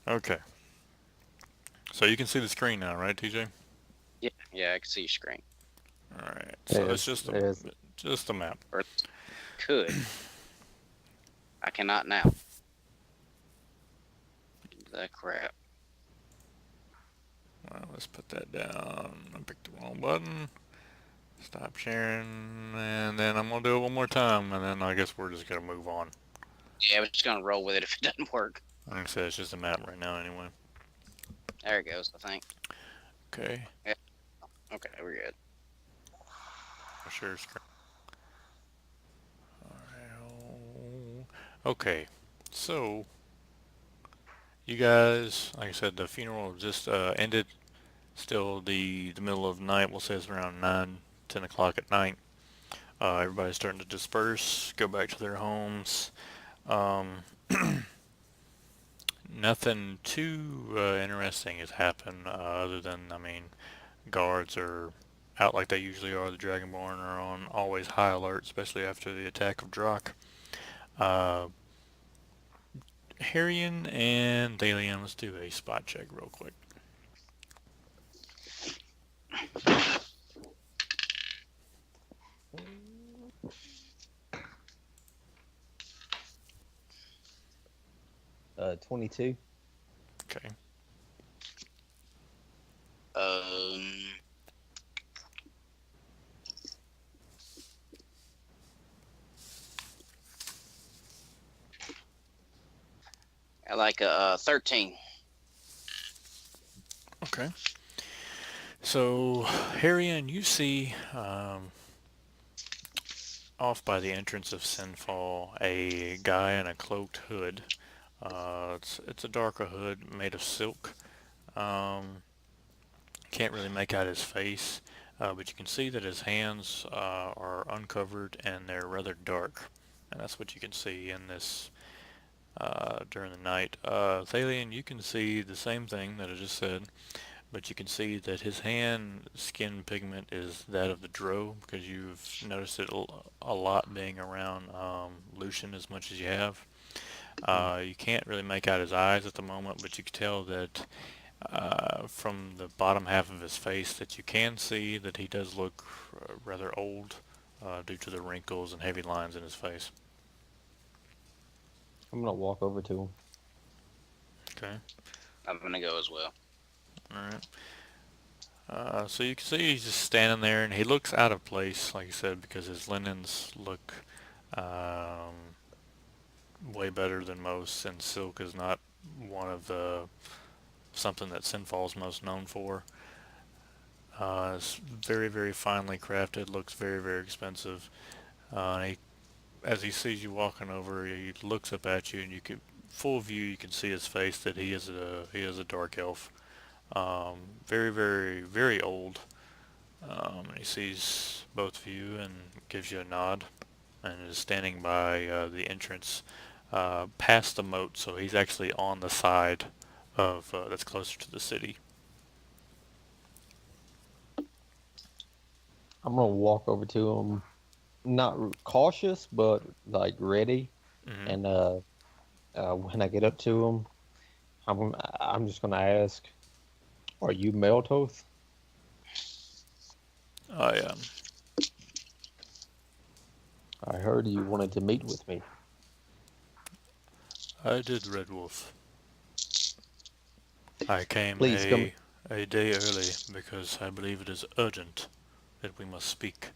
Okay. So you can see the screen now, right, TJ? Yeah, yeah, I can see your screen. All right. So it's There's just a there's just a map. Or could. I cannot now. The crap. Well, let's put that down. I picked the wrong button. Stop sharing, and then I'm gonna do it one more time, and then I guess we're just gonna move on. Yeah, we're just gonna roll with it if it doesn't work. Like I said, it's just a map right now, anyway. There it goes, I think. Okay. Yeah, okay, we're good. Share screen. Alright. Okay. So you guys, like I said, the funeral just ended. Still the middle of the night. We'll say it's around 9, 10 o'clock at night. Everybody's starting to disperse, go back to their homes. Um, Nothing too interesting has happened other than, I mean, guards are out like they usually are. The Dragonborn are on always high alert, especially after the attack of Drak. Uh, Harrion and Thalian, let's do a spot check real quick. 22. Okay. Um, I like a 13. Okay. So, Harrion, you see off by the entrance of Sinfall a guy in a cloaked hood. It's a darker hood made of silk. Um, can't really make out his face, but you can see that his hands are uncovered and they're rather dark. And that's what you can see in this during the night. Thalian, you can see the same thing that I just said, but you can see that his hand skin pigment is that of the Drow because you've noticed it a lot being around Lucian as much as you have. Mm. You can't really make out his eyes at the moment, but you can tell that from the bottom half of his face that you can see that he does look rather old due to the wrinkles and heavy lines in his face. I'm gonna walk over to him. Okay. I'm gonna go as well. All right. So you can see he's just standing there, and he looks out of place, like I said, because his linens look um, way better than most, and silk is not one of the something that Sinfall's most known for. It's very, very finely crafted. Looks very, very expensive. As he sees you walking over, he looks up at you, and you can full view. You can see his face that he is a dark elf. Very, very, very old. He sees both of you and gives you a nod, and is standing by the entrance past the moat. So he's actually on the side of that's closer to the city. I'm gonna walk over to him, not cautious, but like ready. Mm-hmm. And when I get up to him, I'm just gonna ask, "Are you Meltoth? I I heard you wanted to meet with me. I did, Red Wolf. I came Please come." a day early because I believe it is urgent that we must speak.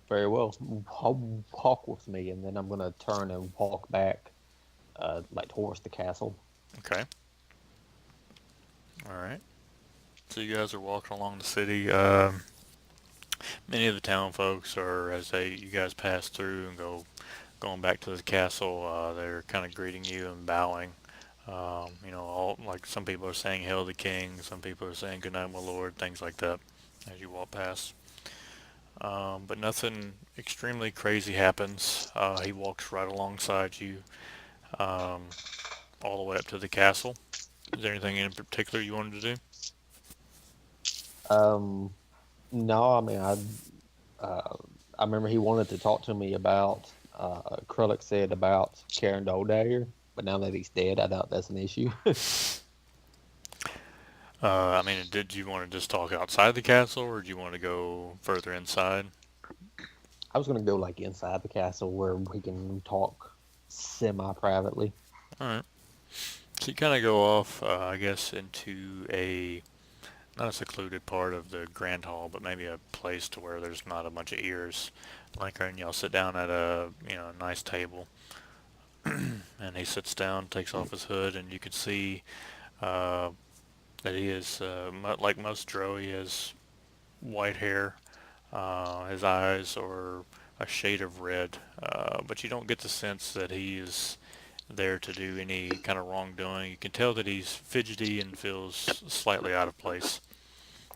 Very well. Walk with me, and then I'm gonna turn and walk back, like towards the castle. Okay. All right. So you guys are walking along the city. Many of the town folks are, as you guys pass through and going back to the castle, they're kind of greeting you and bowing. All like some people are saying "Hail the King," some people are saying "Good night, my lord," things like that as you walk past. But nothing extremely crazy happens. He walks right alongside you, um, all the way up to the castle. Is there anything in particular you wanted to do? Um, no, I mean uh, I remember he wanted to talk to me about. Krullik said about Karen Doldayer. But now that he's dead, I doubt that's an issue. I mean, did you want to just talk outside the castle, or do you want to go further inside? I was gonna go like inside the castle where we can talk semi-privately. Alright. So you kind of go off, I guess, into not a secluded part of the grand hall, but maybe a place to where there's not a bunch of ears. And y'all sit down at a nice table. And he sits down, takes off his hood, and you can see uh, that he is, like most Drow, he has white hair. His eyes are a shade of red, but you don't get the sense that he is there to do any kind of wrongdoing. You can tell that he's fidgety and feels slightly out of place.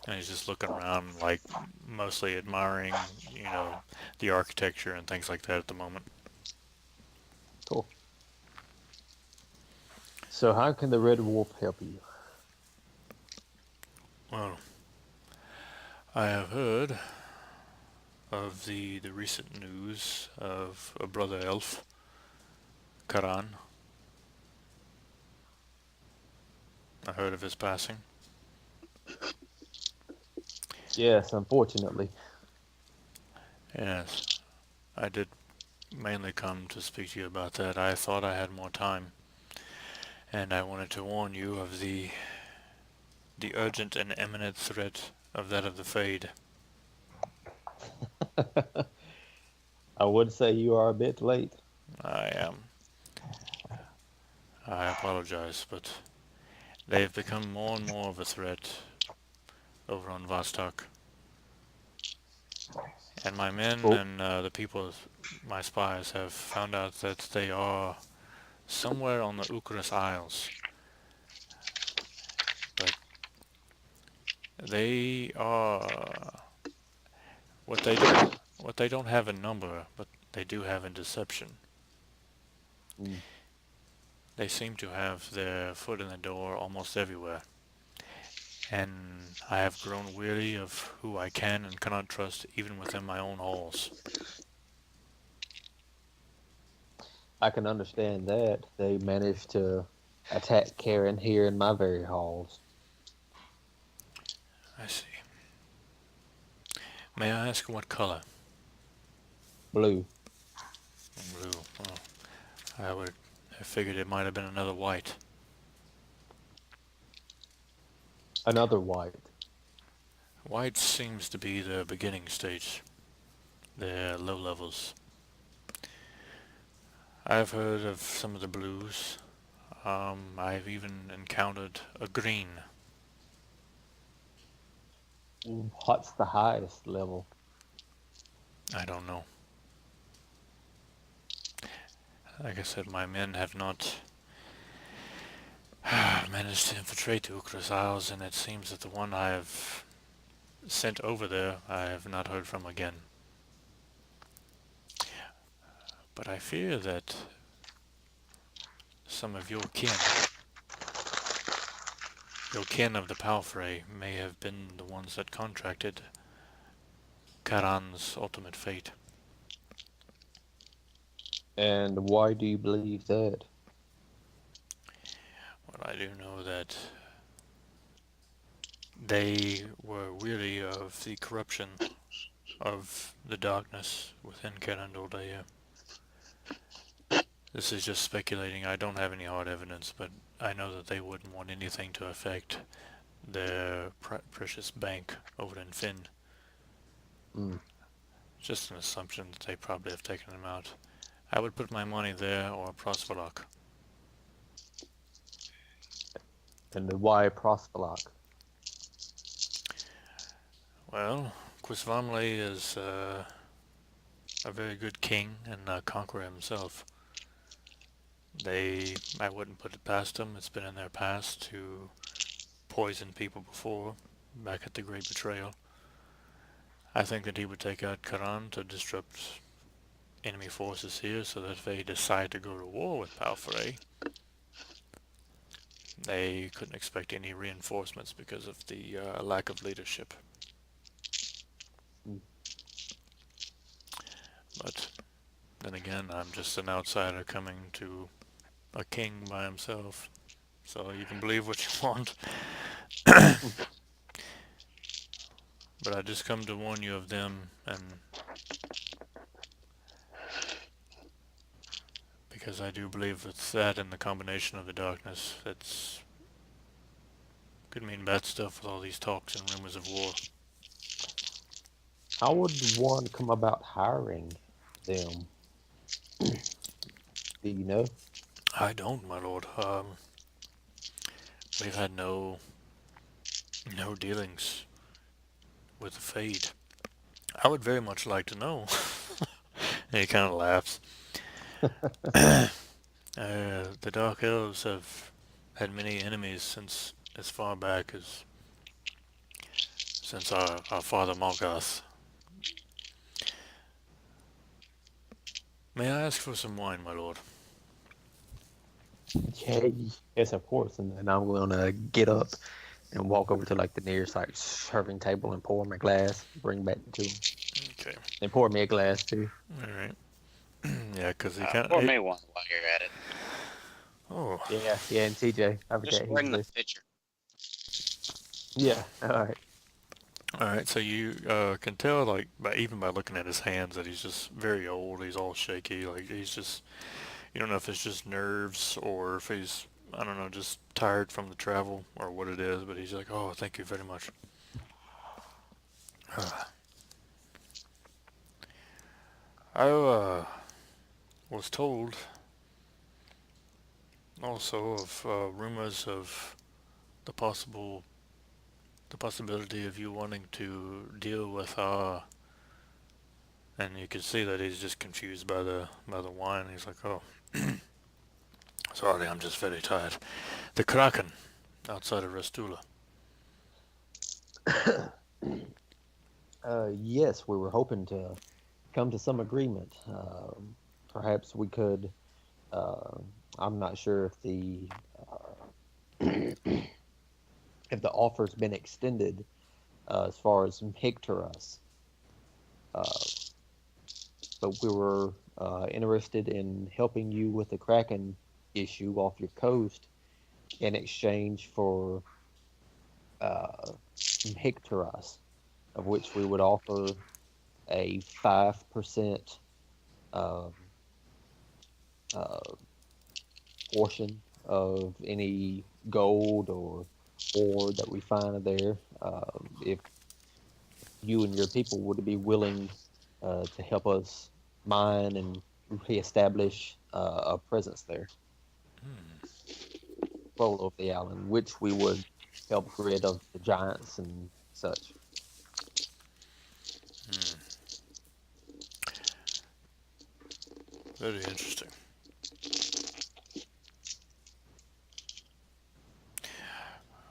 And he's just looking around, like mostly admiring, the architecture and things like that at the moment. Cool. So how can the Red Wolf help you? Well, I have heard of the recent news of a brother elf, Karan. I heard of his passing. Yes, unfortunately. Yes, I did mainly come to speak to you about that. I thought I had more time, and I wanted to warn you of the urgent and imminent threat of that of the Fade. I would say you are a bit late. I am. I apologize, but they have become more and more of a threat over on Vostok. And my men Well, and the people, my spies, have found out that they are somewhere on the Ukras Isles. But they are what they don't have in number, but they do have in deception. mm, They seem to have their foot in the door almost everywhere. And I have grown weary of who I can and cannot trust even within my own halls. I can understand that. They managed to attack Karen here in my very halls. I see. May I ask what color? Blue. Blue. Well, I figured it might have been another white. Another white. White seems to be the beginning stage. The low levels. I've heard of some of the blues. I've even encountered a green. What's the highest level? I don't know. Like I said, my men have not managed to infiltrate the Ukras Isles, and it seems that the one I have sent over there I have not heard from again. But I fear that some of your kin of the Palfrey, may have been the ones that contracted Karan's ultimate fate. And why do you believe that? Well, I do know that they were weary of the corruption of the darkness within Carandoldea. This is just speculating. I don't have any hard evidence, but I know that they wouldn't want anything to affect their precious bank over in Finn. Mm. Just an assumption that they probably have taken them out. I would put my money there or Prosperlock. And why Prospelok? Well, Quisvamle is a very good king and a conqueror himself. I wouldn't put it past them. It's been in their past to poison people before, back at the Great Betrayal. I think that he would take out Karan to disrupt enemy forces here, so that if they decide to go to war with Palfrey, they couldn't expect any reinforcements because of the lack of leadership. Mm. But then again, I'm just an outsider coming to a king by himself. So you can believe what you want. But I just come to warn you of them, and because I do believe it's that and the combination of the darkness that's could mean bad stuff with all these talks and rumors of war. How would one come about hiring them? Do you know? I don't, my lord. We've had no dealings with the Fade. I would very much like to know. And he kind of laughs. The Dark Elves have had many enemies since as far back as since our father Morgoth. May I ask for some wine, my lord? Yeah, yes, of course. And then I'm gonna get up and walk over to like the nearest like serving table and pour him a glass, bring back to him, Okay. and pour me a glass too. All right. Yeah, because he kind Pour of. me one while you're at it. Oh, Yeah, yeah, and TJ, I Just forget he's bring the this. pitcher. Yeah, all right. all right. So you can tell, like, even by looking at his hands, that he's just very old. He's all shaky. Like he's just. You don't know if it's just nerves or if he's. I don't know, just tired from the travel or what it is. But he's like, oh, thank you very much. I was told also of rumors of the possible the possibility of you wanting to deal with and you can see that he's just confused by the wine. He's like, oh, sorry, I'm just very tired. The Kraken outside of Restula. Yes, we were hoping to come to some agreement. Perhaps we could. Uh, I'm not sure if the offer's been extended as far as Picturas, uh, but we were interested in helping you with the Kraken issue off your coast in exchange for Picturas, of which we would offer a 5% um, uh, portion of any gold or ore that we find there. If you and your people would be willing to help us mine and reestablish a presence there, control of the island, which we would help rid of the giants and such. Very interesting.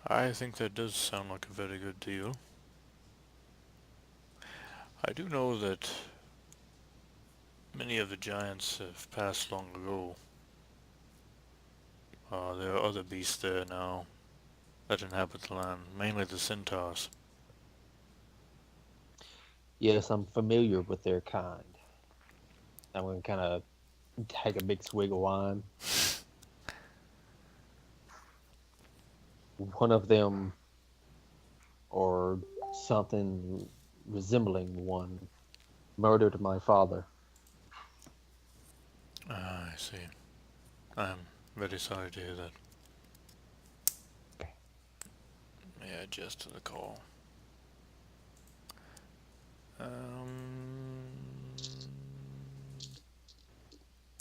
I think that does sound like a very good deal. I do know that many of the giants have passed long ago. There are other beasts there now that inhabit the land, mainly the centaurs. Yes, I'm familiar with their kind. I'm going to kind of take a big swig of wine. One of them, or something resembling one, murdered my father. Ah, I see. I'm very sorry to hear that. May I adjust to the call? Um,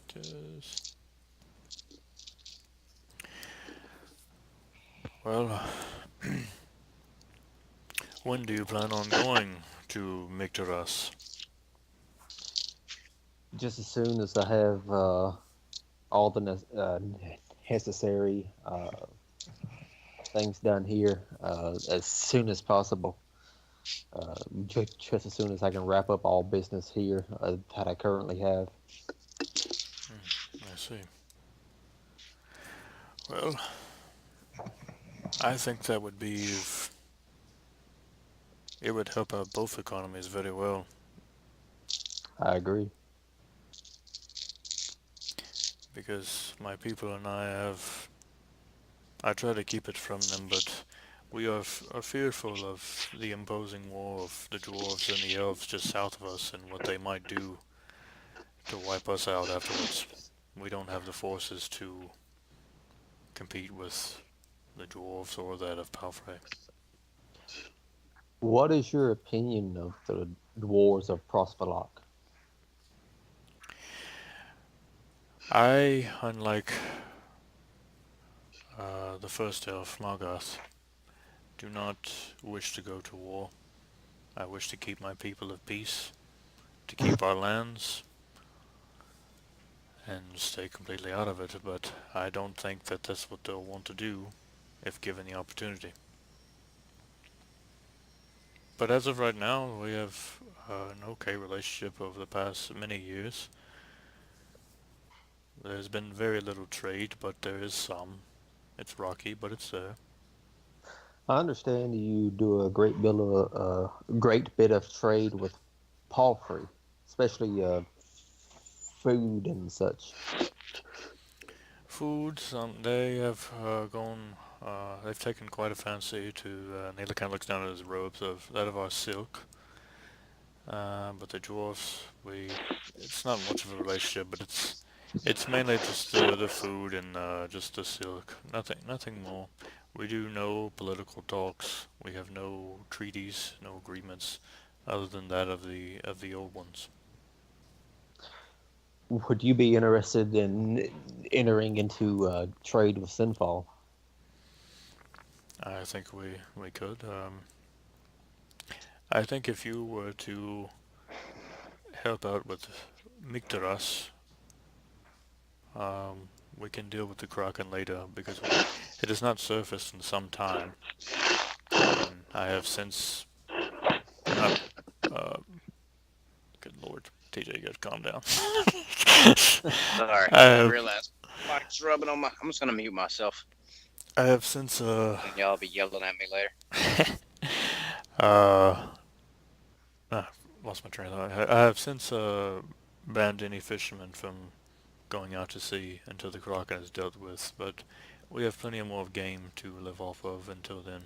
just well, when do you plan on going to Mictaras? Just as soon as I have all the necessary things done here, as soon as possible. Just as soon as I can wrap up all business here that I currently have. I see. Well, I think that would be it would help out both economies very well. I agree. because my people and I try to keep it from them, but we are fearful of the imposing war of the dwarves and the elves just south of us and what they might do to wipe us out afterwards. We don't have the forces to compete with the dwarves or that of Palfrey. What is your opinion of the Wars of Prospelok? I, unlike the first elf, Margoth, do not wish to go to war. I wish to keep my people at peace, to keep our lands, and stay completely out of it, but I don't think that that's what they'll want to do if given the opportunity. But as of right now, we have an okay relationship over the past many years. There's been very little trade, but there is some. It's rocky, but it's there. I understand you do a great bit of trade with Palfrey, especially food and such. Foods, they have they've taken quite a fancy to, Nayla kind of looks down at his robes of that of our silk. But the dwarfs, it's not much of a relationship, but it's mainly just the food and just the silk. Nothing more. We do no political talks. We have no treaties, no agreements, other than that of the old ones. Would you be interested in entering into trade with Sinfall? I think we could. I think if you were to help out with Mictaras, we can deal with the Kraken later because it has not surfaced in some time, and I have since not. Uh, Good lord, TJ, you gotta calm down. Sorry, I I have realized body's rubbing on my. I'm just gonna mute myself, I have since and y'all be yelling at me later. uh ah, lost my train of thought. I have since banned any fishermen from going out to sea until the Kraken is dealt with, but we have plenty more of game to live off of until then.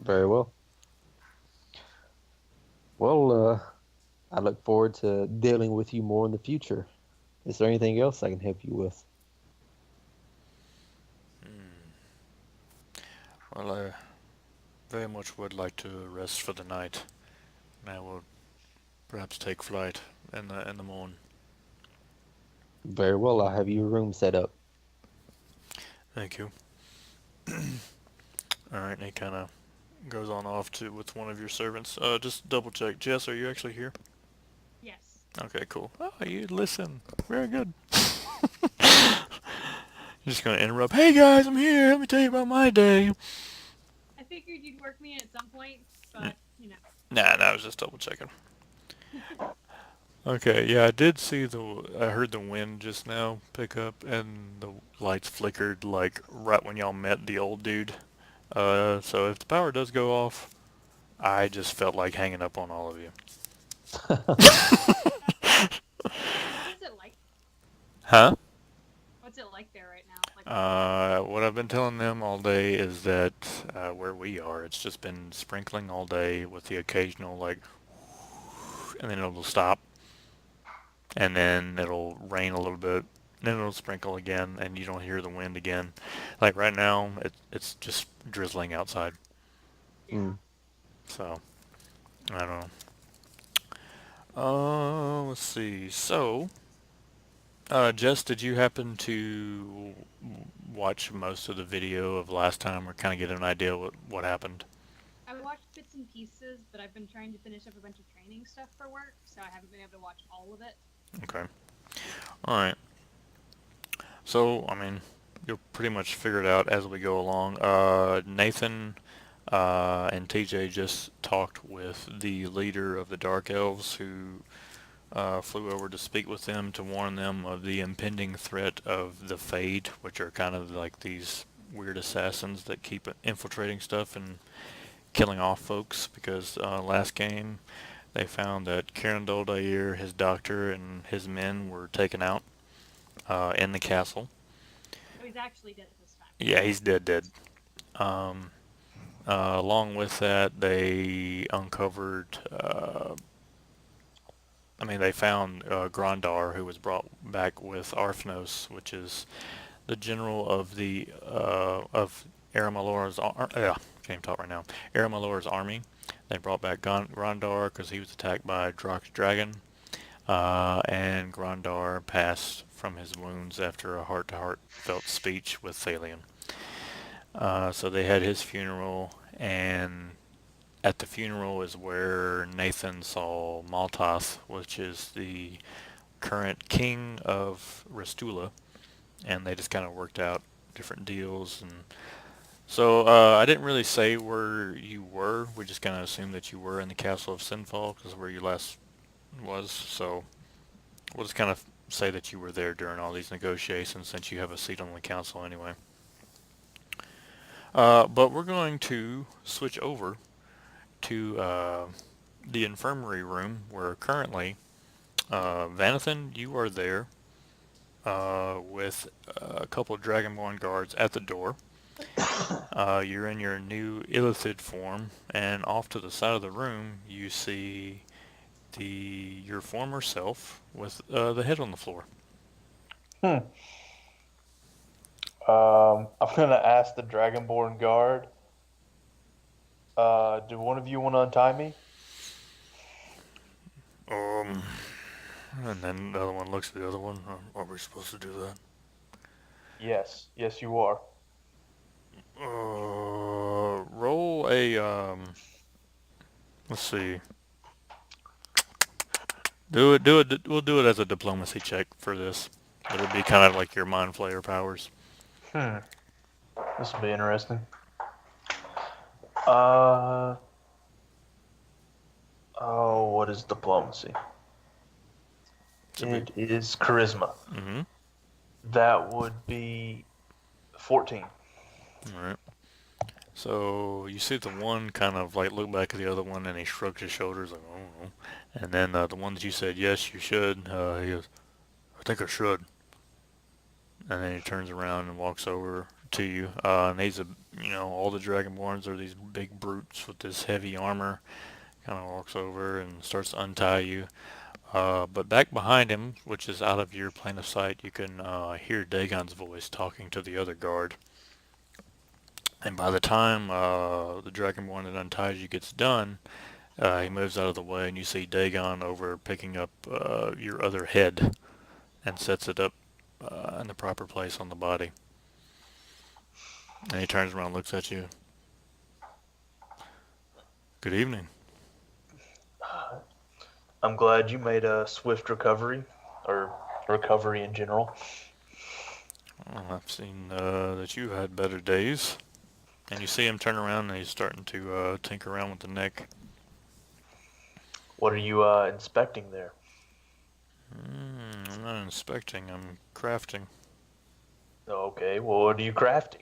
Very well. Well, I look forward to dealing with you more in the future. Is there anything else I can help you with? Well, I very much would like to rest for the night, and I will perhaps take flight in the morning. Very well. I'll have your room set up. Thank you. All right, and he kind of goes on off to with one of your servants. Just double check. Jess, are you actually here? Yes. Okay, cool. Oh, you listen. Very good. You're just gonna interrupt. Hey guys, I'm here. Let me tell you about my day. I figured you'd work me in at some point, but, you know. Nah, I was just double checking. Okay, yeah, I did see I heard the wind just now pick up, and the lights flickered like right when y'all met the old dude. So if the power does go off, I just felt like hanging up on all of you. What's it like? Huh? What's it like there right now? Like, What I've been telling them all day is that where we are, it's just been sprinkling all day with the occasional like, and then it'll stop, and then it'll rain a little bit, then it'll sprinkle again, and you don't hear the wind again. Like right now, it's just drizzling outside. yeah. Mm. So I don't know. Let's see. So, Jess, did you happen to watch most of the video of last time, or kind of get an idea what happened? I watched bits and pieces, but I've been trying to finish up a bunch of training stuff for work, so I haven't been able to watch all of it. Okay. All right. So, I mean, you'll pretty much figure it out as we go along. Nathan and TJ just talked with the leader of the Dark Elves who flew over to speak with them to warn them of the impending threat of the Fade, which are kind of like these weird assassins that keep infiltrating stuff and killing off folks because last game they found that Karen Doldair, his doctor, and his men were taken out. in the castle. So he's actually dead at this time. Yeah, he's dead. Um, Along with that, they uncovered. They found Grandar, who was brought back with Arthnos, which is the general of the of Aramalor's. Can't even talk right now. Aramalor's army. They brought back Grandar because he was attacked by Drock's dragon, and Grandar passed from his wounds after a heart-to-heart felt speech with Thalion. So they had his funeral, and at the funeral is where Nathan saw Maltoth, which is the current king of Restula, and they just kind of worked out different deals. And so I didn't really say where you were. We just kind of assumed that you were in the castle of Sinfall because where you last was. So we'll just kind of say that you were there during all these negotiations since you have a seat on the council anyway. But we're going to switch over to the infirmary room where currently Vanathan, you are there with a couple of Dragonborn guards at the door. You're in your new Illithid form, and off to the side of the room you see your former self with the head on the floor. I'm gonna ask the Dragonborn guard. Do one of you want to untie me? And then the other one looks at the other one. Are we supposed to do that? Yes, you are. Roll a let's see. Do it. We'll do it as a diplomacy check for this. It'll be kind of like your mind flayer powers. This will be interesting. Oh, what is diplomacy? It is charisma. Mm-hmm. That would be 14. All right. So you see the one kind of like look back at the other one, and he shrugs his shoulders like, oh. And then the one that you said yes, you should. He goes, I think I should. And then he turns around and walks over to you. And he's all the Dragonborns are these big brutes with this heavy armor. Kind of walks over and starts to untie you. But back behind him, which is out of your plane of sight, you can hear Dagon's voice talking to the other guard. And by the time the Dragonborn that unties you gets done, he moves out of the way, and you see Dagon over picking up your other head and sets it up in the proper place on the body. And he turns around and looks at you. Good evening. I'm glad you made a swift recovery, or recovery in general. Well, I've seen that you've had better days. And you see him turn around, and he's starting to tinker around with the neck. What are you inspecting there? I'm not inspecting, I'm crafting. Okay, well, what are you crafting?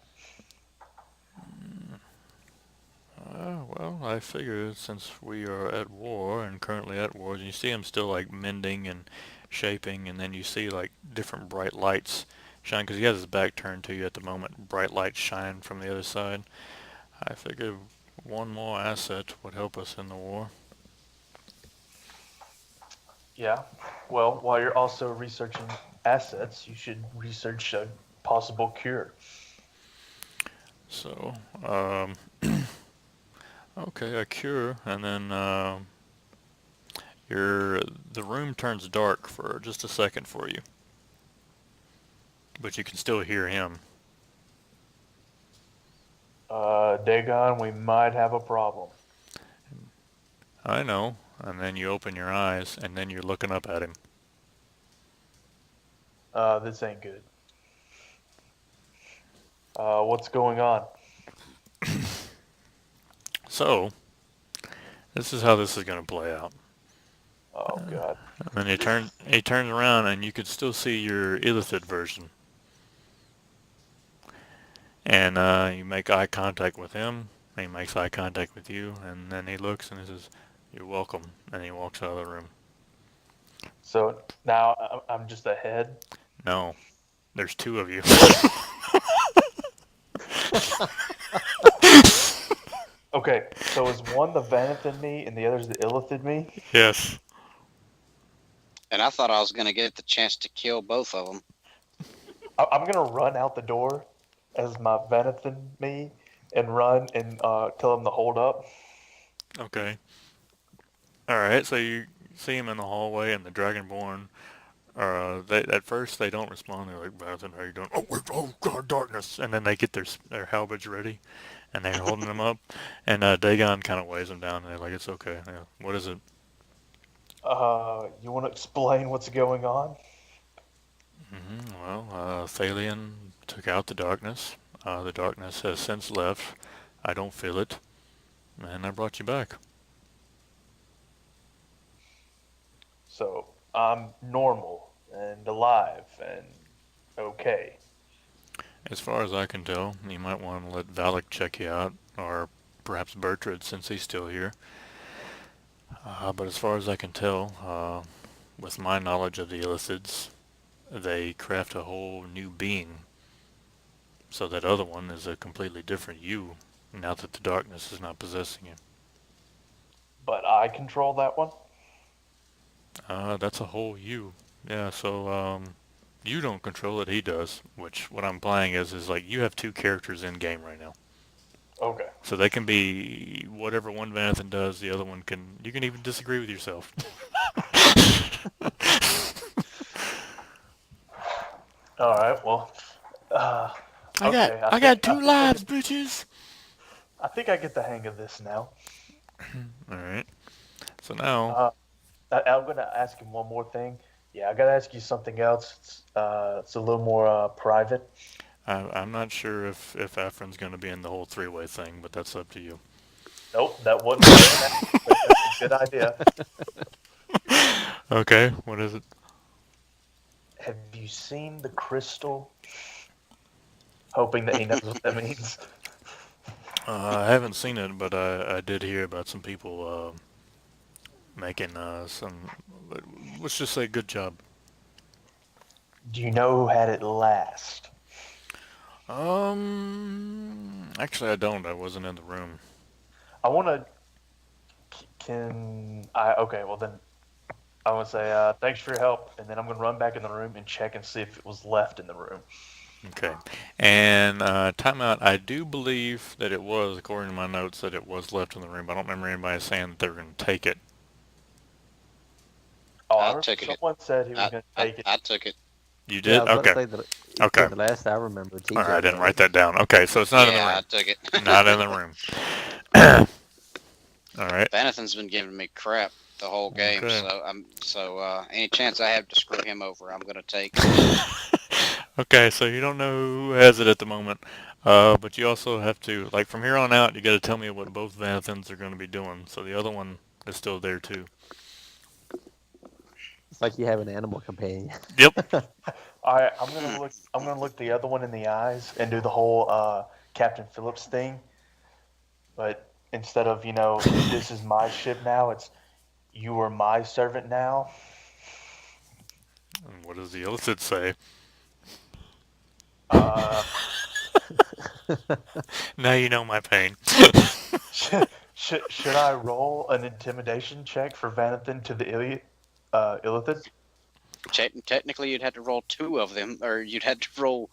Well, I figured since we are at war and currently at war, and you see him still like mending and shaping, and then you see like different bright lights shine because he has his back turned to you at the moment. Bright lights shine from the other side. I figured one more asset would help us in the war. Yeah, well, while you're also researching assets, you should research a possible cure. So, okay, a cure, and then the room turns dark for just a second for you, but you can still hear him. Dagon, we might have a problem. I know. And then you open your eyes, and then you're looking up at him. This ain't good. What's going on? So, this is how this is going to play out. Oh, God. And then he turns around, and you could still see your Illithid version. And you make eye contact with him, and he makes eye contact with you, and then he looks and he says, "You're welcome," and he walks out of the room. So now I'm just a head? No, there's two of you. Okay, so is one the Vanathan me and the other's the Illithid me? Yes. And I thought I was gonna get the chance to kill both of them. I'm gonna run out the door as my Vanathan me and run and tell him to hold up. Okay. All right. So you see him in the hallway, and the Dragonborn. They at first they don't respond. They're like, "Jonathan, how you doing?" Oh God, darkness! And then they get their halberds ready, and they're holding them up. And Dagon kind of weighs them down, and they're like, "It's okay. Yeah. What is it?" You want to explain what's going on? Well, Thalion took out the darkness. The darkness has since left. I don't feel it, and I brought you back. So I'm normal and alive and okay. As far as I can tell, you might want to let Valak check you out, or perhaps Bertrand since he's still here. But as far as I can tell, with my knowledge of the Illithids, they craft a whole new being. So that other one is a completely different you, now that the darkness is not possessing you. But I control that one. That's a whole you. Yeah, so, you don't control it, he does. Which, what I'm implying is like, you have two characters in game right now. Okay. So they can be whatever one Vanathan does, the other one can. You can even disagree with yourself. All right. Well. Uh, I got okay. I got two lives, bitches. I think I get the hang of this now. All right. So now, I'm gonna ask him one more thing. Yeah, I gotta ask you something else. It's a little more private. I'm not sure if Afrin's going to be in the whole three-way thing, but that's up to you. Nope, that wasn't what I was gonna ask, but that's a good idea. Okay. What is it? Have you seen the crystal? Hoping that he knows what that means. I haven't seen it, but I did hear about some people making some. Let's just say good job. Do you know who had it last? Actually, I don't. I wasn't in the room. I want to. Can I? Okay, well then, I want to say thanks for your help, and then I'm gonna run back in the room and check and see if it was left in the room. Okay. And timeout. I do believe that it was, according to my notes, that it was left in the room. I don't remember anybody saying that they were going to take it. Oh, I took it. someone said he was gonna take it. I took it. You Yeah, I did? was about to Okay. say that. Okay. Yeah, the last I remember, TJ All right. I didn't had write it. that down. Okay. So it's not in the Yeah, I room. took it. Not in the room. All right. Vanathan's been giving me crap the whole game, Okay. so any chance I have to screw him over, I'm gonna take. Okay, so you don't know who has it at the moment, but you also have to, like, from here on out, you got to tell me what both Vanathans are going to be doing. So the other one is still there too. It's like you have an animal companion. Yep. All right, I'm gonna look. I'm gonna look the other one in the eyes and do the whole Captain Phillips thing. But instead of this is my ship now, it's you are my servant now. And what does the illicit say? Uh, Now you know my pain. should I roll an intimidation check for Vanathan to the Illithid? Technically, you'd have to roll two of them, or you'd have to roll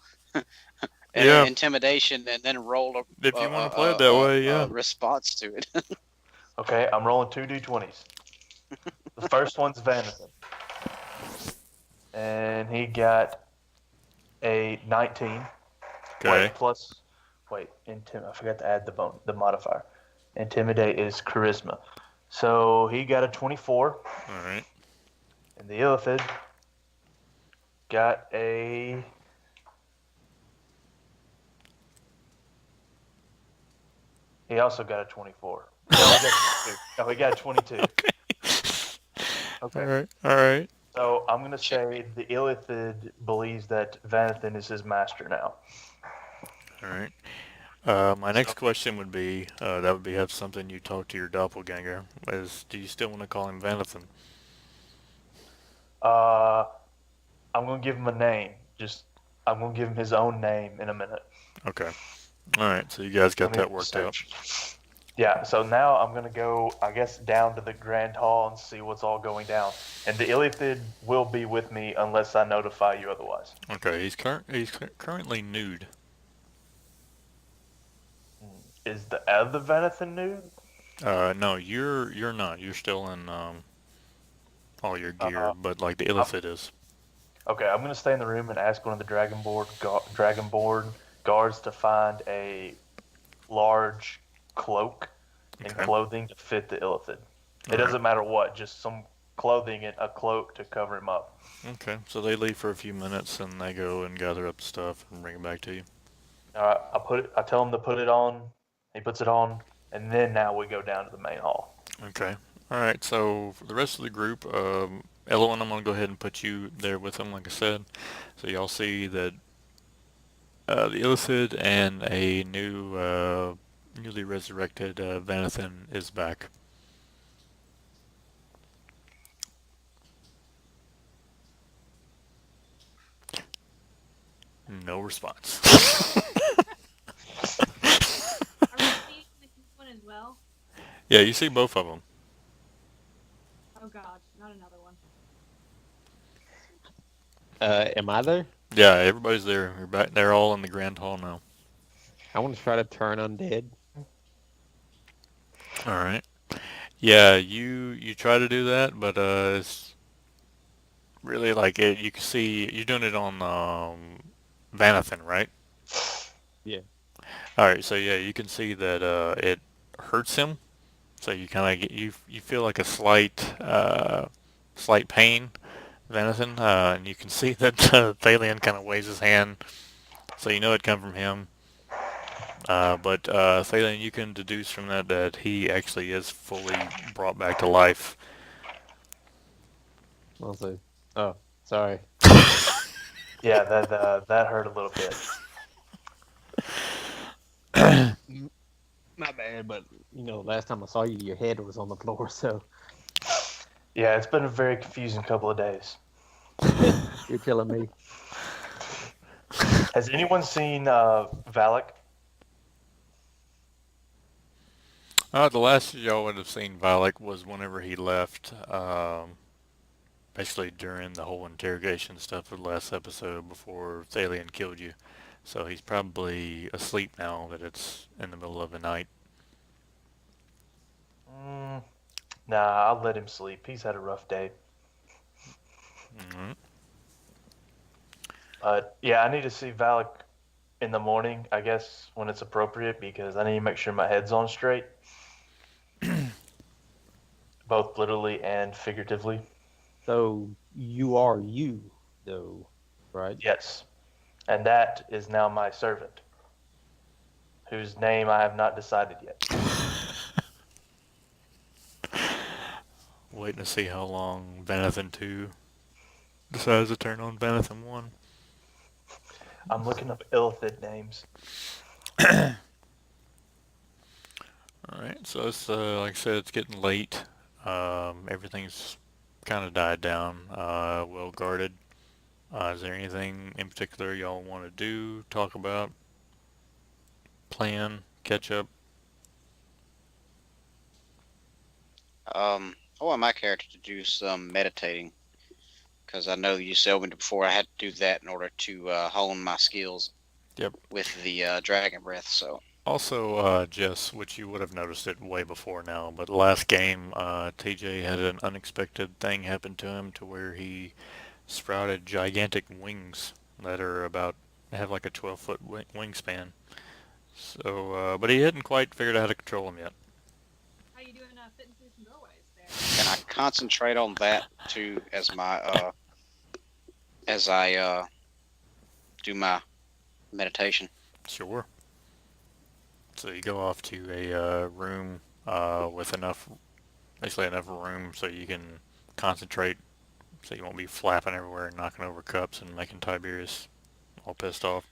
Yeah. intimidation and then roll If you want to play it that way, yeah. a response to it. Okay, I'm rolling two d20s. The first one's Vanathan, and he got a 19. Okay. I forgot to add the modifier. Intimidate is charisma. So he got a 24, All right. and the Illithid got a. He also got a 24. No, he got a 22. Okay. Okay. All right. All right. So I'm going to say the Illithid believes that Vanathan is his master now. All right. My next question would be, that would be have something you talk to your doppelganger. Do you still want to call him Vanathan? Uh, I'm gonna give him a name. I'm gonna give him his own name in a minute. Okay. All right. So you guys got Let me that worked out. search. Yeah, so now I'm gonna go, I guess, down to the grand hall and see what's all going down. And the Illithid will be with me unless I notify you otherwise. Okay. He's currently nude. Is the other Venethan nude? No, you're not. You're still in all your gear, Uh, but like the I'm, Illithid is. okay, I'm gonna stay in the room and ask one of the Dragonborn guards to find a large cloak and Okay. clothing to fit the Illithid. It All right. doesn't matter what, just some clothing and a cloak to cover him up. Okay. So they leave for a few minutes and they go and gather up the stuff and bring it back to you. All right, I tell him to put it on. He puts it on, and then now we go down to the main hall. Okay. All right. So for the rest of the group, Elowen, I'm gonna go ahead and put you there with them, like I said. So y'all see that the Illithid and a newly resurrected Vanathan is back. No response. Are we seeing the new one as well? Yeah, you see both of them. Oh god, not another one. Am I there? Yeah, everybody's there. You're back. They're all in the grand hall now. I want to try to turn undead. All right. Yeah, you try to do that, but it's really like it. You can see you're doing it on Vanathan, right? Yeah. All right. So yeah, you can see that it hurts him. So you kind of get you feel like a slight pain, Vanathan, and you can see that Thalion kind of waves his hand, so you know it come from him. But Thalion, you can deduce from that he actually is fully brought back to life. I'll say. Oh, sorry. Yeah, that hurt a little bit. My bad, but last time I saw you, your head was on the floor, so Yeah, it's been a very confusing couple of days. you're killing me. Has anyone seen Valak? The last y'all would have seen Valak was whenever he left, basically during the whole interrogation stuff of the last episode before Thalion killed you. So he's probably asleep now that it's in the middle of the night. Nah, I'll let him sleep. He's had a rough day. Mm-hmm. But yeah, I need to see Valak in the morning, I guess, when it's appropriate, because I need to make sure my head's on straight. Both literally and figuratively. So you are you, though, right? Yes. And that is now my servant, whose name I have not decided yet. Waiting to see how long Vanathan 2 decides to turn on Vanathan 1. I'm looking up Illithid names. Alright, so it's, like I said, it's getting late. Everything's kind of died down, well guarded. Is there anything in particular y'all want to do, talk about, plan, catch up? I want my character to do some meditating because I know you told me before I had to do that in order to hone my skills. Yep. With the dragon breath. So Also, Jess, which you would have noticed it way before now, but last game, TJ had an unexpected thing happen to him to where he sprouted gigantic wings that are have like a 12-foot wingspan. So, but he hadn't quite figured out how to control them yet. How you doing fitting through some doorways there? can I concentrate on that too as my as I do my meditation? Sure. So you go off to a room with basically enough room so you can concentrate, so you won't be flapping everywhere and knocking over cups and making Tiberius all pissed off.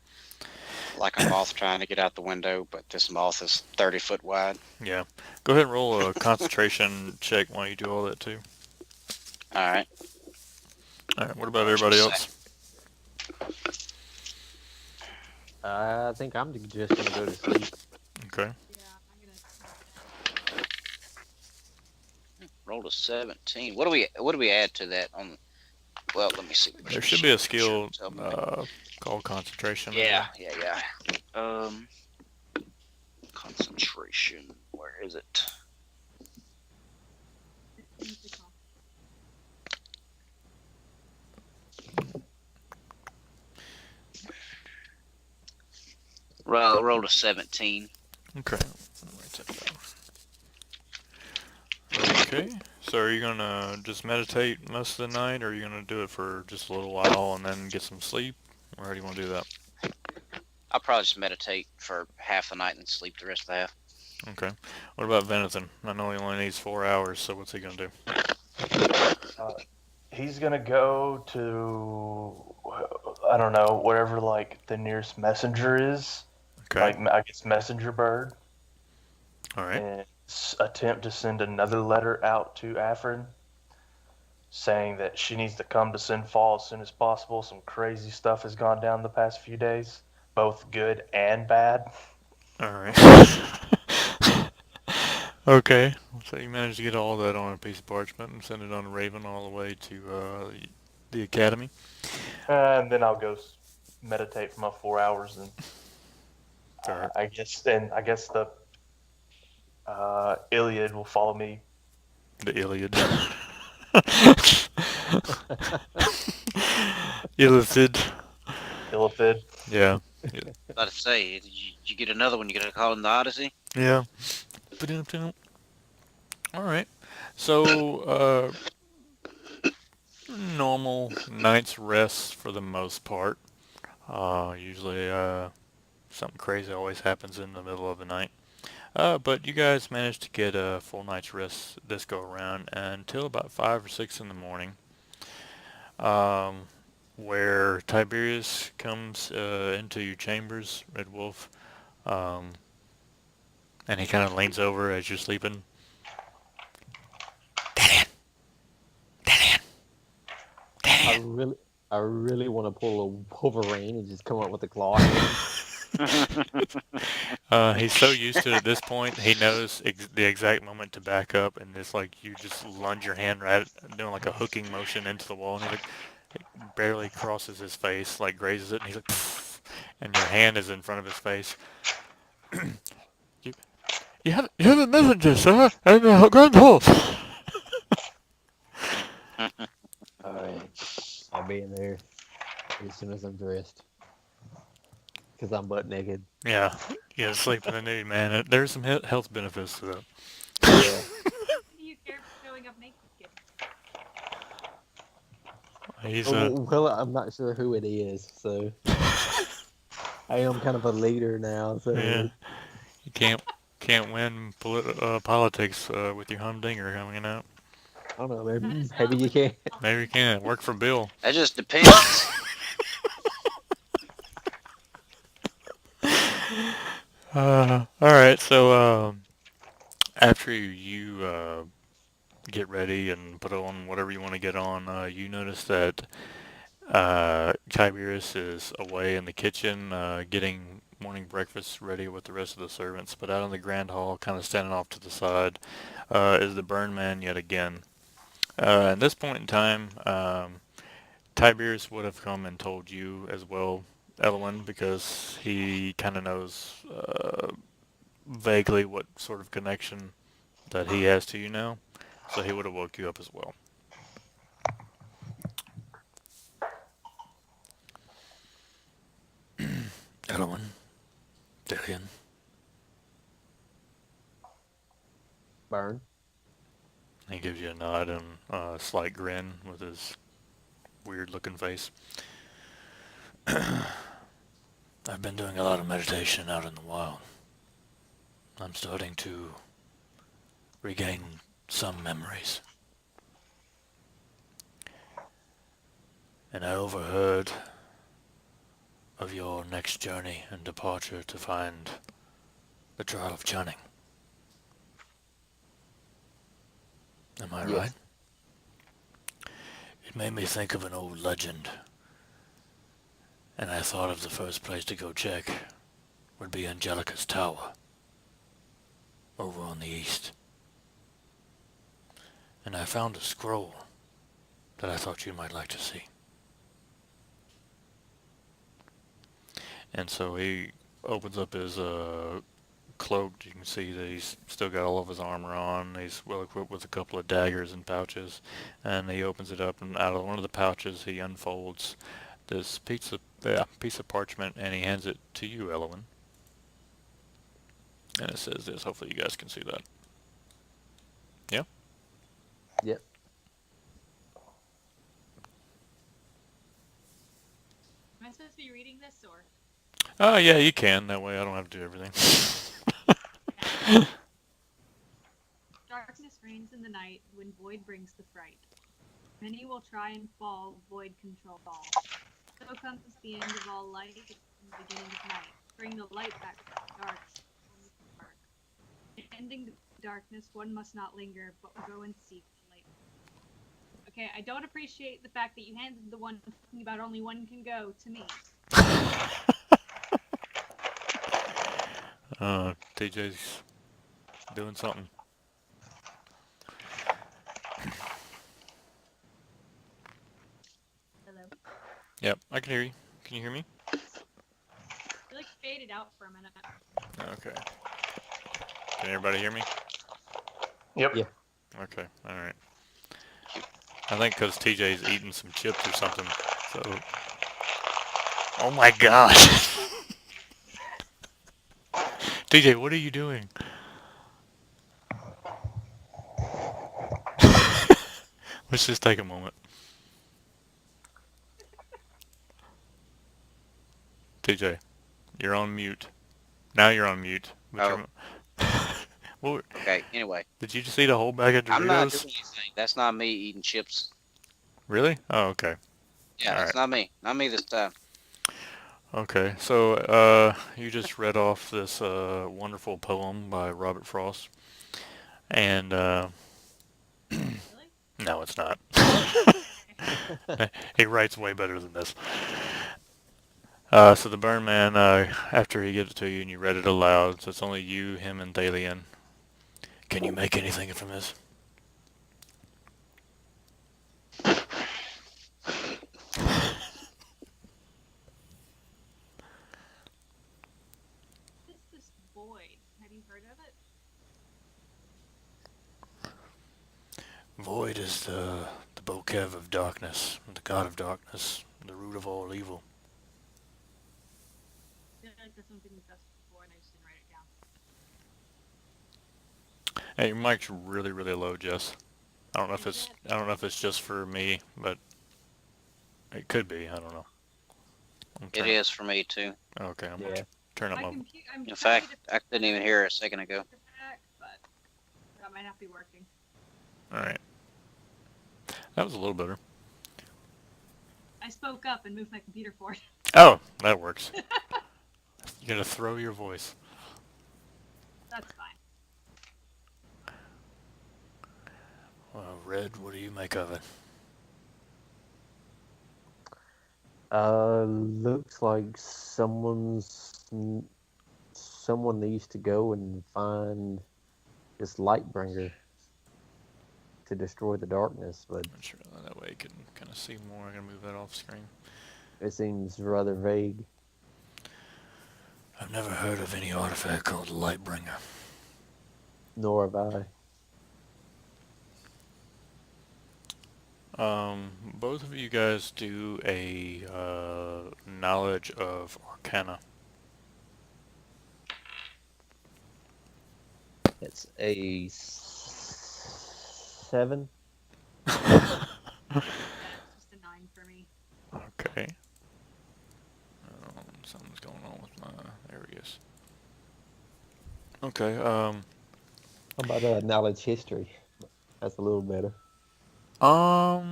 Like a moth trying to get out the window, but this moth is 30 foot wide. Yeah. Go ahead and roll a concentration check while you do all that too. All right. All right. What about everybody else? I think I'm just gonna go to sleep. Okay. Yeah, I'm gonna nap. Rolled a 17. What do we add to that on? Well, let me see. There should be a Sure, skill tell me. called concentration in Yeah, there. yeah, yeah. Concentration. Where is it? Into con- Rolled a 17. Okay. I'll write that down. Okay. So are you gonna just meditate most of the night, or are you gonna do it for just a little while and then get some sleep, or how do you want to do that? I'll probably just meditate for half the night and sleep the rest of the half. Okay. What about Venison? I know he only needs 4 hours, so what's he gonna do? He's gonna go to I don't know wherever like the nearest messenger is, Okay. like I guess messenger bird, All right. and attempt to send another letter out to Afrin saying that she needs to come to Sinfall as soon as possible. Some crazy stuff has gone down the past few days, both good and bad. All right. Okay. So you managed to get all that on a piece of parchment and send it on a raven all the way to the academy. And then I'll go meditate for my 4 hours, and All right. I guess the Iliad will follow me. The Iliad. Illithid. Illithid. Yeah. About to say, did you get another one? You gonna call him the Odyssey? Yeah. All right. So, normal night's rest for the most part. Usually, something crazy always happens in the middle of the night. But you guys managed to get a full night's rest this go around until about 5 or 6 in the morning, um, where Tiberius comes into your chambers, Red Wolf, um, and he kind of leans over as you're sleeping. Daniel! Daniel! I Daniel! really, I really want to pull a Wolverine and just come up with a claw hand. He's so used to it at this point, he knows the exact moment to back up, and it's like you just lunge your hand right, doing like a hooking motion into the wall, and he like it barely crosses his face, like grazes it, and he's like, "Pfft," and your hand is in front of his face. you, you have a messenger, sir, and a grand horse. Alright, I'll be in there as soon as I'm dressed, because I'm butt naked. Yeah, you gotta sleep in the nude, man. There's some health benefits to that. Yeah. Do you care for showing up naked, kid? He's Well, I'm not sure who it is, so I am kind of a leader now. So yeah, you can't win politics with your humdinger coming out. I don't know. That Maybe is not maybe a you can. Maybe you can work for Bill. That just depends. All right. So after you get ready and put on whatever you want to get on, you notice that Tiberius is away in the kitchen getting morning breakfast ready with the rest of the servants. But out in the grand hall, kind of standing off to the side, is the burn man yet again. At this point in time, Tiberius would have come and told you as well, Evelyn, because he kind of knows vaguely what sort of connection that he has to you now. So he would have woke you up as well. Evelyn, Dillian. Burn. He gives you a nod and a slight grin with his weird-looking face. I've been doing a lot of meditation out in the wild. I'm starting to regain some memories. And I overheard of your next journey and departure to find the trial of Channing. Am I right? Yes. It made me think of an old legend And I thought of the first place to go check would be Angelica's tower, over on the east. And I found a scroll that I thought you might like to see. And so he opens up his cloak. You can see that he's still got all of his armor on. He's well equipped with a couple of daggers and pouches. And he opens it up, and out of one of the pouches he unfolds this piece of parchment, and he hands it to you, Elowen. And it says this. Hopefully you guys can see that. Yeah? Yep. Am I supposed to be reading this or? Oh, yeah, you can. That way I don't have to do everything. Darkness reigns in the night when void brings the fright. Many will try and fall, void control all. So comes the end of all light and the beginning of night. Bring the light back to the dark. Ending the darkness, one must not linger, but will go and seek the light. Okay, I don't appreciate the fact that you handed the one talking about only one can go to me. TJ's doing something. Hello. Yep, I can hear you. Can you hear me? You like faded out for a minute. Okay. Can everybody hear me? Yep. Yeah. Okay, alright. I think because TJ's eating some chips or something, so... Oh my god! TJ, what are you doing? Let's just take a moment. TJ, you're on mute. Now you're on mute. Oh. What, Okay. Anyway, did you just eat a whole bag of Doritos? I'm not doing anything. That's not me eating chips. Really? Oh, okay. Yeah, All that's not me. Not me this time. Okay, so you just read off this wonderful poem by Robert Frost, and Really? no, it's not. He writes way better than this. So the Burn Man, after he gives it to you and you read it aloud, so it's only you, him, and Thalian. Can you make anything from this? What's this void? Have you heard of it? Void is the Bokev of darkness, the god of darkness, the root of all evil. I feel like that's something we've discussed before and I just didn't write it down. Hey, your mic's really, really low, Jess. I don't know if it's just for me, but it could be. I don't know. It is for me too. Okay, I'm Yeah. gonna turn up My my. computer. I'm In trying fact, to I couldn't even hear it a second ago. back, but that might not be working. All right. That was a little better. I spoke up and moved my computer forward. Oh, that works. You're gonna throw your voice. That's fine. Well, Red, what do you make of it? Looks like someone needs to go and find this Lightbringer to destroy the darkness, but I'm sure that way you can kind of see more. I'm gonna move that off screen. it seems rather vague. I've never heard of any artifact called Lightbringer. Nor have I. Both of you guys do a knowledge of Arcana. It's a 7. Yeah, it's just a 9 for me. Okay. Something's going on with my. There he is. Okay. How about knowledge history? That's a little better. Or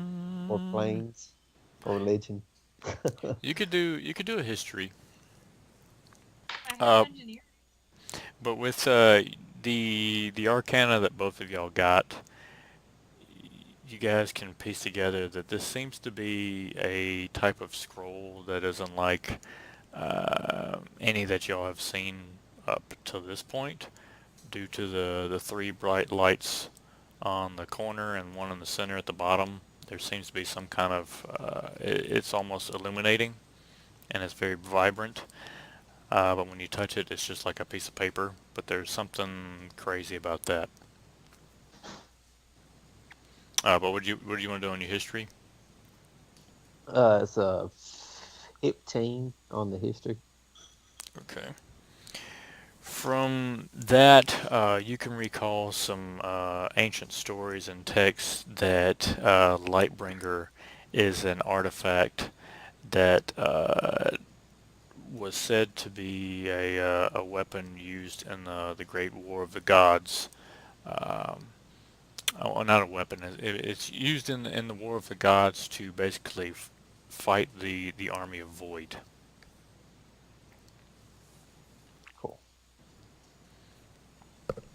planes. Or religion. You could do a history, I Uh, have engineering. but with the Arcana that both of y'all got, you guys can piece together that this seems to be a type of scroll that is unlike any that y'all have seen up to this point, due to the three bright lights on the corner and one in the center at the bottom. There seems to be some kind of it's almost illuminating, and it's very vibrant. But when you touch it, it's just like a piece of paper. But there's something crazy about that. But what do you want to do on your history? It's a 15 on the history. Okay. From that, you can recall some ancient stories and texts that Lightbringer is an artifact that was said to be a weapon used in the Great War of the Gods. Um, oh, not a weapon. It's used in the War of the Gods to basically fight the army of Void. Cool.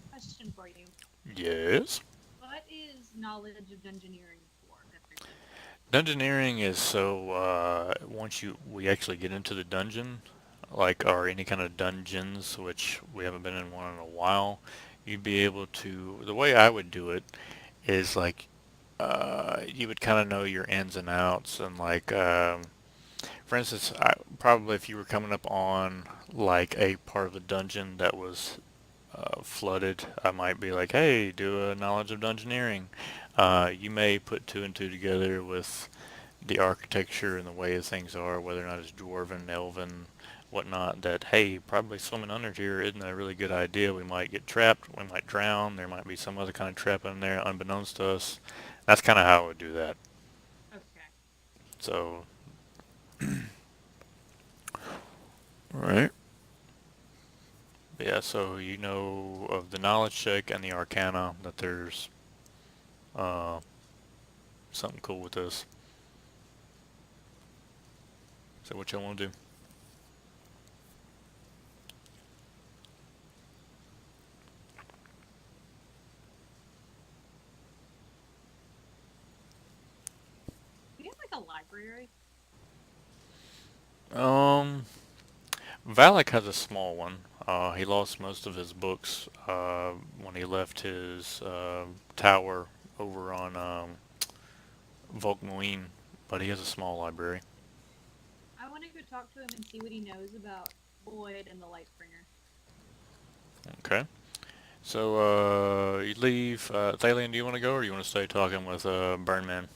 Question for you. Yes. What is knowledge of dungeoneering for? Dungeoneering is so once we actually get into the dungeon, like or any kind of dungeons, which we haven't been in one in a while, you'd be able to. The way I would do it is like you would kind of know your ins and outs, and like for instance, probably if you were coming up on like a part of the dungeon that was flooded, I might be like, hey, do a knowledge of dungeoneering. You may put two and two together with the architecture and the way things are, whether or not it's dwarven, elven, whatnot, that, hey, probably swimming under here isn't a really good idea. We might get trapped, we might drown, there might be some other kind of trap in there unbeknownst to us. That's kind of how I would do that. Okay. So, alright. Yeah, so you know of the knowledge check and the arcana that there's uh, something cool with this. So what y'all want to do? Do you have like a library? Um, Valak has a small one. He lost most of his books when he left his tower over on Volkmuin, but he has a small library. I want to go talk to him and see what he knows about Void and the Lightbringer. Okay. So you leave. Thalian, do you want to go, or you want to stay talking with Burnman?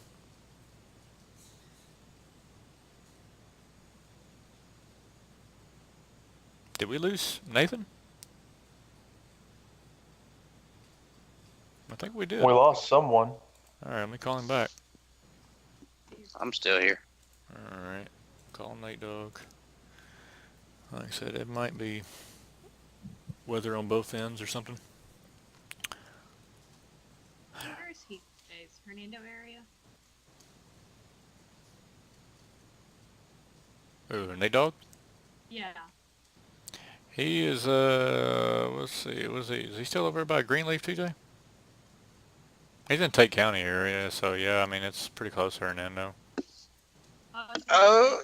Did we lose Nathan? I think we did. We lost someone. Alright, let me call him back. I'm still here. Alright. Call Nate Dog. Like I said, it might be weather on both ends or something. Where is he these days? Hernando area? Nate Dog? Yeah. He is, let's see, is he still over by Greenleaf, TJ? He's in Tate County area, so yeah, I mean, it's pretty close to Hernando. Oh,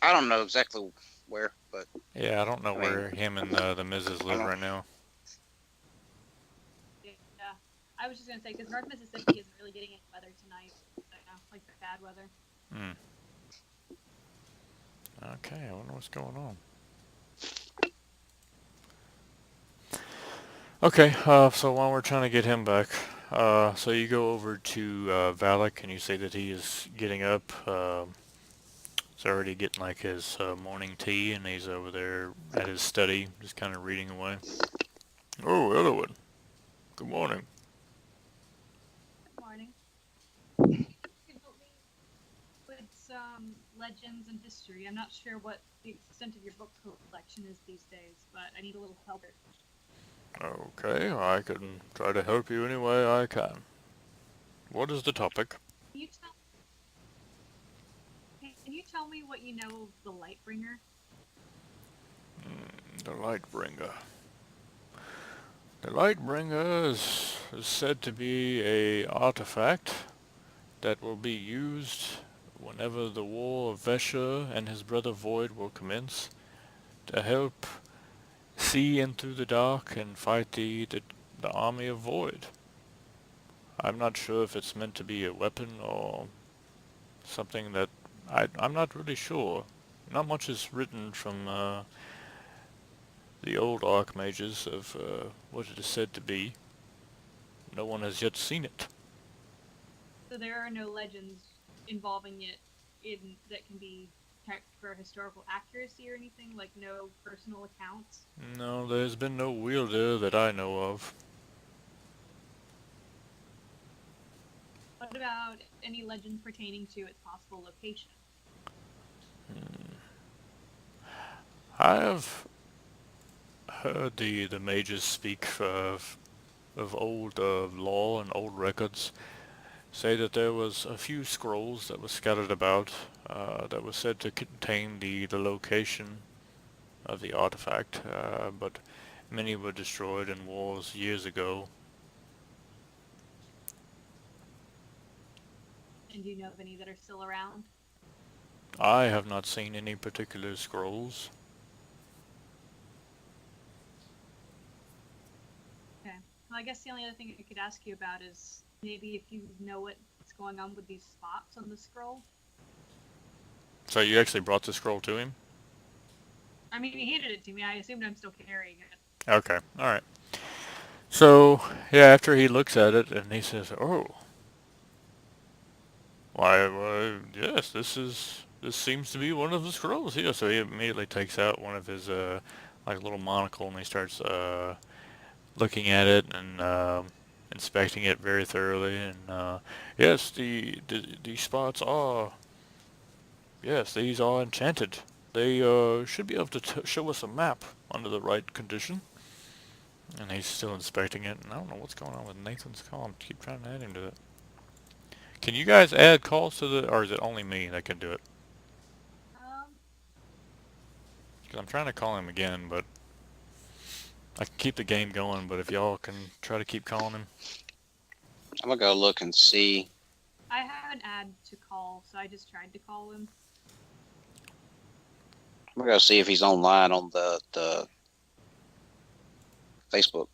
I don't know exactly where, but Yeah, I don't know I where mean, him and the Mrs. live right now. Yeah. I was just going to say, because North Mississippi isn't really getting any weather tonight. So, like the bad weather. Hmm. Okay, I wonder what's going on. Okay, so while we're trying to get him back, so you go over to Valak and you say that he is getting up. He's already getting like his morning tea, and he's over there at his study, just kind of reading away. Oh, Elwood. Good morning. Good morning. You help me with some legends and history. I'm not sure what the extent of your book collection is these days, but I need a little help. Okay, I can try to help you any way I can. What is the topic? Can you tell me what you know of the Lightbringer? The Lightbringer. The Lightbringer is said to be a artifact that will be used whenever the War of Vesher and his brother Void will commence, to help see into the dark and fight the army of Void. I'm not sure if it's meant to be a weapon or something that I'm not really sure. Not much is written from the old Archmages of what it is said to be. No one has yet seen it. So there are no legends involving it in that can be checked for historical accuracy or anything, like no personal accounts. No, there's been no wielder that I know of. What about any legends pertaining to its possible location? I have heard the mages speak of old law and old records, say that there was a few scrolls that were scattered about that was said to contain the location of the artifact, but many were destroyed in wars years ago. And do you know of any that are still around? I have not seen any particular scrolls. Okay. Well, I guess the only other thing I could ask you about is maybe if you know what's going on with these spots on the scroll. So you actually brought the scroll to him? I mean, he handed it to me. I assumed I'm still carrying it. Okay, alright. So, yeah, after he looks at it and he says, "Oh, why, yes, this seems to be one of the scrolls here." So he immediately takes out one of his, like little monocle and he starts, looking at it and, inspecting it very thoroughly. And, yes, these spots are, yes, these are enchanted. They, should be able to show us a map under the right condition. And he's still inspecting it, and I don't know what's going on with Nathan's call. I keep trying to add him to it. Can you guys add calls to the, or is it only me that can do it? Um, Because I'm trying to call him again, but I can keep the game going, but if y'all can try to keep calling him. I'm gonna go look and see. I have an ad to call, so I just tried to call him. I'm gonna go see if he's online on the Facebook.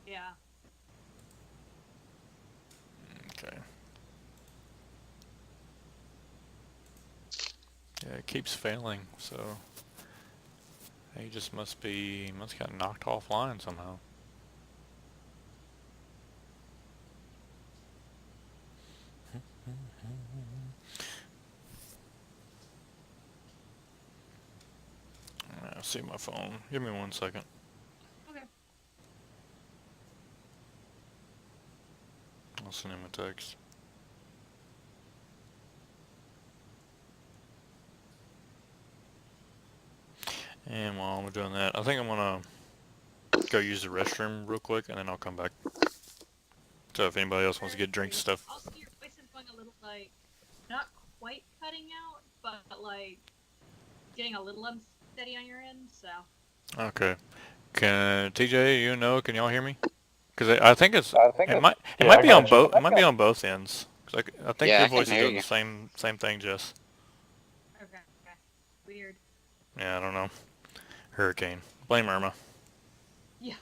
Yeah. Okay. Yeah, it keeps failing, so he just must got knocked offline somehow. I see my phone. Give me 1 second. Okay. I'll send him a text. And while I'm doing that, I think I'm gonna go use the restroom real quick, and then I'll come back. So if anybody else wants to get drinks stuff. Also, your voice is going a little like not quite cutting out, but like getting a little unsteady on your end. So. Okay. Can TJ, can y'all hear me? Because I think it might Yeah, I be on got you. both. It might be on both ends. 'Cause I think Yeah, your I can voice is hear doing you. the same thing, Jess. Okay. Weird. Yeah, I don't know. Hurricane. Blame Irma. Yeah.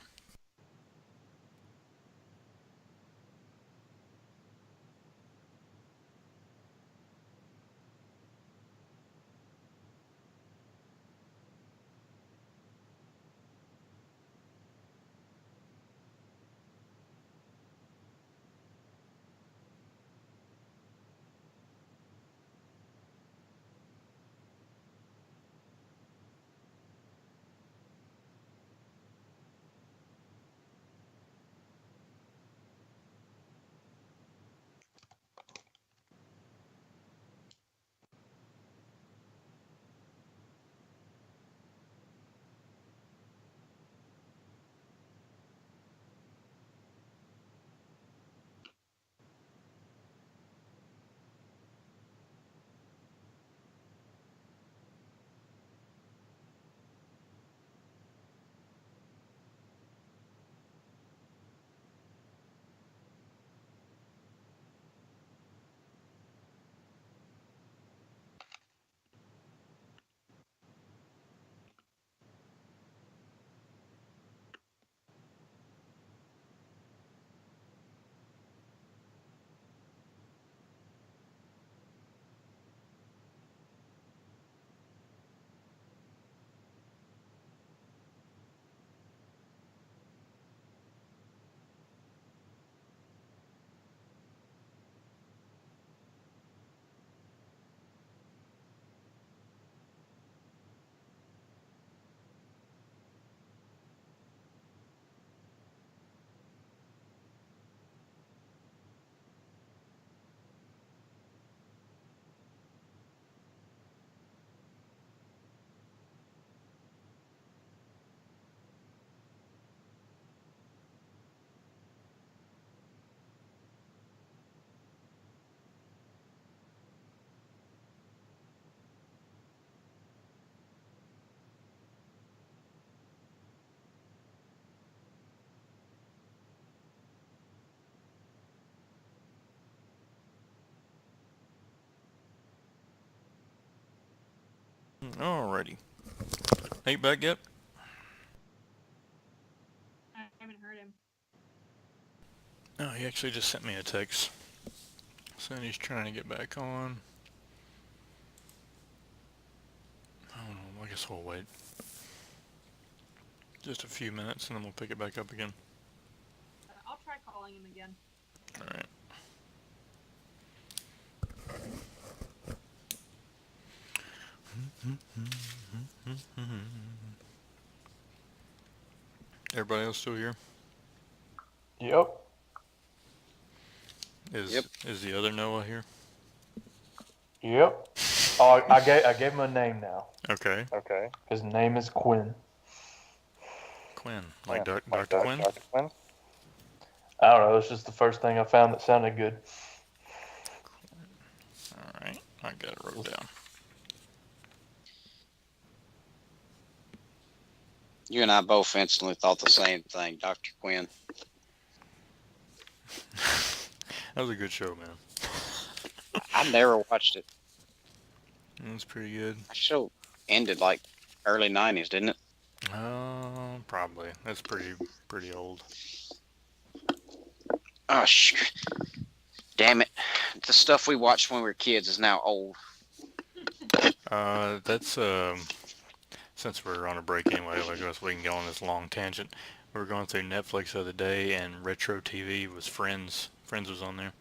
Alrighty. Nate back yet? I haven't heard him. Oh, he actually just sent me a text. Saying he's trying to get back on. I don't know, I guess we'll wait. Just a few minutes and then we'll pick it back up again. I'll try calling him again. Alright. Everybody else still here? Yep. Is the other Noah here? Yep. Oh, I gave him a name now. Okay. Okay. His name is Quinn. Quinn. Like Yeah, Dr. Quinn? Dr. Quinn? I don't know. It's just the first thing I found that sounded good. Alright. I got it wrote down. You and I both instantly thought the same thing, Dr. Quinn. That was a good show, man. I never watched it. It was pretty good. That show ended like early 90s, didn't it? Probably. That's pretty old. Oh, damn it. The stuff we watched when we were kids is now old. That's since we're on a break anyway, I guess we can go on this long tangent. We were going through Netflix the other day, and retro TV was Friends. Friends was on there.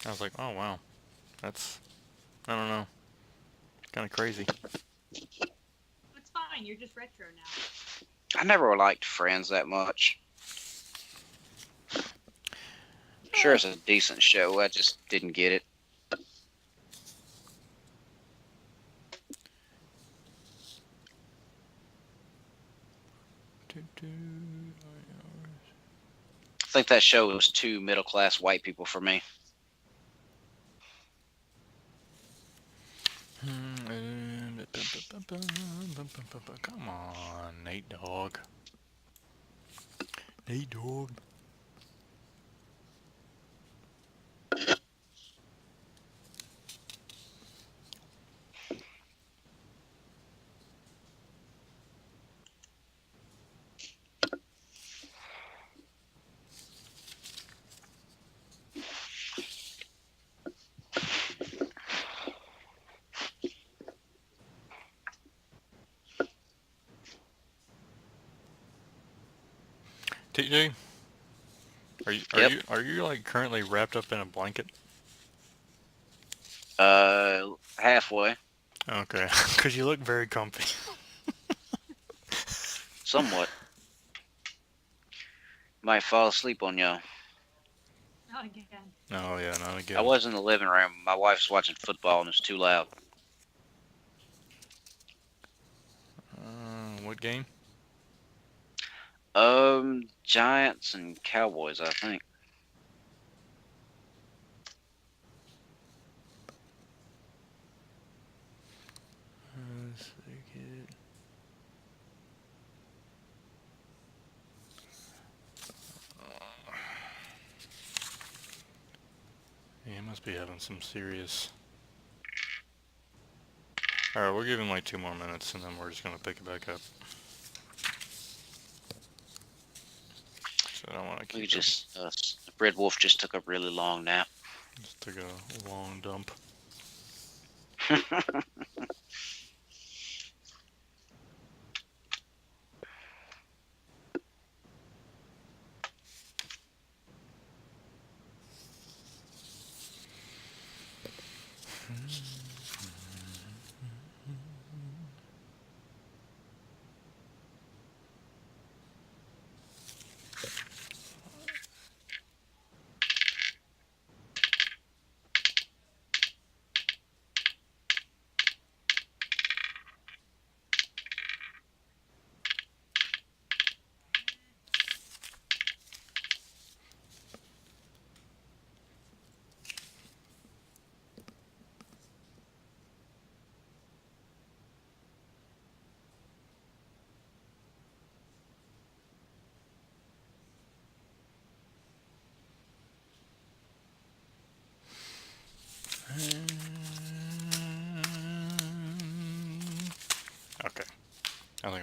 I was like, oh wow, that's, I don't know, kind of crazy. It's fine. You're just retro now. I never liked Friends that much. Sure, it's a decent show. I just didn't get it. I think that show was too middle-class white people for me. Come on, Nate Dogg. Nate Dogg. TJ, are you like currently wrapped up in a blanket? Halfway. Okay, because you look very comfy. Somewhat. Might fall asleep on y'all. Not again. Oh yeah, not again. I was in the living room. My wife's watching football and it's too loud. What game? Giants and Cowboys, I think. Yeah, he must be having some serious... Alright, we'll give him like 2 more minutes and then we're just going to pick it back up. So I don't want to keep We just, Red Wolf just took a really long nap. Just took a long dump.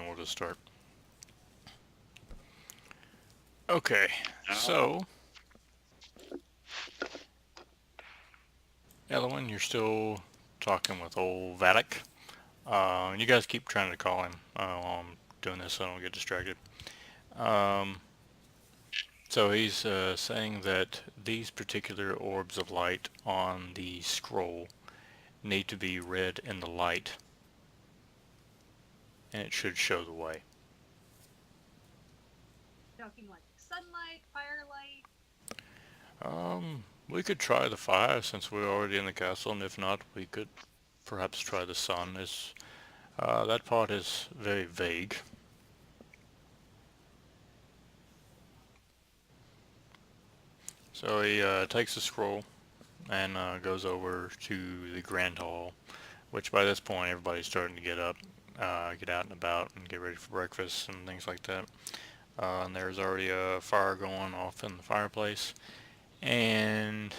we'll just start. Okay, so Elwin, you're still talking with old Vatic. You guys keep trying to call him while I'm doing this so I don't get distracted. So he's saying that these particular orbs of light on the scroll need to be read in the light, and it should show the way. Talking like sunlight, firelight. We could try the fire since we're already in the castle, and if not, we could perhaps try the sun. That part is very vague. So he takes the scroll and goes over to the grand hall, which by this point everybody's starting to get up, get out and about, and get ready for breakfast and things like that. And there's already a fire going off in the fireplace, and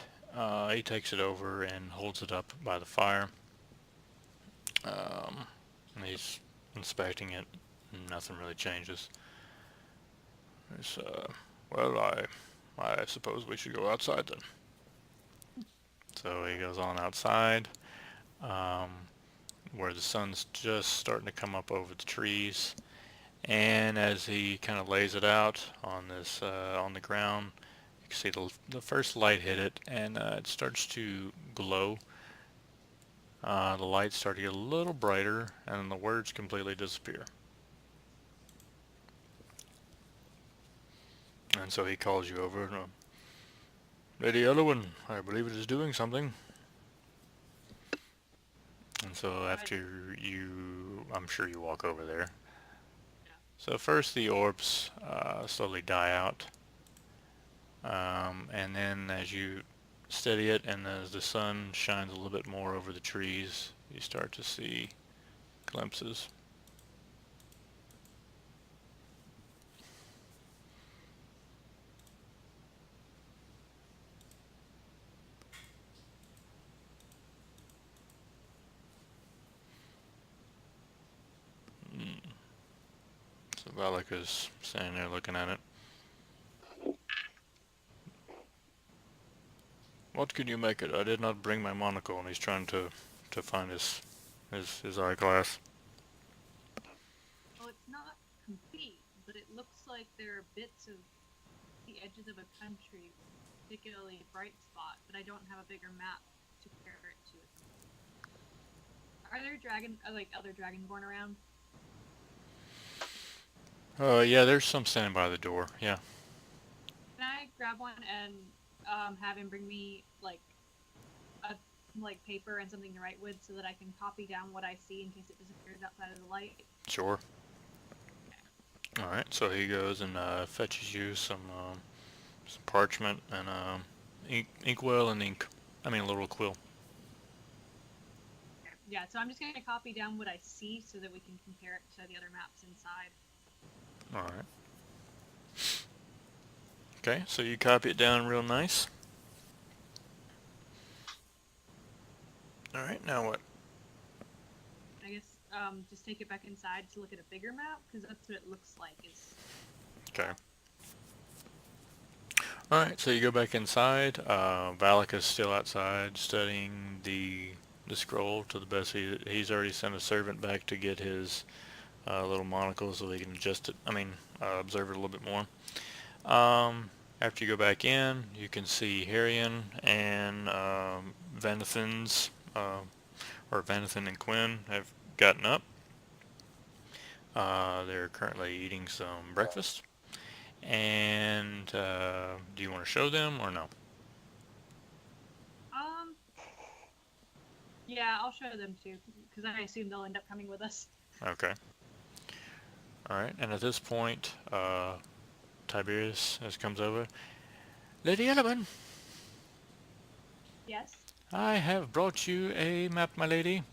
he takes it over and holds it up by the fire. And he's inspecting it, and nothing really changes. It's, well, I suppose we should go outside then. So he goes on outside, where the sun's just starting to come up over the trees, and as he kind of lays it out on this on the ground, you can see the first light hit it, and it starts to glow. The lights start to get a little brighter, and the words completely disappear. And so he calls you over, and, Lady Elwin, I believe it is doing something. And so after you, I'm sure you walk over there. Yeah. So first the orbs slowly die out. And then as you steady it and as the sun shines a little bit more over the trees, you start to see glimpses. So Valak is standing there looking at it. What can you make it? I did not bring my monocle, and he's trying to find his eyeglass. Well, it's not complete, but it looks like there are bits of the edges of a country, particularly a bright spot, but I don't have a bigger map to compare it to. Are there other dragonborn around? Yeah, there's some standing by the door. Yeah. Can I grab one and have him bring me paper and something to write with so that I can copy down what I see in case it disappears outside of the light? Sure. Alright, so he goes and fetches you some parchment and inkwell and ink. I mean a little quill. Yeah, so I'm just going to copy down what I see so that we can compare it to the other maps inside. Alright. Okay, so you copy it down real nice. Alright, now what? I guess just take it back inside to look at a bigger map, because that's what it looks like. Okay. Alright, so you go back inside. Valak is still outside studying the scroll to the best. He's already sent a servant back to get his little monocle so they can adjust it. Observe it a little bit more. After you go back in, you can see Harrion and Vanathan's, or Vanathan and Quinn have gotten up. They're currently eating some breakfast. And do you want to show them or no? Yeah, I'll show them too, because I assume they'll end up coming with us. Okay. Alright, and at this point, Tiberius comes over. Lady Elwin, Yes? I have brought you a map, my lady.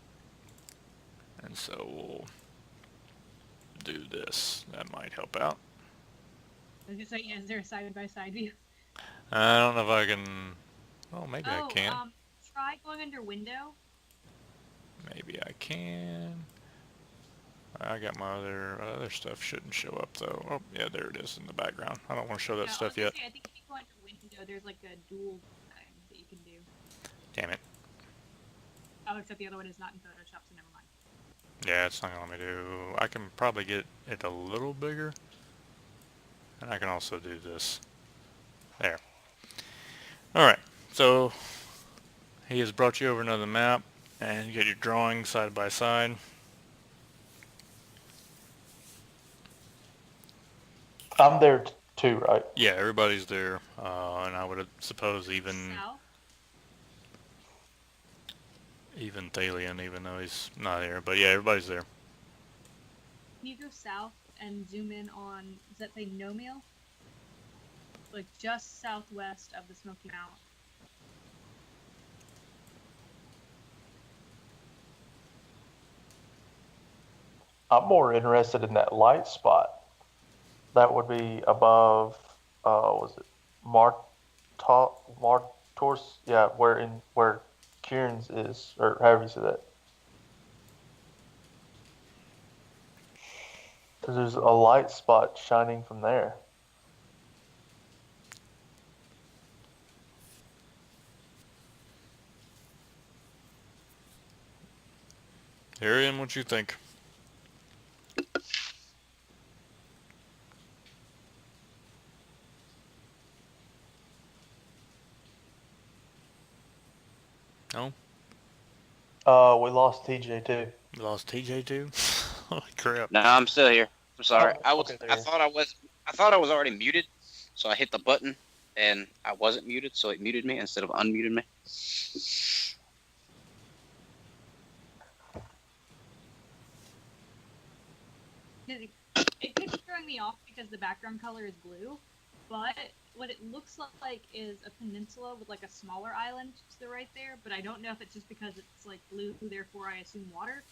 And so we'll do this. That might help out. I was just saying, is there a side-by-side view? I don't know if I can... Oh, maybe I can. Try going under window. Maybe I can. I got my other stuff shouldn't show up though. Oh yeah, there it is in the background. I don't want to show that Yeah, I was stuff gonna yet. say, I think if you go into window, there's like a dual thing that you can do. Damn it. Oh, except the other one is not in Photoshop, so never mind. Yeah, it's not gonna let me do. I can probably get it a little bigger, and I can also do this. There. All right. So he has brought you over another map, and you get your drawings side by side. I'm there too, right? Yeah, everybody's there, and I would suppose South. even Thalion, even though he's not here. But yeah, everybody's there. Can you go south and zoom in on, does that say no mail? Like just southwest of the Smoky Mountain. I'm more interested in that light spot. That would be above, was it Martors? Yeah, where Kieran's is, or however you say that. Because there's a light spot shining from there. Arian, what you think? No? We lost TJ too. We lost TJ too? Holy crap. No, I'm still here. I'm sorry. Oh, okay, there. I thought I was already muted, so I hit the button and I wasn't muted, so it muted me instead of unmuted me. It keeps throwing me off because the background color is blue, but what it looks like is a peninsula with like a smaller island to the right there, but I don't know if it's just because it's like blue, therefore I assume water.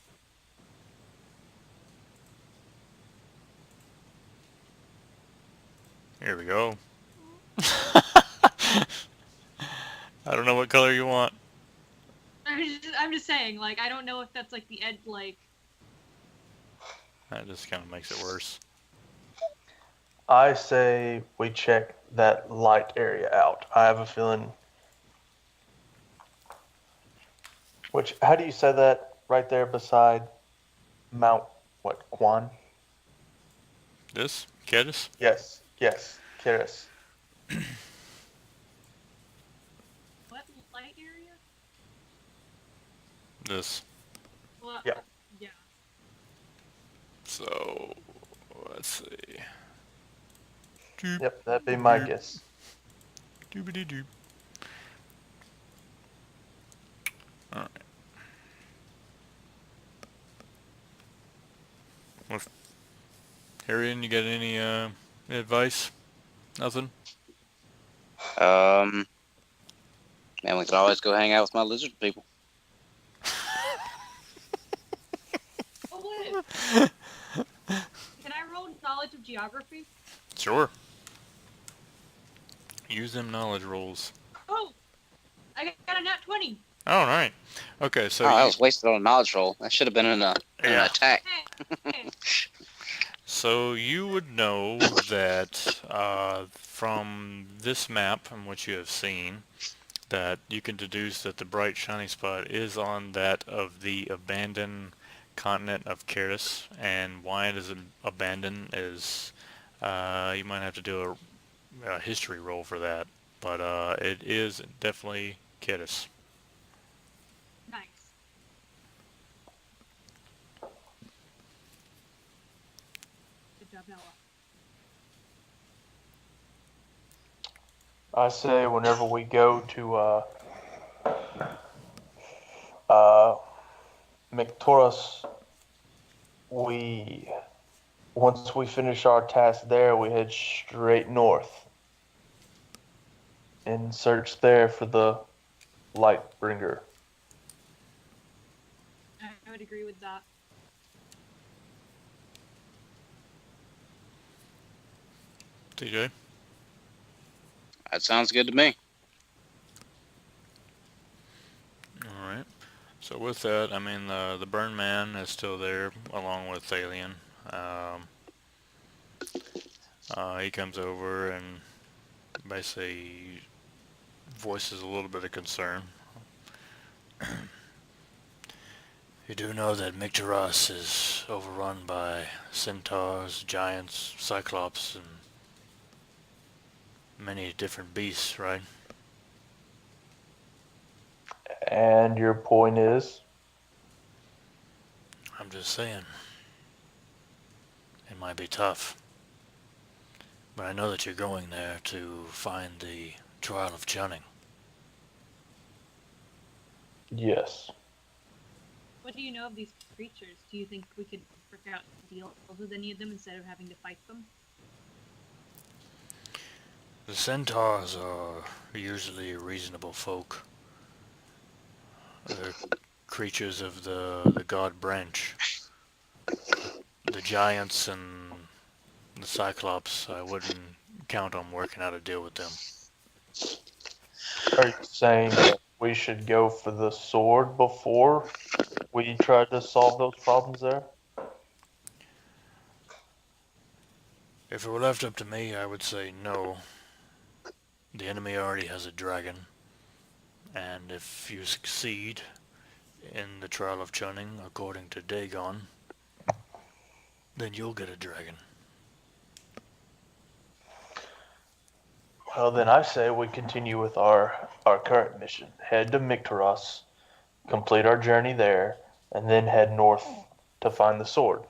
Here we go. I don't know what color you want. I'm just saying, like, I don't know if that's like the edge, like. That just kind of makes it worse. I say we check that light area out. I have a feeling. How do you say that? Right there beside Mount, what, Quan? This? Kedis? Yes, Kiris. What light area? This. Well, Yeah. Yeah. So, let's see. Doop, Yep, that'd be my doop, guess. doobity doop. Alright. Well, Arian, you got any advice? Nothing? Man, we could always go hang out with my lizard people. Oh, what? Can I roll knowledge of geography? Sure. Use them knowledge rolls. Oh! I got a nat 20! Oh, alright. Okay, so that was wasted on a knowledge roll. That should have been an attack. Hey. So you would know that from this map, from what you have seen, that you can deduce that the bright shiny spot is on that of the abandoned continent of Keris, and why it is abandoned is you might have to do a history roll for that, but it is definitely Keris. Nice. Good job, Noah. I say whenever we go to Mictoros, once we finish our task there, we head straight north and search there for the Lightbringer. I would agree with that. TJ? That sounds good to me. Alright. So with that, I mean, the Burn Man is still there along with Alien. Um, he comes over and basically voices a little bit of concern. You do know that Mictaros is overrun by centaurs, giants, cyclops, and many different beasts, right? And your point is? I'm just saying, it might be tough. But I know that you're going there to find the trial of Chunning. Yes. What do you know of these creatures? Do you think we could work out deals with any of them instead of having to fight them? The centaurs are usually reasonable folk. They're creatures of the god branch. The giants and the cyclops, I wouldn't count on working out a deal with them. Are you saying that we should go for the sword before we try to solve those problems there? If it were left up to me, I would say no. The enemy already has a dragon, and if you succeed in the trial of Chunning, according to Dagon, then you'll get a dragon. Well, then I say we continue with our current mission. Head to Mictaros, complete our journey there, and then head north to find the sword.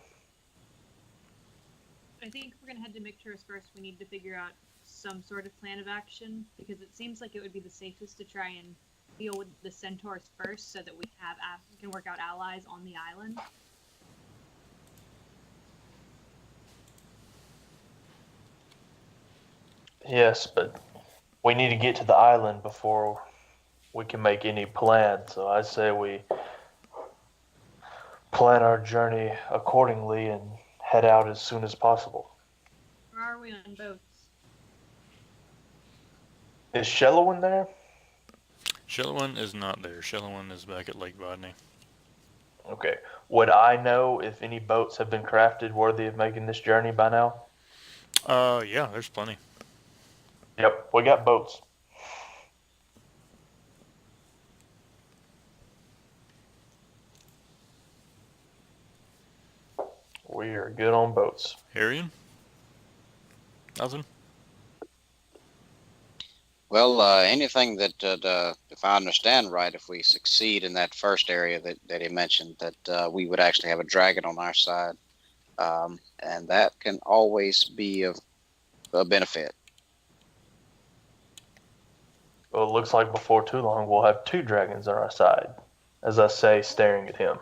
I think if we're going to head to Micturus first, we need to figure out some sort of plan of action, because it seems like it would be the safest to try and deal with the centaurs first so that we can work out allies on the island. Yes, but we need to get to the island before we can make any plan. So I say we plan our journey accordingly and head out as soon as possible. Or are we on boats? Is Shellowin there? Shellowin is not there. Shellowin is back at Lake Bodney. Okay. Would I know if any boats have been crafted worthy of making this journey by now? Yeah, there's plenty. Yep, we got boats. We are good on boats. Arian? Nothing? Well, anything that, if I understand right, if we succeed in that first area that he mentioned, that we would actually have a dragon on our side, and that can always be of a benefit. Well, it looks like before too long we'll have two dragons on our side, as I say, staring at him.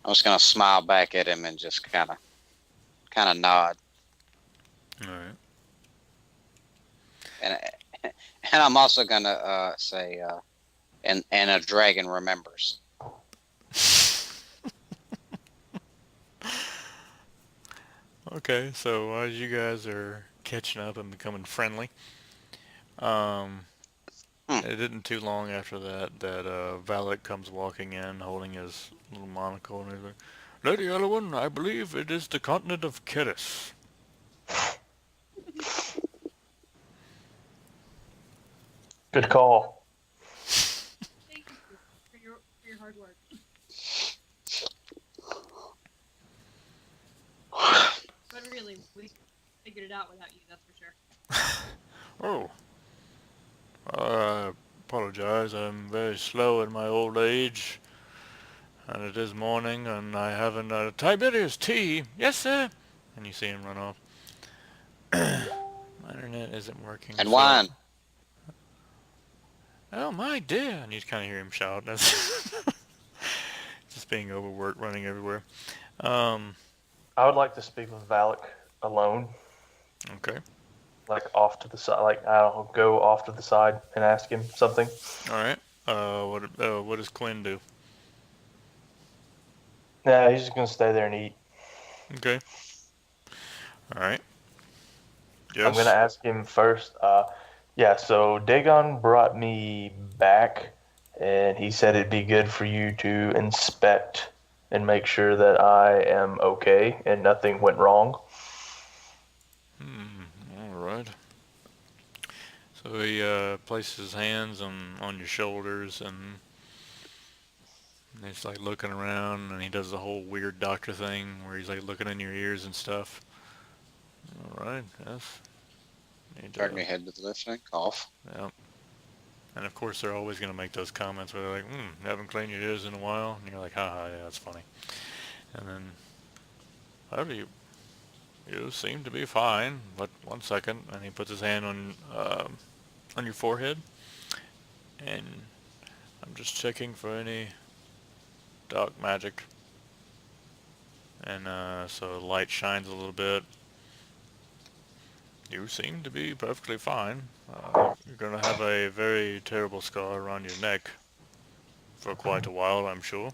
I'm just gonna smile back at him and just kind of nod, All right. and and I'm also gonna say, and a dragon remembers. Okay, so as you guys are catching up and becoming friendly, it isn't too long after that Valak comes walking in holding his little monocle and he's like, Lady Elowen, I believe it is the continent of Keris. Good call. Thank you for your hard work. But really, we figured it out without you, that's for sure. Oh, I apologize. I'm very slow in my old age. And it is morning, and I haven't Tiberius tea. Yes, sir. And you see him run off. My internet isn't working. And so- wine. Oh my dear! And you kind of hear him shout. That's just being overworked, running everywhere. I would like to speak with Valak alone, Okay. like off to the side. Like I don't know, go off to the side and ask him something. All right. What does Quinn do? Nah, he's just gonna stay there and eat. Okay. All right. Yes. I'm gonna ask him first. Yeah, so Dagon brought me back and he said it'd be good for you to inspect and make sure that I am okay and nothing went wrong. All right. So he places his hands on your shoulders, and he's like looking around, and he does the whole weird doctor thing where he's like looking in your ears and stuff. All right. Yes. Need Turn to. your head to the left and cough. Yeah. And of course, they're always going to make those comments where they're like, haven't cleaned your ears in a while. And you're like, haha, yeah, that's funny. And then, how do you seem to be fine, but 1 second. And he puts his hand on your forehead. And I'm just checking for any dark magic. And so the light shines a little bit. You seem to be perfectly fine. You're going to have a very terrible scar around your neck for quite a while, I'm sure.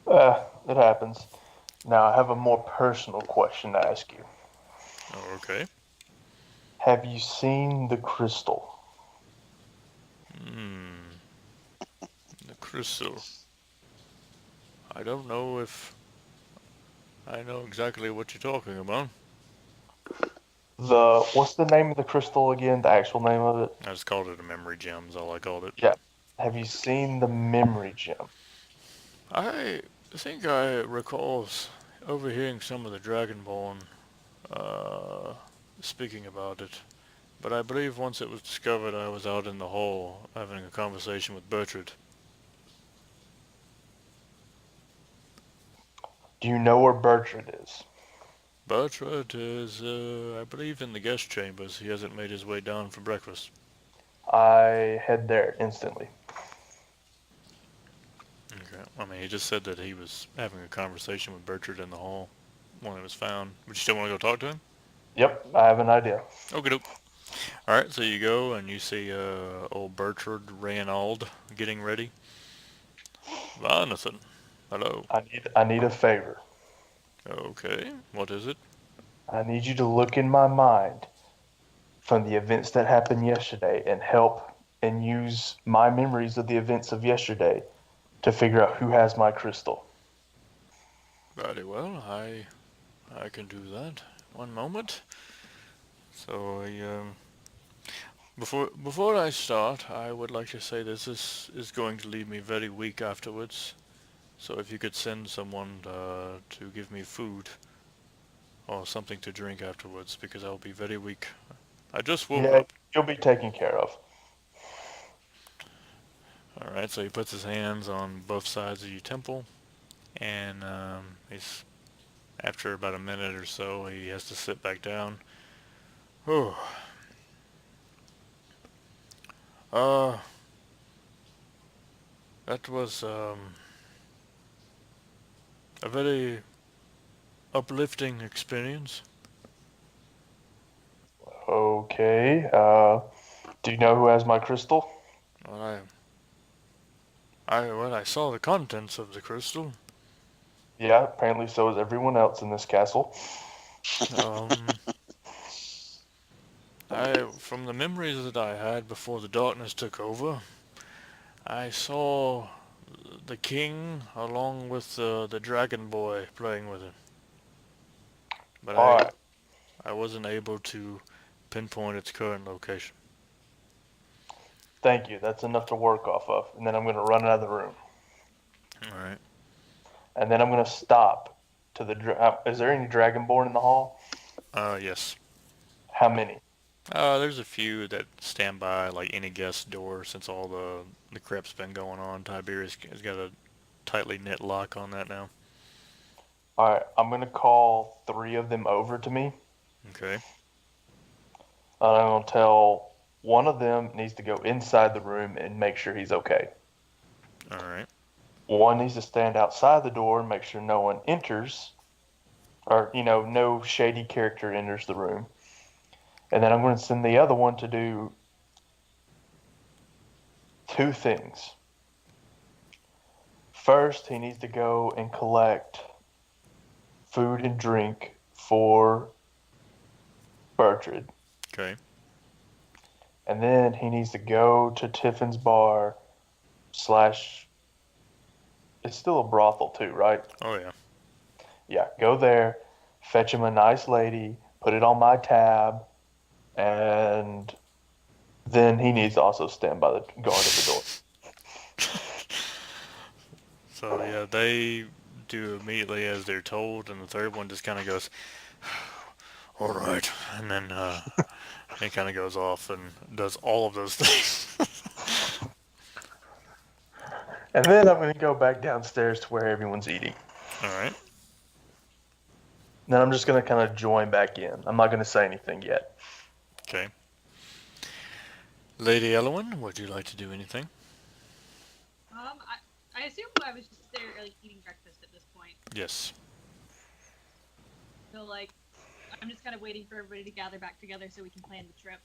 It happens. Now, I have a more personal question to ask you. Okay. Have you seen the crystal? Hmm. The crystal. I don't know if I know exactly what you're talking about. What's the name of the crystal again? The actual name of it? I just called it a memory gem, is all I called it. Yeah. Have you seen the memory gem? I think I recall overhearing some of the Dragonborn uh, speaking about it. But I believe once it was discovered, I was out in the hall having a conversation with Bertrand. Do you know where Bertrand is? Bertrand is, I believe, in the guest chambers. He hasn't made his way down for breakfast. I head there instantly. Okay. I mean, he just said that he was having a conversation with Bertrand in the hall when it was found. Would you still want to go talk to him? Yep, I have an idea. Okay, doke. Alright, so you go and you see old Bertrand Reynald getting ready. Jonathan, hello. I need a favor. Okay, what is it? I need you to look in my mind from the events that happened yesterday and help and use my memories of the events of yesterday to figure out who has my crystal. Very well, I can do that. One moment. So, before I start, I would like to say this is going to leave me very weak afterwards. So if you could send someone to give me food or something to drink afterwards, because I'll be very weak. I just woke Yeah, up. you'll be taken care of. Alright, so he puts his hands on both sides of your temple, and he's after about a minute or so, he has to sit back down. Oh, uh, that was a very uplifting experience. Okay. Do you know who has my crystal? Well, I saw the contents of the crystal. Yeah, apparently so is everyone else in this castle. Um, from the memories that I had before the darkness took over, I saw the king along with the dragon boy playing with him. But All right. I wasn't able to pinpoint its current location. Thank you. That's enough to work off of. And then I'm going to run out of the room. Alright. And then I'm going to stop to the. Is there any Dragonborn in the hall? Yes. How many? There's a few that stand by like any guest door since all the crap's been going on. Tiberius has got a tightly knit lock on that now. All right. I'm going to call 3 of them over to me. Okay. And I'm going to tell one of them needs to go inside the room and make sure he's okay. Alright. One needs to stand outside the door and make sure no one enters, or, no shady character enters the room. And then I'm going to send the other one to do 2 things. First, he needs to go and collect food and drink for Bertrand. Okay. And then he needs to go to Tiffin's bar slash. It's still a brothel too, right? Oh yeah. Yeah, go there, fetch him a nice lady, put it on my tab, and then he needs to also stand by the guard at the door. So yeah, they do immediately as they're told, and the third one just kind of goes, "All right," and then he kind of goes off and does all of those things. And then I'm going to go back downstairs to where everyone's eating. All right. Then I'm just going to kind of join back in. I'm not going to say anything yet. Okay. Lady Elowen, would you like to do anything? I assume I was just there, like, eating breakfast at this point. Yes. So, like, I'm just kind of waiting for everybody to gather back together so we can plan the trip.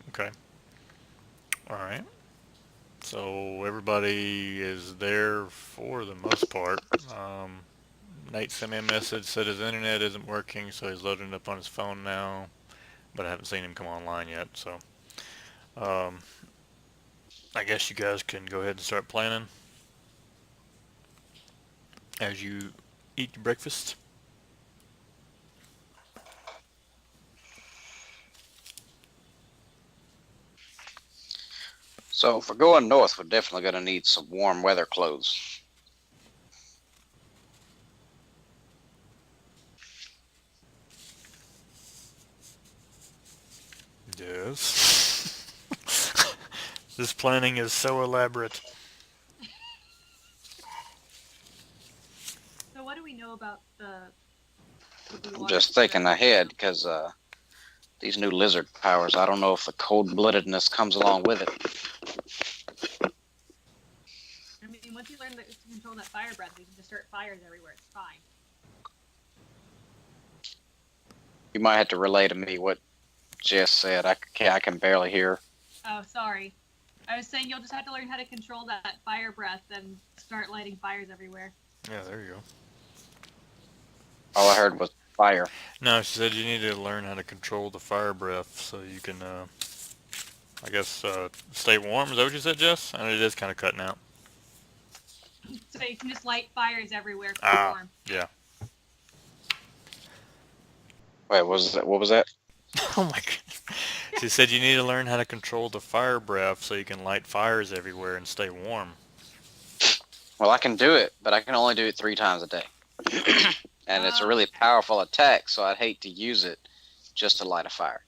Okay. All right. So everybody is there for the most part. Nate sent me a message, said his internet isn't working, so he's loading it up on his phone now, but I haven't seen him come online yet, so um, I guess you guys can go ahead and start planning as you eat your breakfast. So if we're going north, we're definitely going to need some warm weather clothes. Yes. This planning is so elaborate. So what do we know about the I'm just thinking ahead because these new lizard powers, I don't know if the cold-bloodedness comes along with it. I mean, once you learn to control that fire breath, we can just start fires everywhere. It's fine. You might have to relay to me what Jess said. I can barely hear. Oh, sorry. I was saying you'll just have to learn how to control that fire breath and start lighting fires everywhere. Yeah, there you go. All I heard was fire. No, she said you need to learn how to control the fire breath so you can, I guess, stay warm. Is that what you said, Jess? And it is kind of cutting out. So you can just light fires everywhere for warm. Yeah. Wait, what was that? Oh my god. She said you need to learn how to control the fire breath so you can light fires everywhere and stay warm. Well, I can do it, but I can only do it 3 times a day. And it's a really powerful attack, so I'd hate to use it just to light a fire.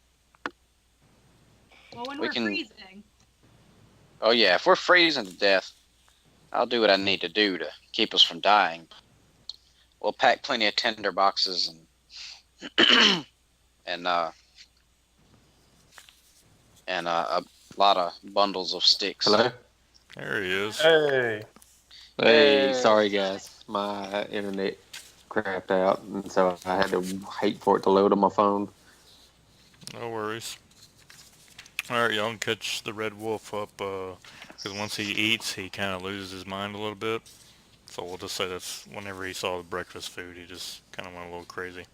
Well, when we're freezing. Oh yeah, if we're freezing to death, I'll do what I need to do to keep us from dying. We'll pack plenty of tinder boxes and a lot of bundles of sticks. Hello? There he is. Hey. Hey, sorry guys. My internet crapped out, and so I had to wait for it to load on my phone. No worries. Alright, y'all can catch the red wolf up, because once he eats, he kind of loses his mind a little bit. So we'll just say that's whenever he saw the breakfast food, he just kind of went a little crazy.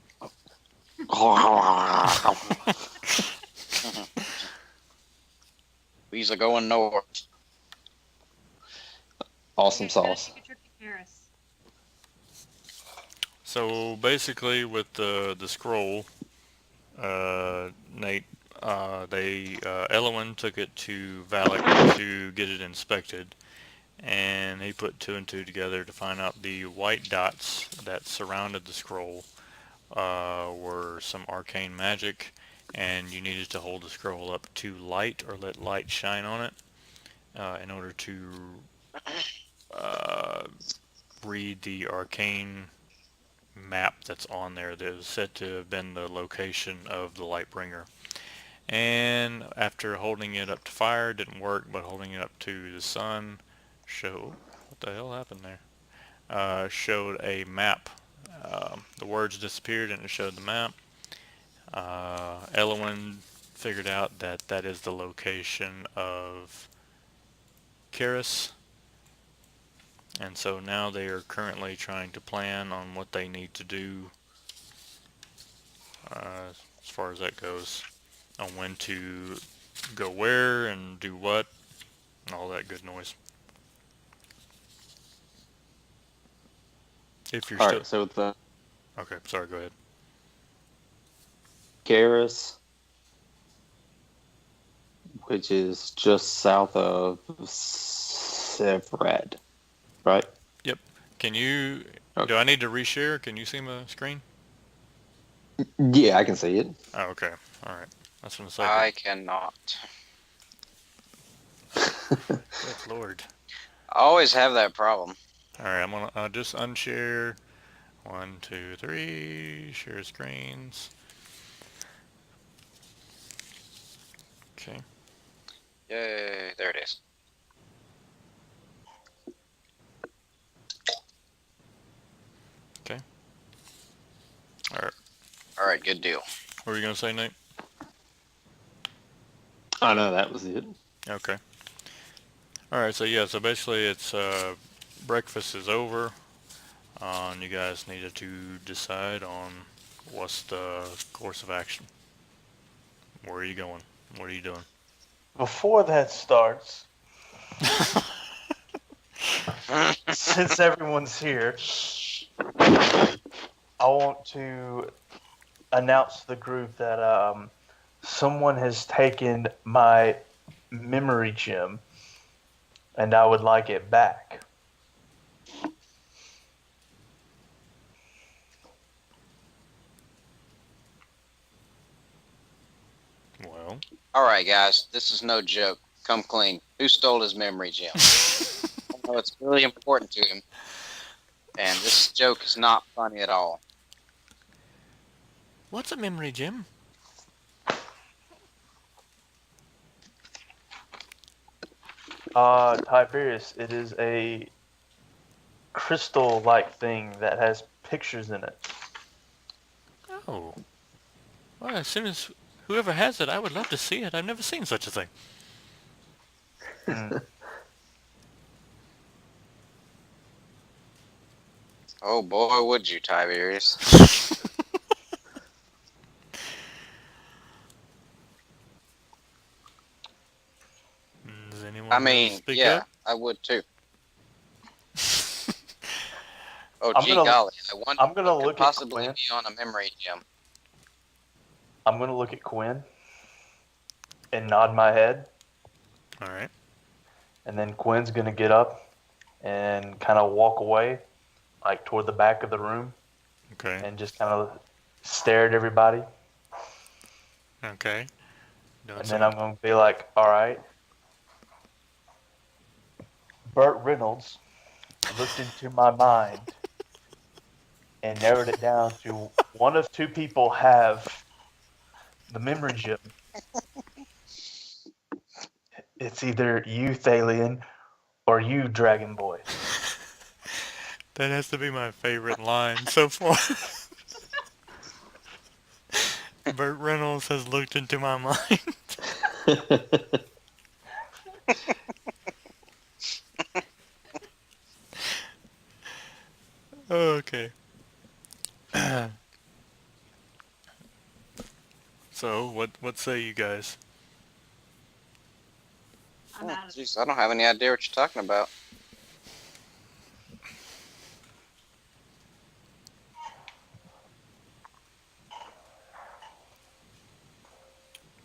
These are going north. Awesome Okay, sauce. take a trip to Paris. So basically, with the scroll, Nate, Elowen took it to Valak to get it inspected, and he put 2 and 2 together to find out the white dots that surrounded the scroll were some arcane magic, and you needed to hold the scroll up to light or let light shine on it in order to read the arcane map that's on there that is said to have been the location of the Lightbringer. And after holding it up to fire, didn't work, but holding it up to the sun showed, what the hell happened there? Showed a map. The words disappeared and it showed the map. Elowen figured out that that is the location of Karis. And so now they are currently trying to plan on what they need to do as far as that goes, on when to go where and do what, and all that good noise. If you're All still right, so the okay, sorry. Go ahead. Garrus, which is just south of Sevrad, right? Yep. Can you? Okay. Do I need to reshare? Can you see my screen? Yeah, I can see it. Oh, okay. All right. That's what I said. I cannot. Good lord. I always have that problem. All right. I'm gonna just unshare. 1, 2, 3. Share screens. Okay. Yay, there it is. Okay. All right. All right, good deal. What were you gonna say, Nate? I know that was it. Okay. All right. So yeah. So basically, it's breakfast is over. And you guys needed to decide on what's the course of action. Where are you going? What are you doing? Before that starts, since everyone's here, I want to announce to the group that someone has taken my memory gem, and I would like it back. Well, All right, guys, this is no joke. Come clean. Who stole his memory gem? I know it's really important to him, and this joke is not funny at all. what's a memory gem? Tiberius, it is a crystal-like thing that has pictures in it. Oh. Well, as soon as whoever has it, I would love to see it. I've never seen such a thing. Oh boy, would you, Tiberius? Does anyone I else mean, speak yeah, up? I would too. Oh, I'm gee gonna- golly, I wonder I'm gonna what could look at possibly Quinn. be on a memory gem. I'm going to look at Quinn and nod my head, All right. and then Quinn's going to get up and kind of walk away, like toward the back of the room, Okay. and just kind of stare at everybody. Okay. Doing And some. then I'm going to be like, all right. Burt Reynolds looked into my mind and narrowed it down to one of two people have the memory gem. It's either you, Thalian, or you, Dragon Boy. That has to be my favorite line so far. Burt Reynolds has looked into my mind. Okay. So, what say you guys? I'm out of Jeez, I don't have any idea what you're talking about.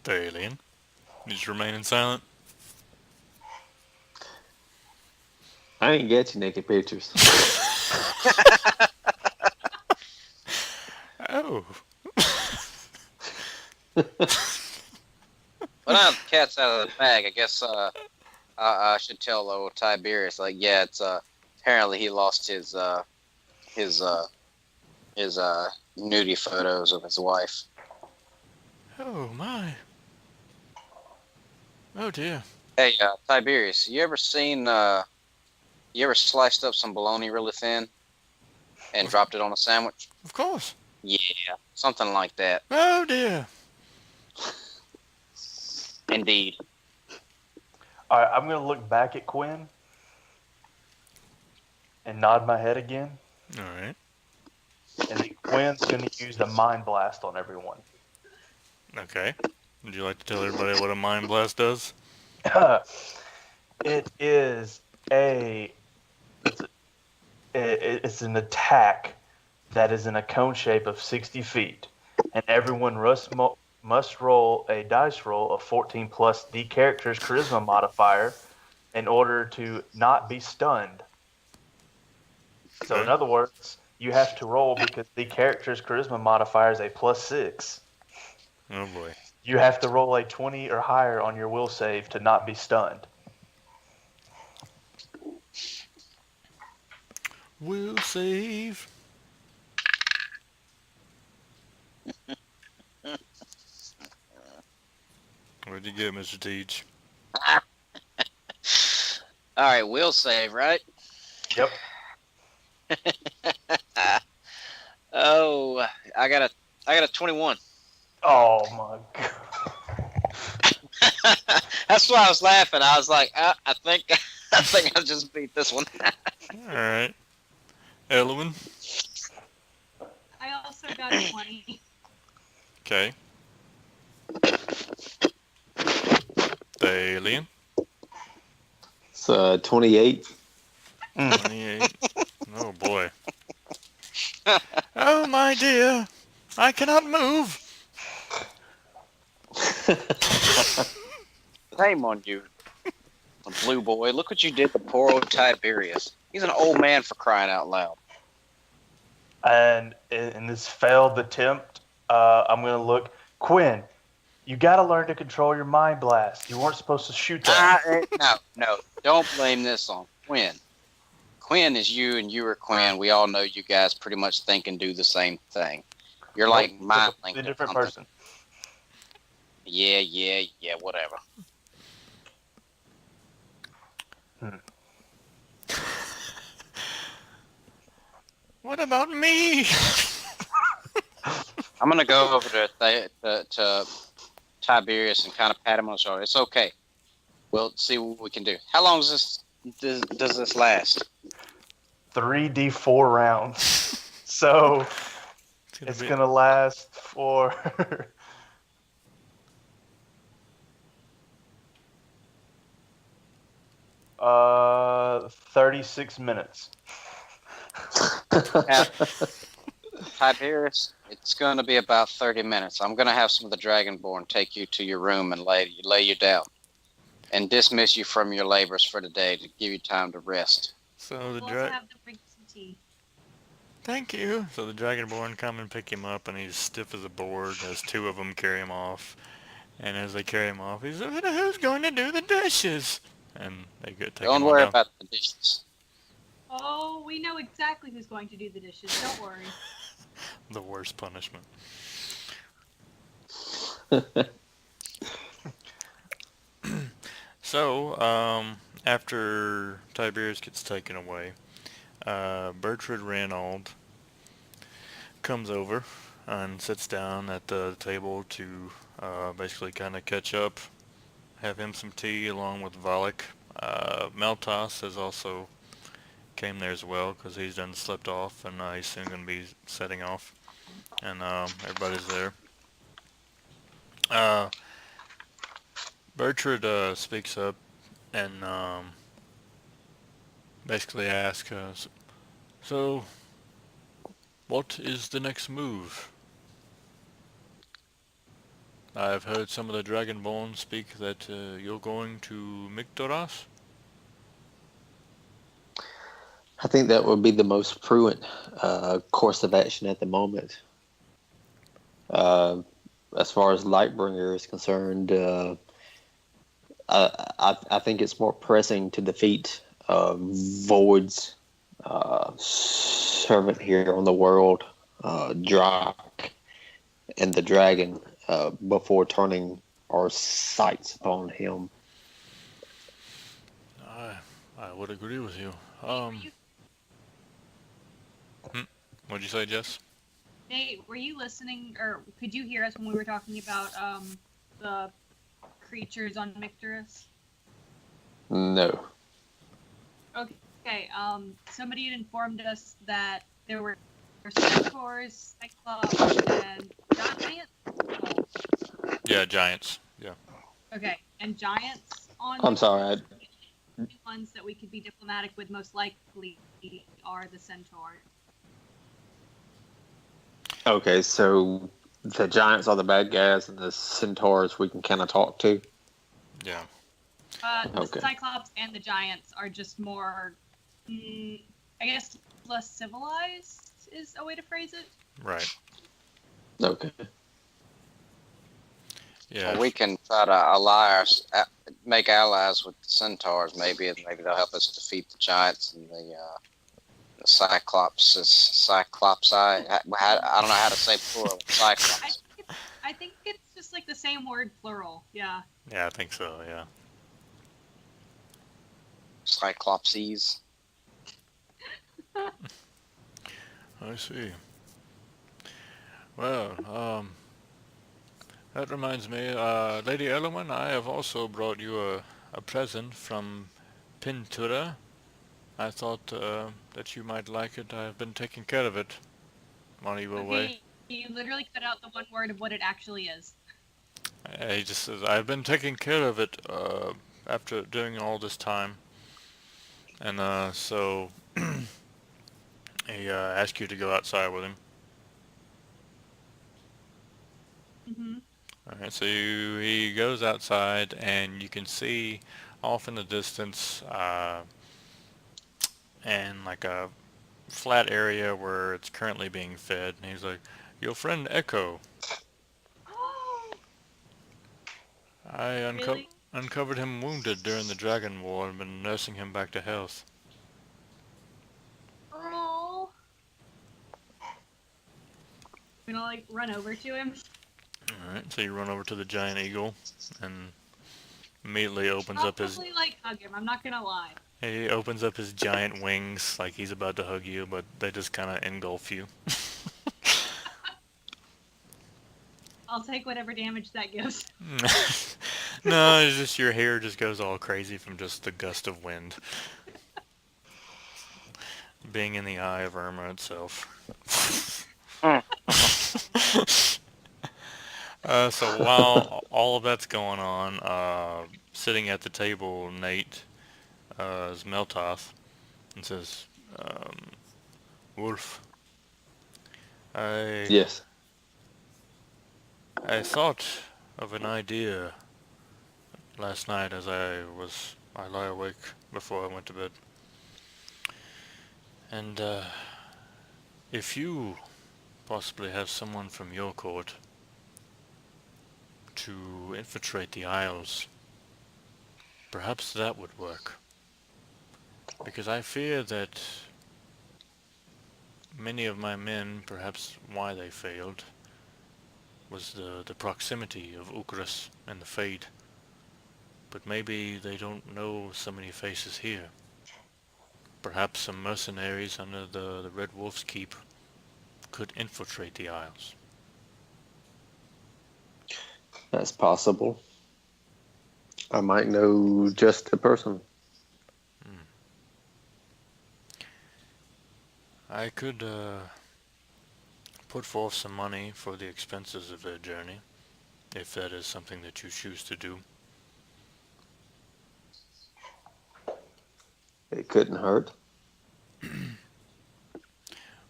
The alien. Just remaining silent. I ain't get you naked pictures. Oh. Well, now the cat's out of the bag, I guess I should tell old Tiberius, like, yeah, it's apparently he lost his nudie photos of his wife. Oh my. Oh dear. Hey, Tiberius, you ever sliced up some bologna really thin and dropped it on a sandwich? Of course. Yeah, something like that. Oh dear. Indeed. All right, I'm going to look back at Quinn and nod my head again. All right. And then Quinn's going to use the Mind Blast on everyone. Okay. Would you like to tell everybody what a mind blast does? It is a it's an attack that is in a cone shape of 60 feet, and everyone must roll a dice roll of 14 plus the character's charisma modifier in order to not be stunned. So, in Okay. other words, you have to roll because the character's charisma modifier is a +6. Oh boy. You have to roll a 20 or higher on your will save to not be stunned. Will save. What'd you get, Mr. Teach? All right, will save, right? Yep. Oh, I got a 21. Oh my god. That's why I was laughing. I was like, I think I just beat this one. All right. Elwin. I also got a 20. Okay. Alien. It's 28. 28. Oh boy. Oh my dear. I cannot move. Shame on you, blue boy. Look what you did to poor old Tiberius. He's an old man for crying out loud. And in this failed attempt, I'm going to look. Quinn, you got to learn to control your mind blast. You weren't supposed to shoot that. No, don't blame this on Quinn. Quinn is you, and you are Quinn. We all know you guys pretty much think and do the same thing. You're like mind linked. A different person. Yeah, whatever. What about me? I'm gonna go over to Tiberius and kind of pat him on the shoulder. It's okay. We'll see what we can do. How long does this last? 3d4 rounds. So it's going to last for 36 minutes. Tiberius, it's going to be about 30 minutes. I'm going to have some of the Dragonborn take you to your room and lay you down and dismiss you from your labors for the day to give you time to rest. So the We'll also have to bring some tea. Thank you. So the Dragonborn come and pick him up, and he's stiff as a board as two of them carry him off. And as they carry him off, he's like, who's going to do the dishes? And they get taken. Don't worry about the dishes. Oh, we know exactly who's going to do the dishes. Don't worry. The worst punishment. So, after Tiberius gets taken away, Bertrand Renauld comes over and sits down at the table to basically kind of catch up, have him some tea along with Valak. Meltas has also came there as well because he's done slept off, and he's soon going to be setting off, and everybody's there. Bertrand speaks up and basically asks, so what is the next move? I've heard some of the Dragonborn speak that you're going to Mictoras. I think that would be the most prudent course of action at the moment. As far as Lightbringer is concerned, I think it's more pressing to defeat Void's servant here on the world, Drak, and the dragon before turning our sights upon him. I would agree with you. What'd you say, Jess? Nate, were you listening, or could you hear us when we were talking about the creatures on Micturus? No. Okay. Somebody had informed us that there were centaurs, cyclops, and giants. Yeah, giants. Yeah. Okay, and giants on. I'm sorry. Ones that we could be diplomatic with, most likely are the centaur. Okay, so the giants are the bad guys, and the centaurs we can kind of talk to. Yeah. The Okay. Cyclops and the giants are just more, I guess, less civilized is a way to phrase it. Right. Okay. Yeah. We can try to make allies with the centaurs, maybe, and maybe they'll help us defeat the giants and the Cyclopsi. I don't know how to say plural. Cyclops. I think it's just like the same word plural. Yeah. Yeah, I think so. Yeah. Cyclopses. I see. Well, that reminds me, Lady Elowen, I have also brought you a present from Pintura. I thought that you might like it. I've been taking care of it while you were away. Okay, you literally cut out the one word of what it actually is. He just says, I've been taking care of it after doing all this time. And so he asked you to go outside with him. Mm-hmm. Alright, so he goes outside and you can see off in the distance and like a flat area where it's currently being fed. And he's like, your friend Echo. I Really? uncovered him wounded during the Dragon War and been nursing him back to health. Oh. I'm gonna like run over to him. Alright, so you run over to the giant eagle and immediately opens up his... Probably like hug him. I'm not gonna lie. He opens up his giant wings like he's about to hug you, but they just kind of engulf you. I'll take whatever damage that gives. No, it's just your hair just goes all crazy from just the gust of wind. Being in the eye of Irma itself. So while all of that's going on, sitting at the table, Nate is Meltoth and says, Wolf, Yes. I thought of an idea last night as I lie awake before I went to bed. And if you possibly have someone from your court to infiltrate the Isles, perhaps that would work. Because I fear that many of my men, perhaps why they failed, was the proximity of Ukras and the Fade. But maybe they don't know so many faces here. Perhaps some mercenaries under the Red Wolf's keep could infiltrate the Isles. That's possible. I might know just the person. I could put forth some money for the expenses of their journey, if that is something that you choose to do. It couldn't hurt.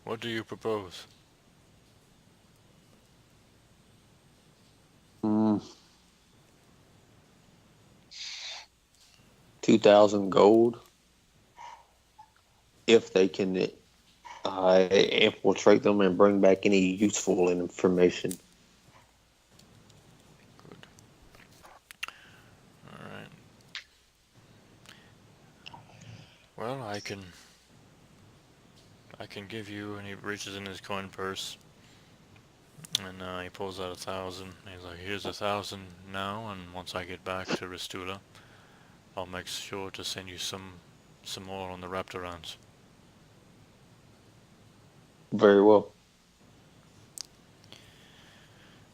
What do you propose? 2,000 gold. If they can infiltrate them and bring back any useful information. Good. Alright. Well, I can give you, and he reaches in his coin purse, and he pulls out 1,000. He's like, here's 1,000 now, and once I get back to Ristula, I'll make sure to send you some more on the Raptorans. Very well.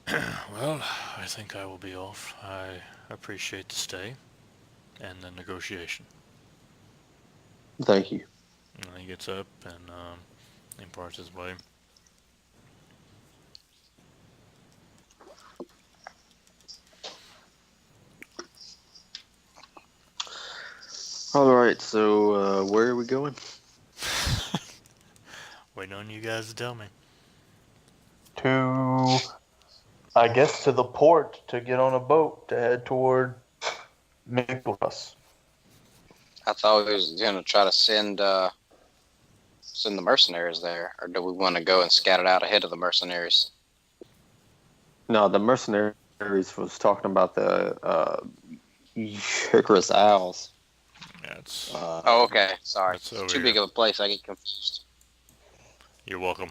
Well, I think I will be off. I appreciate the stay and the negotiation. Thank you. And he gets up and imparts his way. All right, so where are we going? waiting on you guys to tell me. To, I guess, to the port to get on a boat to head toward Mikolas. I thought we was gonna try to send the mercenaries there, or do we want to go and scout it out ahead of the mercenaries? No, the mercenaries was talking about the Icarus Owls. That's Oh, okay. Sorry. that's over Too here. big of a place. I get confused. You're welcome.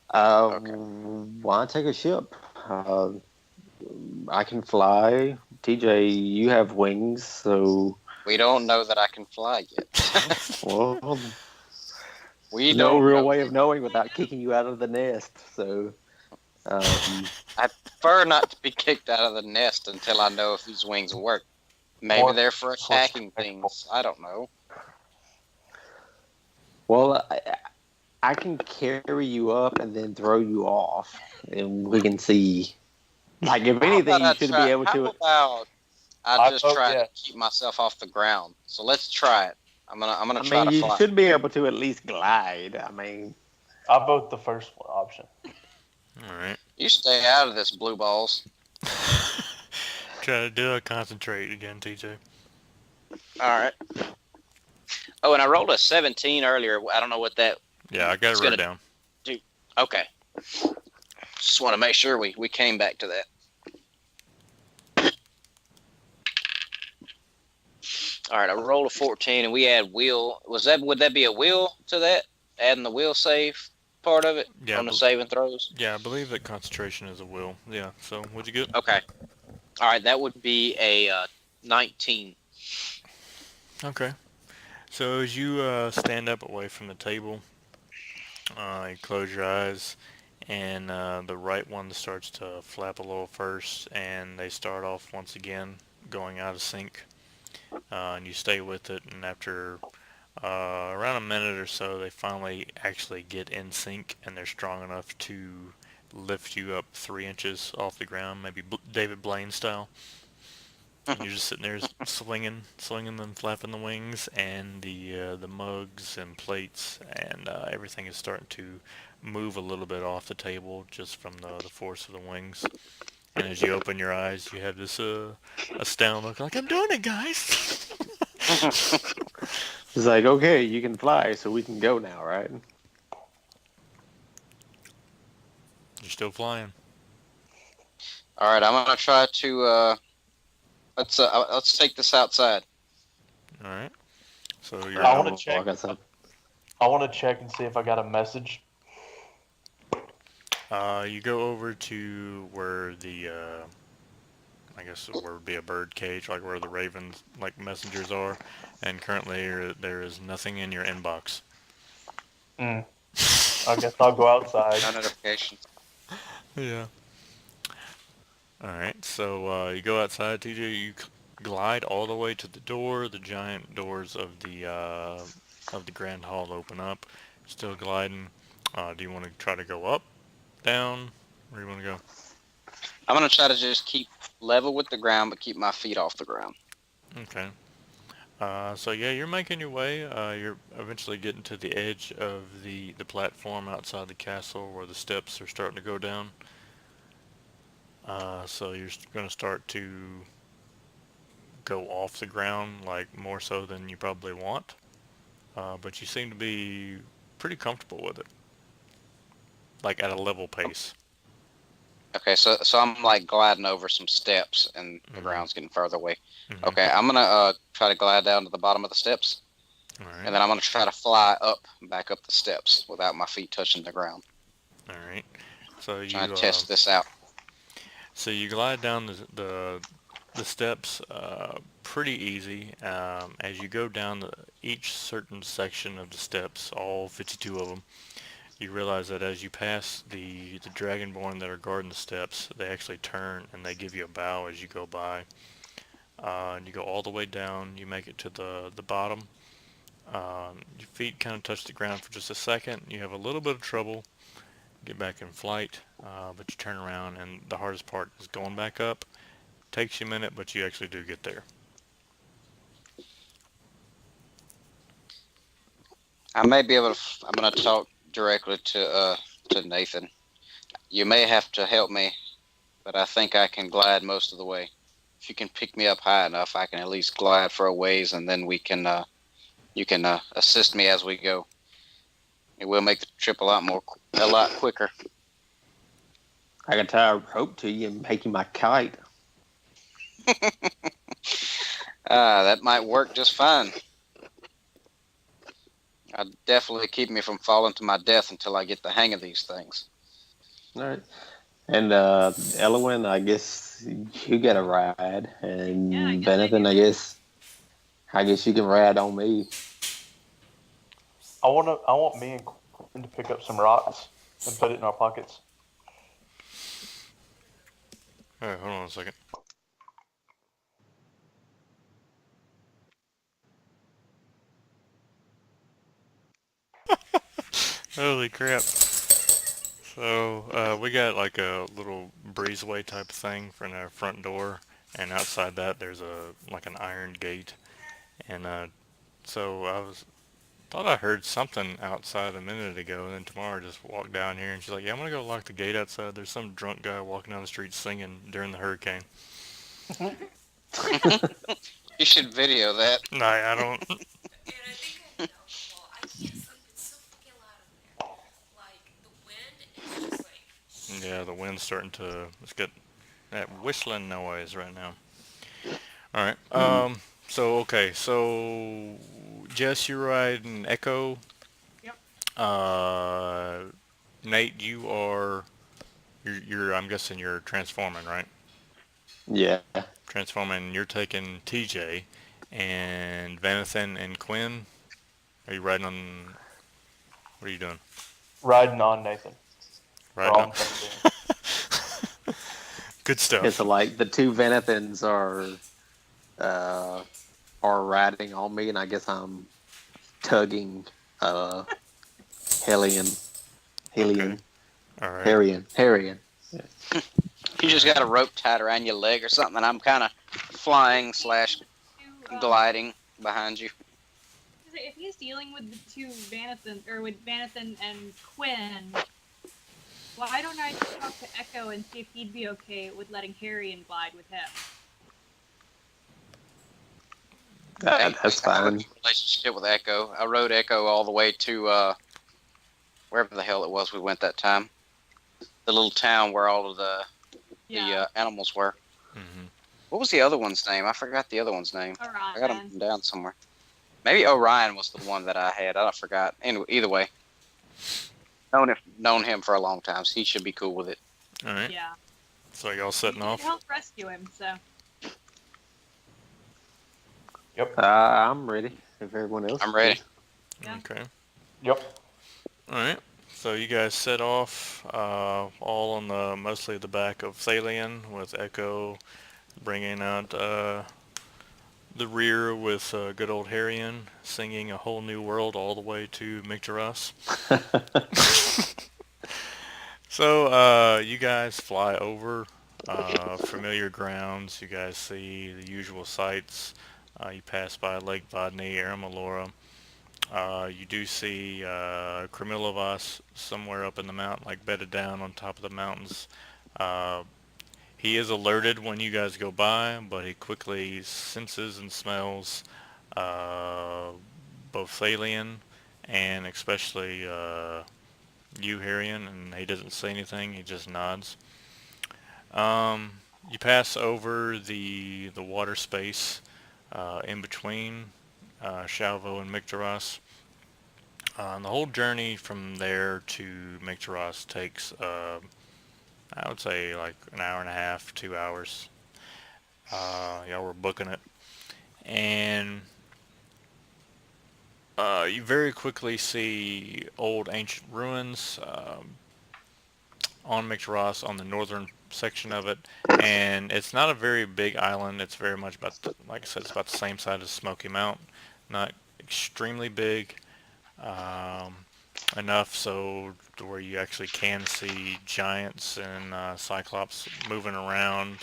Why not take a ship? I can fly. TJ, you have wings, so We don't know that I can fly yet. well, We there's no don't real know. way of knowing without kicking you out of the nest. So, I prefer not to be kicked out of the nest until I know if these wings work. Maybe Or they're for for attacking spectacle. things. I don't know. well, I can carry you up and then throw you off, and we can see. Like, if How anything, about you I should try? be able How to. about I I just vote try to yes. keep myself off the ground? So let's try it. I'm gonna I try mean, to you fly. should be able to at least glide. I mean, I vote the first option. All right. You stay out of this, blue balls. Try to do it. Concentrate again, TJ. All right. Oh, and I rolled a 17 earlier. I don't know what that. Yeah, I got It's it wrote gonna down. do. Okay. Just want to make sure we came back to that. All right, I rolled a 14, and we add wheel. Would that be a wheel to that? Adding the wheel save part of it Yeah, on the saving throws. yeah, I believe that concentration is a will. Yeah. So what'd you get? Okay. All right, that would be a 19. Okay. So as you stand up away from the table, you close your eyes, and the right one starts to flap a little first, and they start off once again going out of sync. And you stay with it, and after around a minute or so, they finally actually get in sync, and they're strong enough to lift you up 3 inches off the ground, maybe David Blaine style. And you're just sitting there swinging and flapping the wings, and the mugs and plates and everything is starting to move a little bit off the table just from the force of the wings. And as you open your eyes, you have this astounded look, like I'm doing it, guys. it's like, okay, you can fly, so we can go now, right? You're still flying. All right, I'm gonna try to. Let's take this outside. All right. So you're I want to Like check. I said, I want to check and see if I got a message. you go over to where the I guess where would be a bird cage, like where the ravens like messengers are, and currently there is nothing in your inbox. I guess I'll go outside. No notifications. Yeah. All right. So you go outside, TJ. You glide all the way to the door. The giant doors of the grand hall open up. Still gliding. Do you want to try to go up, down? Where do you want to go? I'm gonna try to just keep level with the ground, but keep my feet off the ground. Okay. So yeah, you're making your way. You're eventually getting to the edge of the platform outside the castle where the steps are starting to go down. So you're going to start to go off the ground, like more so than you probably want. But you seem to be pretty comfortable with it, like at a level pace. Okay, so I'm like gliding over some steps, and the Mhm. ground's getting further away. Mhm. Okay, I'm gonna try to glide down to the bottom of the steps, All right. and then I'm gonna try to fly back up the steps without my feet touching the ground. All right. So you Trying to test this out. so you glide down the steps pretty easy. As you go down each certain section of the steps, all 52 of them, you realize that as you pass the dragonborn that are guarding the steps, they actually turn and they give you a bow as you go by. And you go all the way down. You make it to the bottom. Your feet kind of touch the ground for just a second. You have a little bit of trouble. Get back in flight, but you turn around, and the hardest part is going back up. Takes you a minute, but you actually do get there. I may be able to. I'm going to talk directly to Nathan. You may have to help me, but I think I can glide most of the way. If you can pick me up high enough, I can at least glide for a ways, and then we can. You can assist me as we go. It will make the trip a lot quicker. I can tie a rope to you and make you my kite. That might work just fine. I'll definitely keep me from falling to my death until I get the hang of these things. All right. And Elwin, I guess you get a ride, and Yeah, I guess I Benetton, do. I guess you can ride on me. I want me and Quinn to pick up some rocks and put it in our pockets. Alright, hold on a second. Holy crap. So, we got like a little breezeway type thing from our front door, and outside that there's like an iron gate. And so thought I heard something outside a minute ago, and then Tamara just walked down here and she's like, "Yeah, I'm gonna go lock the gate outside. There's some drunk guy walking down the street singing during the hurricane." You should video that. No, I don't. And I think I know. Well, I can't sleep. It's so fucking loud in there. Like the wind is just like. Yeah, the wind's starting to. Let's get that whistling noise right now. All right. So okay. So Jess, you're riding Echo. Yep. Nate, you're. I'm guessing you're transforming, right? Yeah. Transforming. You're taking TJ, and Vanathan and Quinn. Are you riding on? What are you doing? Riding on Nathan. Riding on. Good stuff. It's like the two Venathans are riding on me, and I guess I'm tugging Hellion. Okay. All right. Harrion. You just got a rope tied around your leg or something, and I'm kind of flying / gliding behind you. If he's dealing with the two Vanathan, or with Vanathan and Quinn, why don't I just talk to Echo and see if he'd be okay with letting Harry glide with him? That's I have a fine. good relationship with Echo. I rode Echo all the way to wherever the hell it was we went that time. The little town where all of the animals were. Mm-hmm. What was the other one's name? I forgot the other one's name. Orion. I got him down somewhere. Maybe Orion was the one that I had. I forgot. Anyway, either way, known him for a long time, so he should be cool with it. All right. Yeah. So y'all setting We off? can help rescue him, so. Yep. I'm ready. If everyone else, I'm ready. Yeah. Okay. Yep. All right. So you guys set off, all on mostly the back of Thalion, with Echo bringing out the rear with good old Harrion singing "A Whole New World" all the way to Mictaros. So you guys fly over familiar grounds. You guys see the usual sights. You pass by Lake Vodny, Aramalora. You do see Kramilovas somewhere up in the mountain, like bedded down on top of the mountains. He is alerted when you guys go by, but he quickly senses and smells both Thalion and especially you, Harrion, and he doesn't say anything. He just nods. You pass over the water space in between Shalvo and Mictaros. The whole journey from there to Mictaros takes, I would say, like an hour and a half, 2 hours. Y'all were booking it. And you very quickly see old ancient ruins on Mictaros, on the northern section of it. And it's not a very big island. It's very much about, like I said, it's about the same size as Smoky Mountain. Not extremely big. Enough so to where you actually can see giants and cyclops moving around.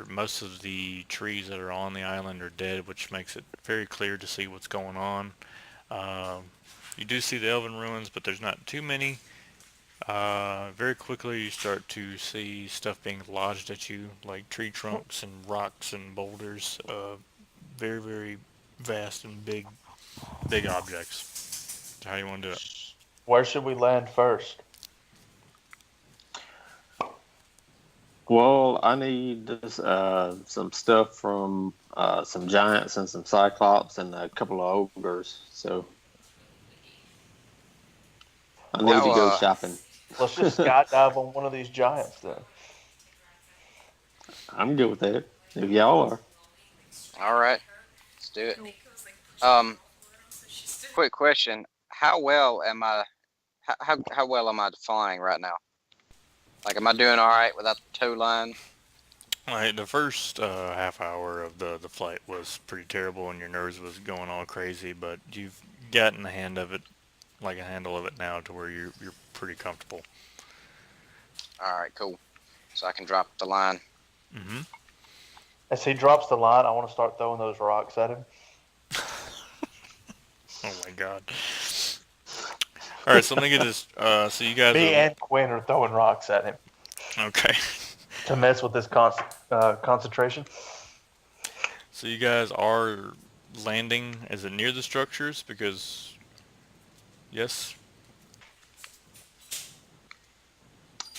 Most of the trees that are on the island are dead, which makes it very clear to see what's going on. Um, you do see the elven ruins, but there's not too many. Very quickly you start to see stuff being lodged at you, like tree trunks and rocks and boulders. Very, very vast and big objects. How you want to do it? Where should we land first? Well, I need this, some stuff from some giants and some cyclops and a couple of ogres. So I need How to go shopping. Let's just skydive on one of these giants then. I'm good with that. If y'all are. all right, let's do it. Um, quick question: How well am I? How well am I flying right now? Like, am I doing all right without the tow line? Alright, the first half hour of the flight was pretty terrible and your nerves was going all crazy, but you've gotten a hand of it, like a handle of it now to where you're pretty comfortable. All right, cool. So I can drop the line. Mm-hmm. As he drops the line, I want to start throwing those rocks at him. Oh my god. Alright, so let me get this. So you guys Me are... and Quinn are throwing rocks at him Okay. to mess with his concentration. So you guys are landing, is it near the structures? Because, yes?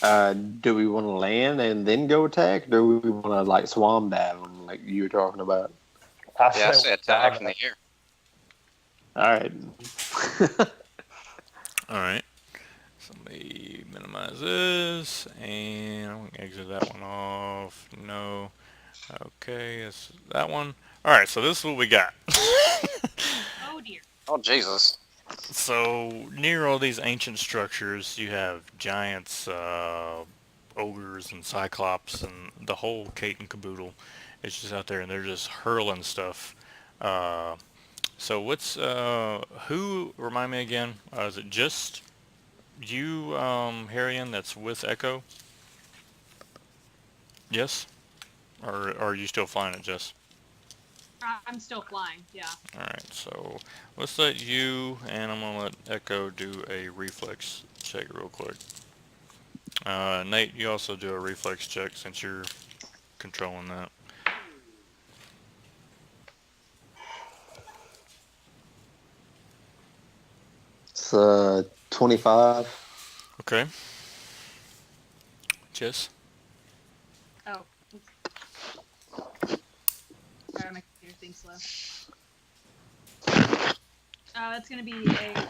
Do we want to land and then go attack? Or do we want to like swarm dive them like you were talking about? Yeah, I say attack in the air. All right. Alright. So let me minimize this, and I'm going to exit that one off. No. Okay, that's that one. Alright, so this is what we got. Oh dear. Oh Jesus! So, near all these ancient structures, you have giants, ogres, and cyclops, and the whole kate and caboodle is just out there, and they're just hurling stuff. Uh, so, who, remind me again, is it just you, Harrian, that's with Echo? Yes? Or are you still flying it, Jess? I'm still flying. Yeah. Alright, so let's let you, and I'm gonna let Echo do a reflex check real quick. Nate, you also do a reflex check since you're controlling that. It's 25. Okay. Jess? Oh. Oops. Sorry, my computer's being slow. That's gonna be a.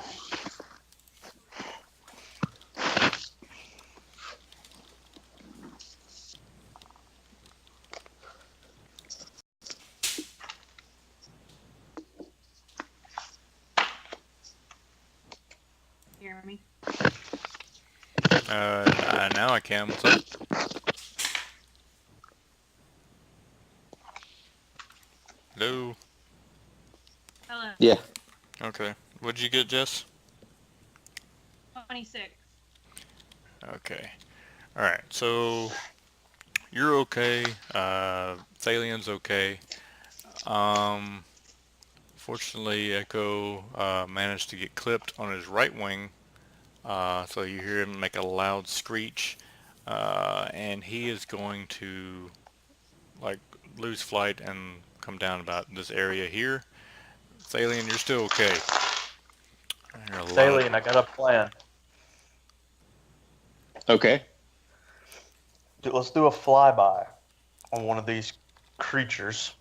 Hear me? Now I can. What's up? Hello? Hello. Yeah. Okay. What'd you get, Jess? 26. Okay. Alright, so you're okay. Thalian's okay. Fortunately, Echo managed to get clipped on his right wing. So you hear him make a loud screech, and he is going to like lose flight and come down about this area here. Thalian, you're still okay. Alien, I got a plan. Okay. Let's do a flyby on one of these creatures,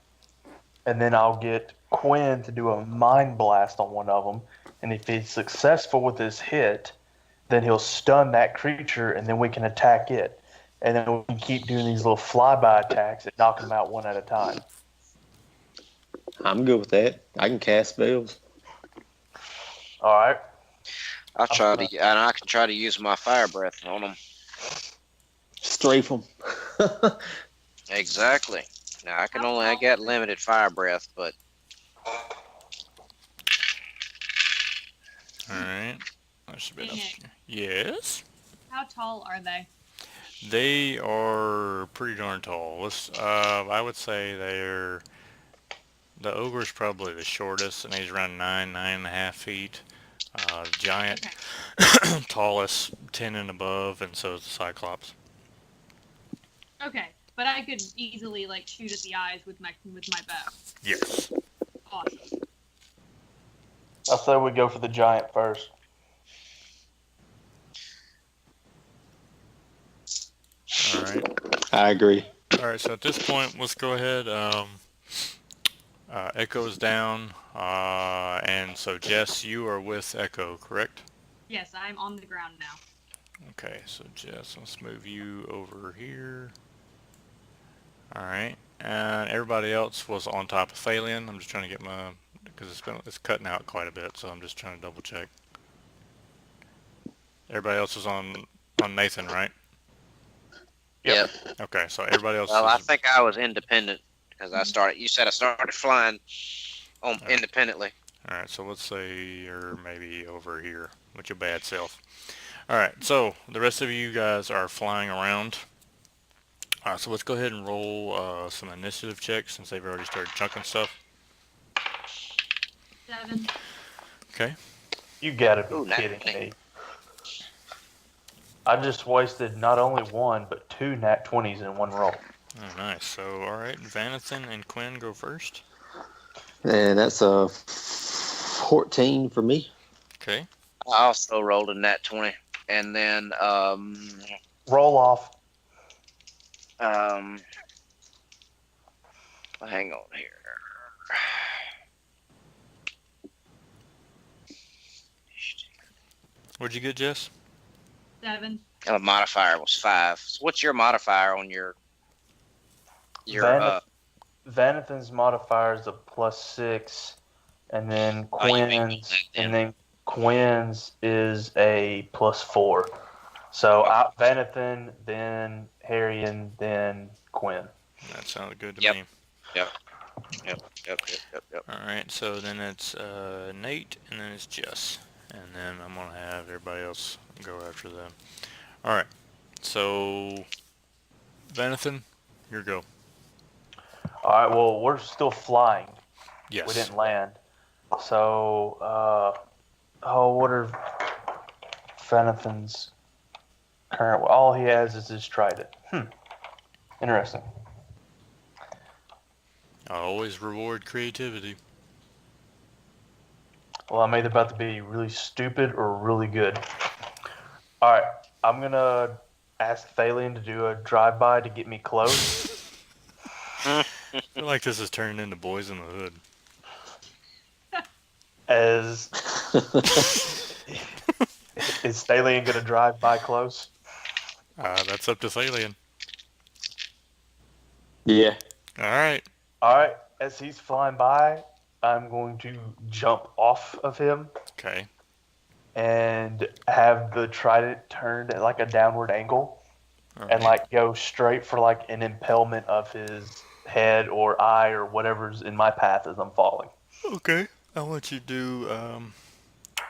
and then I'll get Quinn to do a mind blast on one of them. And if he's successful with his hit, then he'll stun that creature, and then we can attack it. And then we can keep doing these little flyby attacks and knock them out one at a time. I'm good with that. I can cast spells. All right. I can try to use my fire breath on them. Strafe them. Exactly. Now I got limited fire breath, but Alright. That should be Hey, enough. Nick. Yes? How tall are they? They are pretty darn tall. I would say they're The ogre's probably the shortest, and he's around 9.5 feet. The giant, Okay. tallest, 10 and above, and so is the Cyclops. Okay. But I could easily like shoot at the eyes with my bow. Yes. Awesome. I say we go for the giant first. All right. I agree. All right. So at this point, let's go ahead. Echo's down, and so Jess, you are with Echo, correct? Yes, I'm on the ground now. Okay. So Jess, let's move you over here. All right. And everybody else was on top of Thalion. I'm just trying to get my because it's cutting out quite a bit, so I'm just trying to double check. Everybody else was on Nathan, right? Yep. Okay, so everybody else Well, I is think I was independent because I started. You said I started flying independently. all right. So let's say you're maybe over here with your bad self. All right. So the rest of you guys are flying around. All right. So let's go ahead and roll some initiative checks since they've already started chunking stuff. 7. Okay. You gotta be Ooh, kidding 19. me. I just wasted not only one, but 2 nat 20s in one roll. Oh, nice. So all right, Vanathan and Quinn go first. And that's a 14 for me. Okay. I also rolled a nat 20, and then Roll off. hang on here. What'd you get, Jess? 7. The modifier was 5. So what's your modifier on your Vanathan's modifier is a +6, and then Oh, you beat me Quinn's then. and then Quinn's is a +4. So Vanathan, then Harrion, then Quinn. That sounded good to Yep. me. Yep. All right. So then it's Nate, and then it's Jess, and then I'm gonna have everybody else go after them. All right. So Vanathan, your go. All right. Well, we're still flying. Yes. We didn't land. So, what are Vanathan's current? All he has is his trident. Interesting. I always reward creativity. Well, I'm either about to be really stupid or really good. All right, I'm gonna ask Thalion to do a drive-by to get me close. I feel like this is turning into Boys in the Hood. As is Thalion gonna drive by close? That's up to Thalion. Yeah. All right. All right, as he's flying by, I'm going to jump off of him Okay. and have the trident turned at like a downward angle. All And right. like go straight for like an impalement of his head or eye or whatever's in my path as I'm falling. Okay. I want you to do.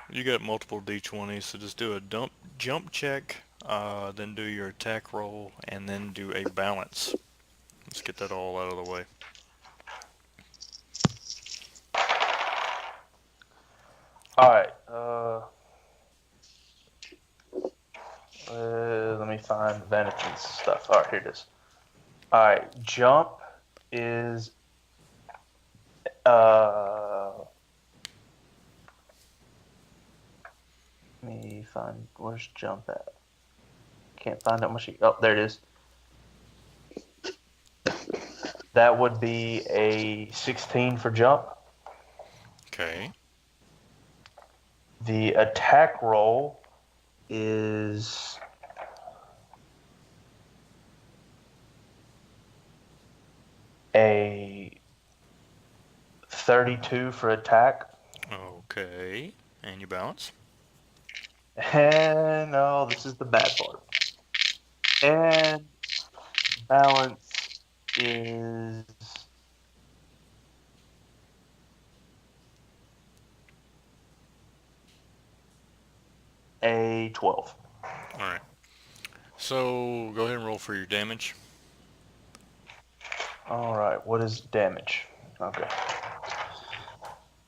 You got multiple d20s, so just do a jump check, then do your attack roll, and then do a balance. Let's get that all out of the way. All right. Let me find Vanathan's stuff. All right, here it is. All right, jump is let me find where's jump at. Can't find it much. Oh, there it is. That would be a 16 for jump. Okay. The attack roll is a 32 for attack. Okay. And your balance? And no, this is the bad part. And balance is a 12. All right. So go ahead and roll for your damage. All right, what is damage? Okay.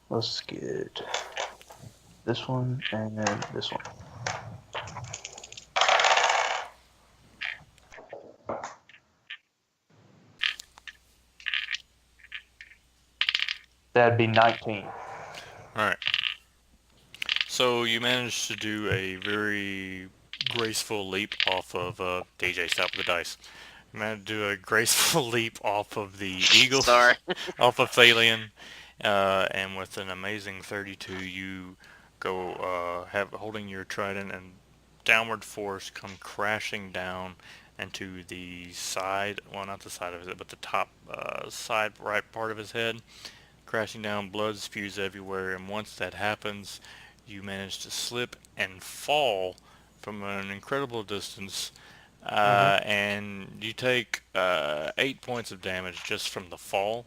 Let's get this one and then this one. That'd be 19. Alright. So you managed to do a very graceful leap off of DJ, stop with the dice. You managed to do a graceful leap off of the eagle, Sorry. off of Thalion, and with an amazing 32, you go holding your trident and downward force come crashing down into the side, well, not the side of it, but the top side right part of his head, crashing down, blood spews everywhere, and once that happens, you manage to slip and fall from an incredible distance, and you take 8 points of damage just from the fall.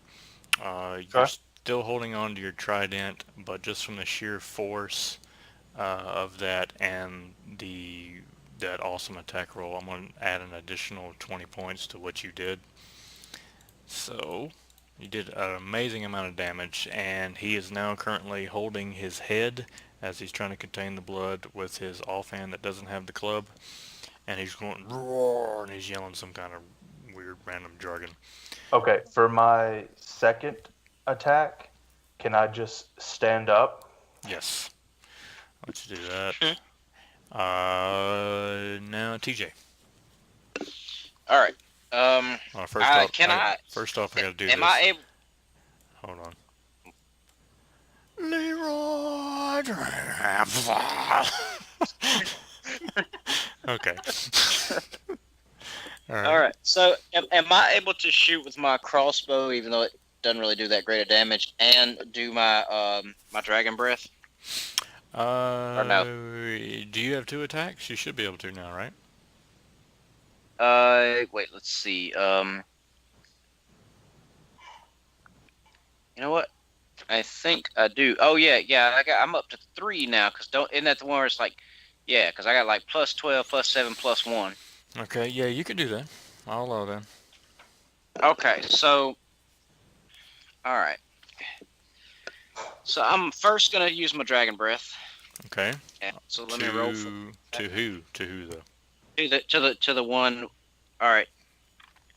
You're Okay. still holding on to your trident, but just from the sheer force of that and that awesome attack roll, I'm going to add an additional 20 points to what you did. So you did an amazing amount of damage, and he is now currently holding his head as he's trying to contain the blood with his offhand that doesn't have the club, and he's going roar, and he's yelling some kind of weird random jargon. Okay, for my second attack, can I just stand up? Yes, let's do that. Now TJ. All right. First off, I I gotta do am this. I able? Hold on. Leroy. Okay. All right. So, am I able to shoot with my crossbow, even though it doesn't really do that great of damage, and do my my dragon breath? Or no? Do you have 2 attacks? You should be able to now, right? Wait. Let's see. You know what? I think I do. Oh yeah. I'm up to 3 now. Isn't that the one where it's like, yeah? Because I got like plus 12, plus 7, plus 1. Okay, yeah, you can do that. I'll allow that. Okay. So, all right. So I'm first gonna use my dragon breath. Okay. Yeah, so let me roll for to who? To who though? to the one. All right.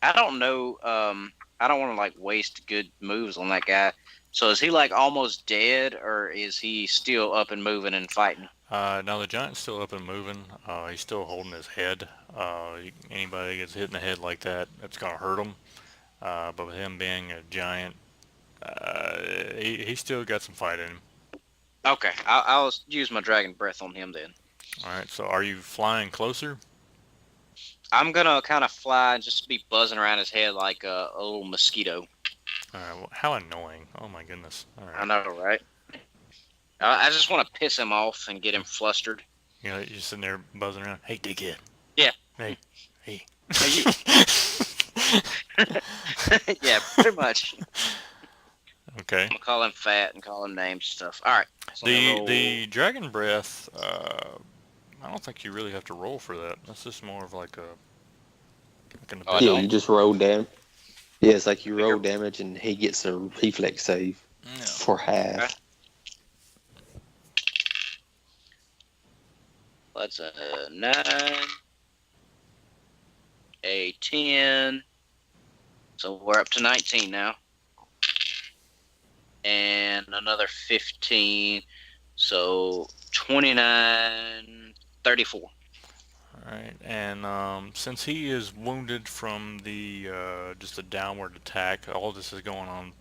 I don't know. I don't want to like waste good moves on that guy. So is he like almost dead, or is he still up and moving and fighting? Now the giant's still up and moving. He's still holding his head. Anybody that gets hit in the head like that, it's gonna hurt him. But with him being a giant, he's still got some fight in him. Okay, I'll use my dragon breath on him then. All right. So are you flying closer? I'm gonna kind of fly and just be buzzing around his head like a little mosquito. Well, how annoying! Oh my goodness! All right. I know, right? I just want to piss him off and get him flustered. You know, you're sitting there buzzing around. Hey, dickhead. Yeah. Hey. Yeah, pretty much. Okay. I'm gonna call him fat and call him names and stuff. All right. So The dragon breath. I don't think you really have to roll for that. That's just more of like an Oh, I ability. Yeah, don't? you just roll damage. Yeah, it's like you roll damage and he gets a reflex save Yeah. for half. Okay. That's a 9, a 10. So we're up to 19 now. And another 15. So 29, 34. All right, and since he is wounded from the just a downward attack, all this is going on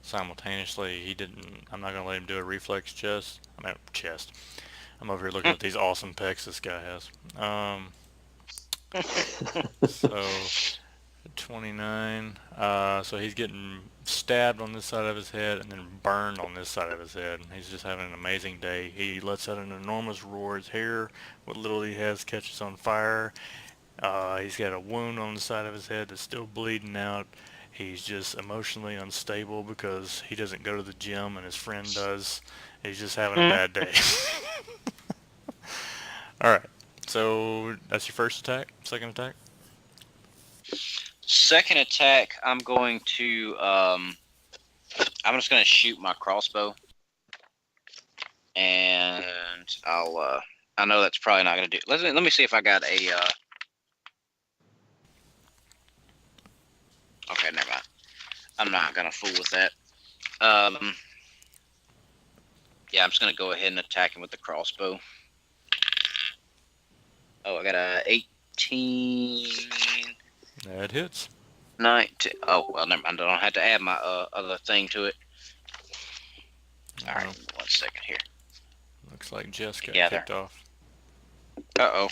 simultaneously. He didn't. I'm not gonna let him do a reflex chest. Chest. I'm over here looking at these awesome pecs this guy has. So 29. So he's getting stabbed on this side of his head and then burned on this side of his head. He's just having an amazing day. He lets out an enormous roar. His hair, what little he has, catches on fire. He's got a wound on the side of his head that's still bleeding out. He's just emotionally unstable because he doesn't go to the gym and his friend does. He's just having a bad day. Alright, so that's your first attack? Second attack? Second attack, I'm going to I'm just going to shoot my crossbow. and I'll. I know that's probably not gonna do. Let me see if I got a. Okay, never mind. I'm not gonna fool with that. Yeah, I'm just gonna go ahead and attack him with the crossbow. Oh, I got a 18. That hits. 19. Oh, well, never mind. I don't have to add my other thing to it. All right, 1 second here. Looks like Jess got Together. kicked off. Uh-oh.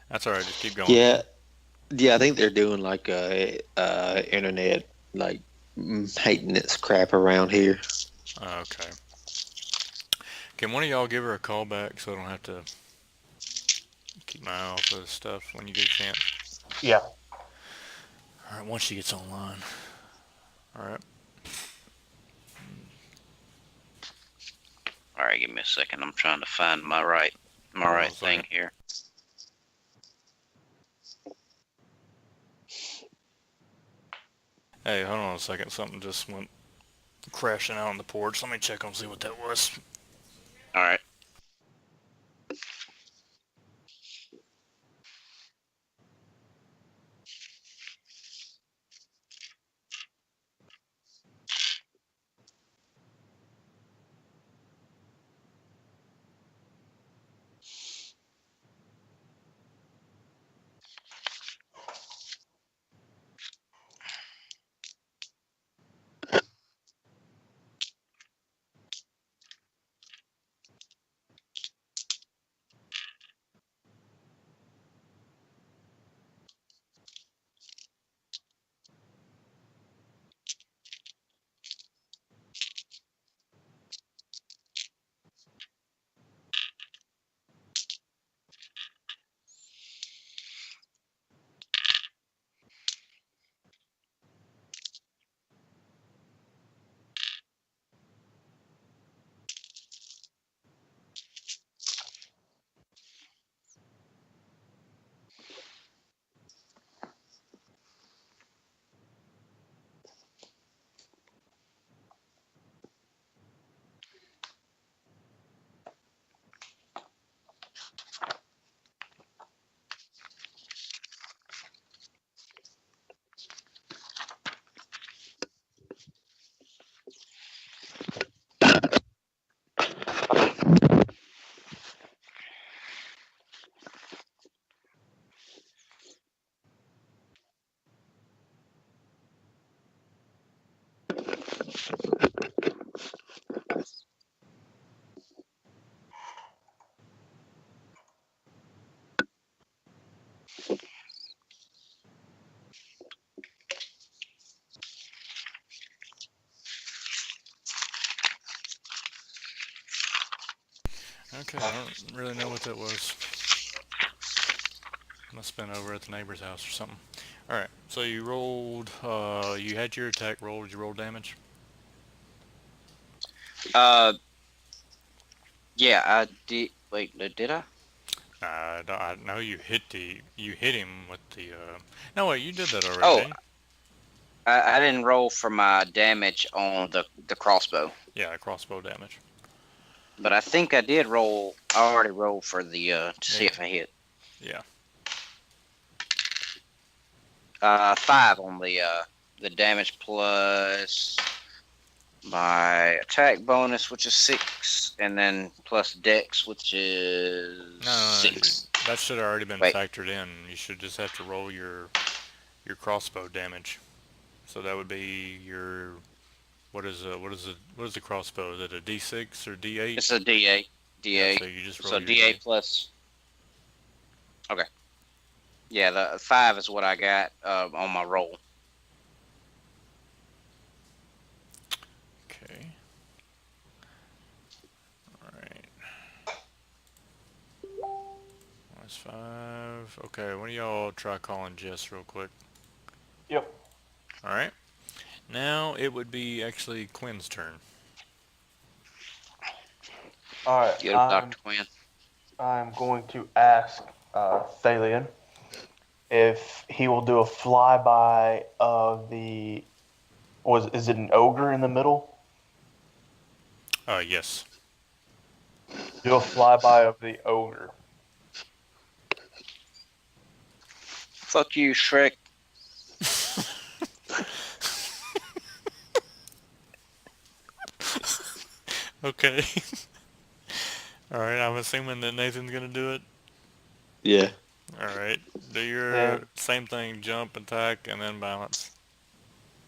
That's all right. Just keep going. Yeah, I think they're doing like a internet like maintenance crap around here. Okay. Can one of y'all give her a call back so I don't have to keep my eye off of this stuff when you get a chance? Yeah. All right. Once she gets online. All right. All right, give me a second. I'm trying to find my right thing here. Hey, hold on a second. Something just went crashing out on the porch. Let me check and see what that was. All right. Okay, I don't really know what that was. Must have been over at the neighbor's house or something. Alright, so you rolled, you had your attack roll. Did you roll damage? Yeah, I did. Wait, did I? I know you hit him with the, no wait, you did that already, Oh, didn't you? I didn't roll for my damage on the crossbow. Yeah, crossbow damage. But I think I did roll. I already rolled for the to see if I hit. Yeah. 5 on the damage plus my attack bonus, which is 6, and then plus dex, which is No, 6. that should have already been Wait. factored in. You should just have to roll your crossbow damage. So that would be your, what is the crossbow? Is it a D6 or D8? It's a D8. D8. Yeah, so you just roll So your D8 plus. Okay. Yeah, the 5 is what I got on my roll. Okay. Alright. That's 5. Okay, one of y'all try calling Jess real quick. Yep. Alright. Now it would be actually Quinn's turn. All right. Get him, Dr. Quinn. I'm going to ask Thalion if he will do a flyby of the. Is it an ogre in the middle? Yes. Do a flyby of the ogre. Fuck you, Shrek. Okay. All right. I'm assuming that Nathan's gonna do it. Yeah. All right. Do your Then same thing: jump, attack, and then balance.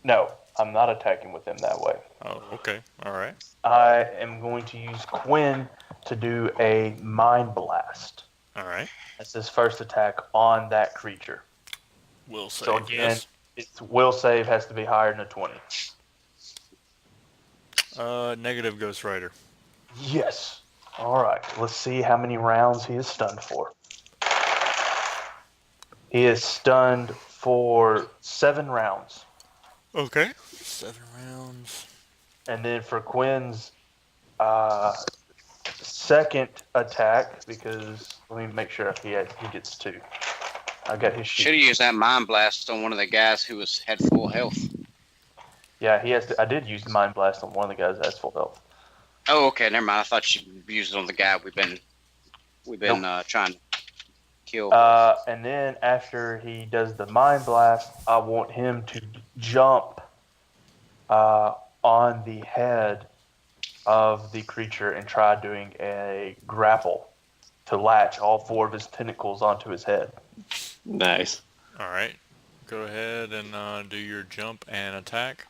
no, I'm not attacking with him that way. Oh, okay. All right. I am going to use Quinn to do a mind blast. All right. That's his first attack on that creature. Will save. So again, Yes. its will save has to be higher than a 20. Negative Ghost Rider. Yes. All right. Let's see how many rounds he is stunned for. He is stunned for 7 rounds. Okay. 7 rounds. And then for Quinn's second attack, because let me make sure he gets 2. I got his Should have sheet. used that mind blast on one of the guys who had full health. Yeah, he has. I did use the mind blast on one of the guys that has full health. Oh, okay, never mind. I thought you used it on the guy we've been trying to kill. And then after he does the mind blast, I want him to jump on the head of the creature and try doing a grapple to latch all 4 of his tentacles onto his head. Nice. All right. Go ahead and do your jump and attack.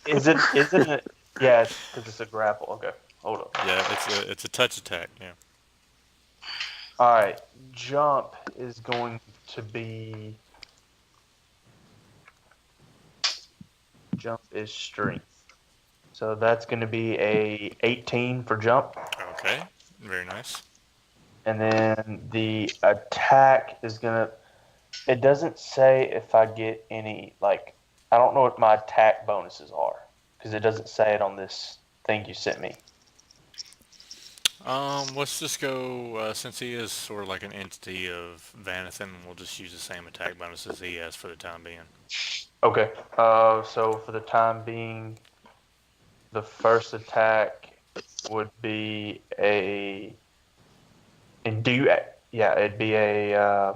Isn't it? Yeah, because it's a grapple. Okay, hold up. Yeah, it's a touch attack. Yeah. All right, jump is going to be. Jump is strength. So that's going to be a 18 for jump. Okay. Very nice. And then the attack is going to. It doesn't say if I get any, like, I don't know what my attack bonuses are. Because it doesn't say it on this thing you sent me. Let's just go, since he is sort of like an entity of Vanathan, we'll just use the same attack bonuses he has for the time being. Okay. So for the time being, the first attack would be a. And do you? Yeah, it'd be a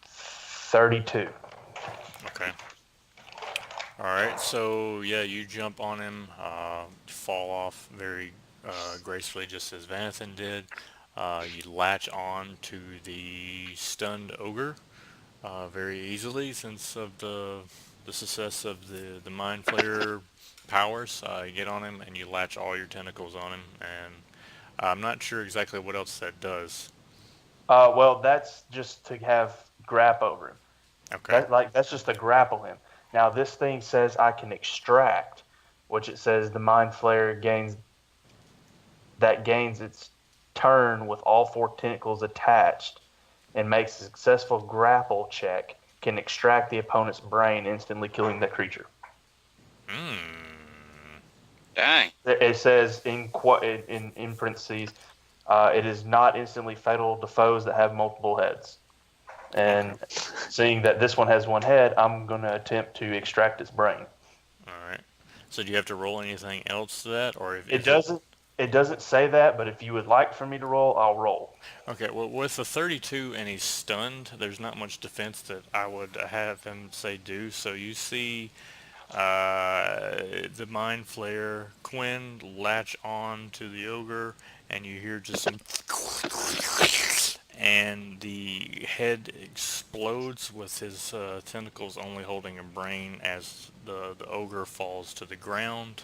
32. Okay. Alright, so yeah, you jump on him, fall off very gracefully just as Vanathan did. You latch on to the stunned ogre very easily since of the success of the Mind Flayer powers. You get on him and you latch all your tentacles on him, and I'm not sure exactly what else that does. Well, that's just to have grap over him. Okay. That's just to grapple him. Now this thing says I can extract, which it says the Mind Flayer gains its turn with all 4 tentacles attached, and makes a successful grapple check. Can extract the opponent's brain, instantly killing that creature. Dang. It says in parentheses, it is not instantly fatal to foes that have multiple heads. And seeing that this one has 1 head, I'm going to attempt to extract its brain. Alright. So do you have to roll anything else to that, or if It doesn't say that, but if you would like for me to roll, I'll roll. Okay, well, with the 32 and he's stunned, there's not much defense that I would have him say do. So you see the Mind Flayer, Quinn latch on to the ogre, and you hear just some... and the head explodes with his tentacles only holding a brain as the ogre falls to the ground,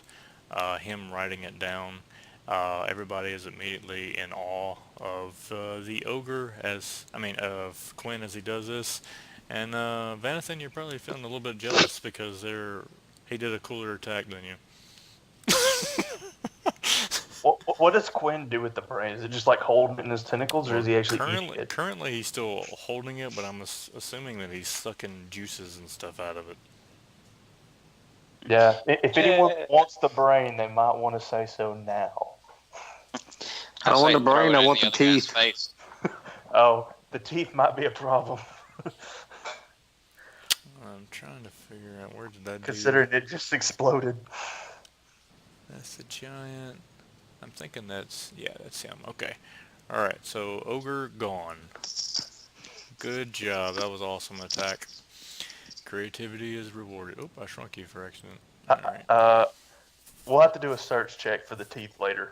him riding it down. Everybody is immediately in awe of the ogre of Quinn as he does this. And Vanathan, you're probably feeling a little bit jealous because he did a cooler attack than you. What does Quinn do with the brain? Is it just like holding it in his tentacles, or is he actually eating it? Currently, he's still holding it, but I'm assuming that he's sucking juices and stuff out of it. Yeah. If anyone wants the brain, they might want to say so now. I don't want the brain, I want the teeth. Oh, the teeth might be a problem. I'm trying to figure out where did that dude. Considering it just exploded. That's the giant. I'm thinking that's him. Okay. All right. So ogre gone. Good job. That was awesome attack. Creativity is rewarded. Oh, I shrunk you for accident. All right. We'll have to do a search check for the teeth later.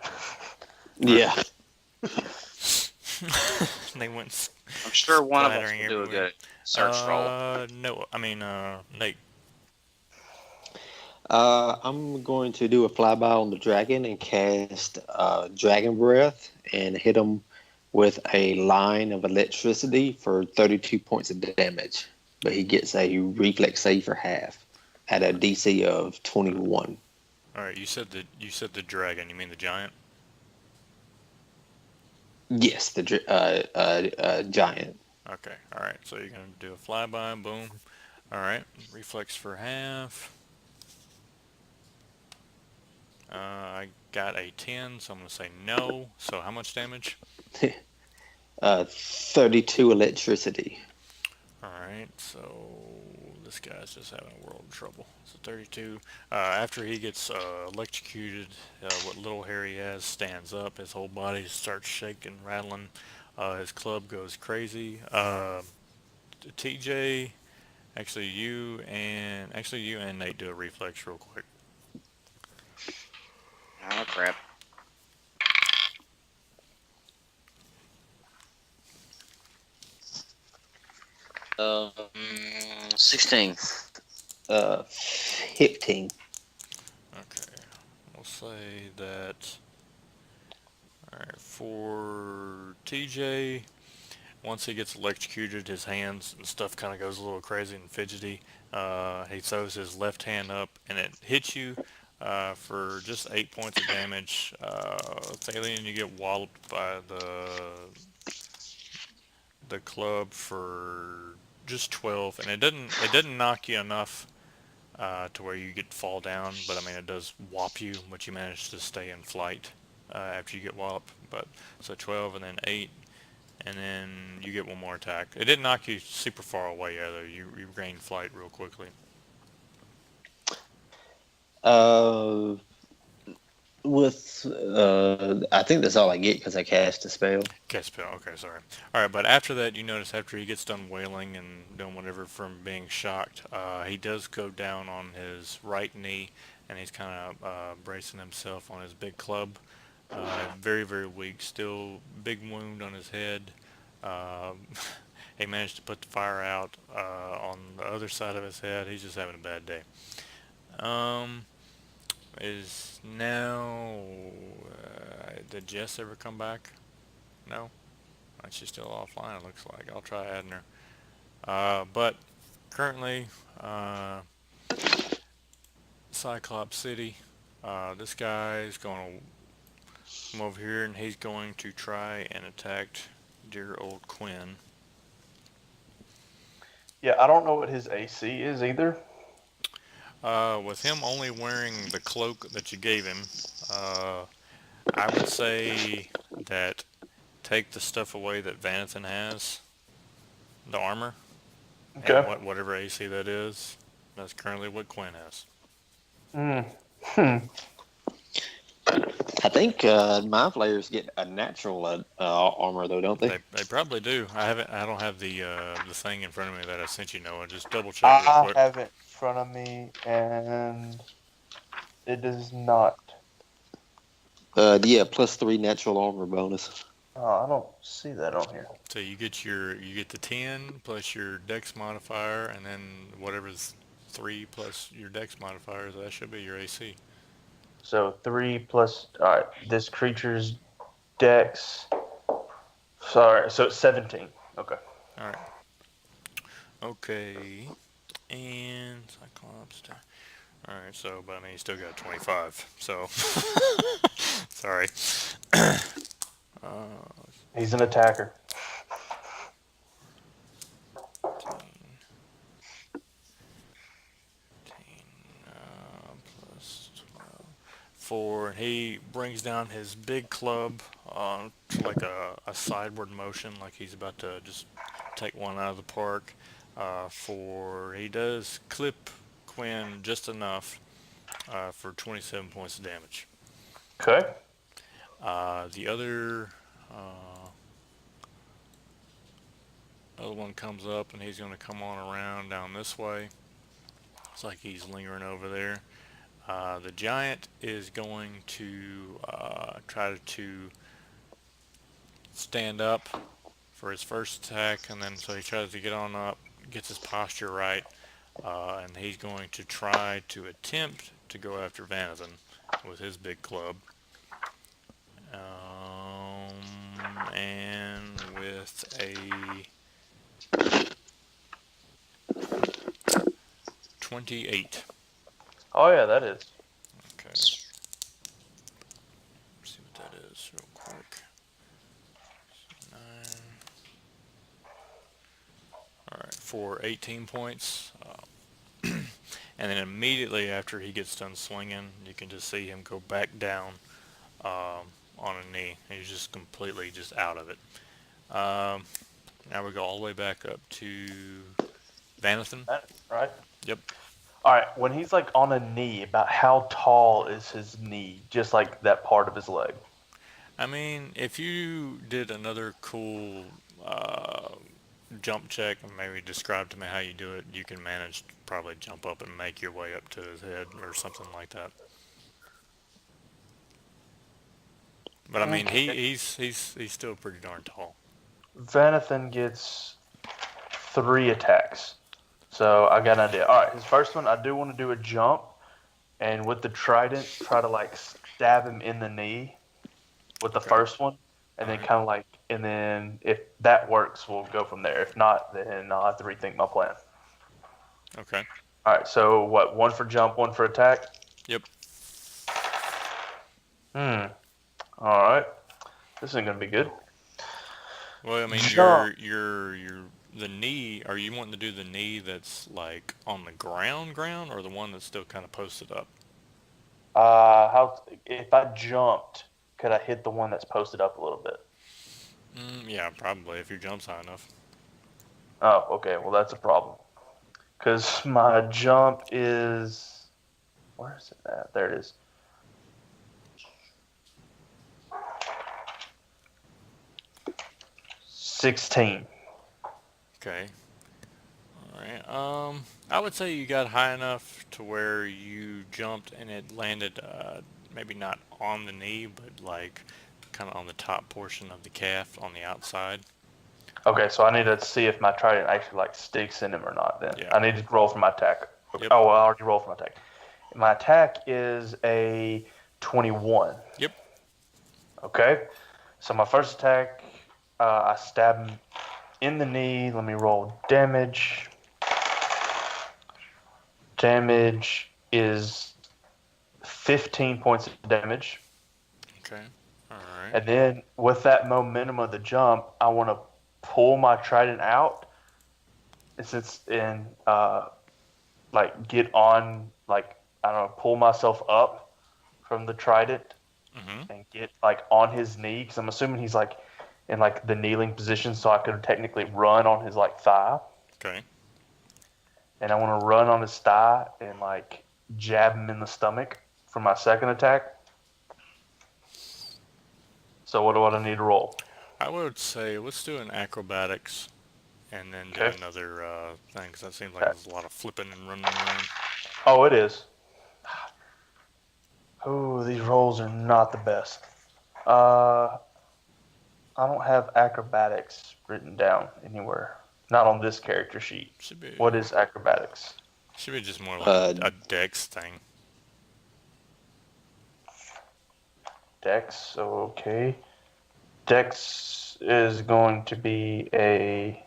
Yeah. They went I'm sure one of us splattering will do a everywhere. good search roll. No. I mean, Nate. I'm going to do a flyby on the dragon and cast Dragon Breath and hit him with a line of electricity for 32 points of damage. But he gets a reflex save for half at a DC of 21. All right. You said the dragon. You mean the giant? Yes, the giant. Okay. All right. So you're gonna do a flyby. Boom. All right. Reflex for half. I got a 10, so I'm gonna say no. So how much damage? 32 electricity. All right. So this guy's just having a world of trouble. So 32. After he gets electrocuted, what little hair he has stands up. His whole body starts shaking, rattling. His club goes crazy. TJ, actually you and Nate do a reflex real quick. Oh crap! 16. 15. Okay, we'll say that. All right, for TJ, once he gets electrocuted, his hands and stuff kind of goes a little crazy and fidgety. He throws his left hand up and it hits you for just 8 points of damage. Thalian, you get walloped by the club for just 12, and it didn't knock you enough to where you get fall down, but I mean it does whop you, but you manage to stay in flight after you get walloped. But so 12 and then 8, and then you get one more attack. It didn't knock you super far away either. You gained flight real quickly. I think that's all I get because I cast a spell. Cast spell. Okay, sorry. All right, but after that, you notice after he gets done wailing and doing whatever from being shocked, he does go down on his right knee, and he's kind of bracing himself on his big club. Very, very weak. Still big wound on his head. He managed to put the fire out on the other side of his head. He's just having a bad day. Is now... did Jess ever come back? No? She's still offline, it looks like. I'll try adding her. But currently, Cyclops City, this guy is going to come over here and he's going to try and attack dear old Quinn. Yeah, I don't know what his AC is either. With him only wearing the cloak that you gave him, I would say that take the stuff away that Vanathan has, the armor, Okay. and whatever AC that is, that's currently what Quinn has. I think my players get a natural armor though, don't they? They probably do. I don't have the thing in front of me that I sent you, Noah. Just double check real I quick. have it in front of me, and it does not. Yeah, +3 natural armor bonus. Oh, I don't see that on here. So you get the 10 plus your Dex modifier, and then whatever's 3 plus your Dex modifier. That should be your AC. So 3 plus. All right, this creature's Dex. Sorry, so it's 17. Okay. All right. Okay. And Cyclops. All right. So, but I mean, you still got 25. So, sorry. He's an attacker. 10, plus 12. 4. He brings down his big club to like a sideward motion, like he's about to just take one out of the park. He does clip Quinn just enough for 27 points of damage. Okay. The other one comes up and he's going to come on around down this way. It's like he's lingering over there. The giant is going to try to stand up for his first attack, and then so he tries to get on up, gets his posture right, and he's going to try to attempt to go after Vanathan with his big club. And with a 28. Oh yeah, that is. Okay. Let's see what that is real quick. 9. Alright, for 18 points. And then immediately after he gets done swinging, you can just see him go back down on a knee. He's just completely just out of it. Now we go all the way back up to Vanathan. Right. Yep. All right. When he's like on a knee, about how tall is his knee? Just like that part of his leg. I mean, if you did another cool jump check and maybe describe to me how you do it, you can manage to probably jump up and make your way up to his head or something like that. But I mean, he's still pretty darn tall. Vanathan gets 3 attacks. So I got an idea. All right, his first one, I do want to do a jump, and with the trident, try to like stab him in the knee with the first one, and then kind of like, and then if that works, we'll go from there. If not, then I'll have to rethink my plan. Okay. All right, so what? 1 for jump, 1 for attack. Yep. All right, this isn't gonna be good. Well, I mean, Jump. your the knee. Are you wanting to do the knee that's like on the ground, or the one that's still kind of posted up? How if I jumped, could I hit the one that's posted up a little bit? Yeah, probably if your jump's high enough. Oh, okay. Well, that's a problem. Because my jump is... Where is it at? There it is. $16. Okay. All right. I would say you got high enough to where you jumped and it landed, maybe not on the knee, but like kind of on the top portion of the calf on the outside. Okay, so I need to see if my trident actually like sticks in him or not. Then Yeah. I need to roll for my attack. Yep. Oh, well, I already rolled for my attack. My attack is a 21. Yep. Okay, so my first attack, I stab him in the knee. Let me roll damage. Damage is 15 points of damage. Okay. All right. And then with that momentum of the jump, I want to pull my trident out. Like get on, like, I don't know, pull myself up from the trident and get like on his knee. Because I'm assuming he's like in like the kneeling position, so I could technically run on his like thigh. Okay. And I want to run on his thigh and like jab him in the stomach for my second attack. So what do I need to roll? I would say let's do an acrobatics and then do Okay. another thing, because that seems like there's a lot of flipping and running around. Oh, it is. Oh, these rolls are not the best. I don't have acrobatics written down anywhere. Not on this character sheet. Should be. What is acrobatics? Should be just more like a dex thing. Dex, okay. Dex is going to be a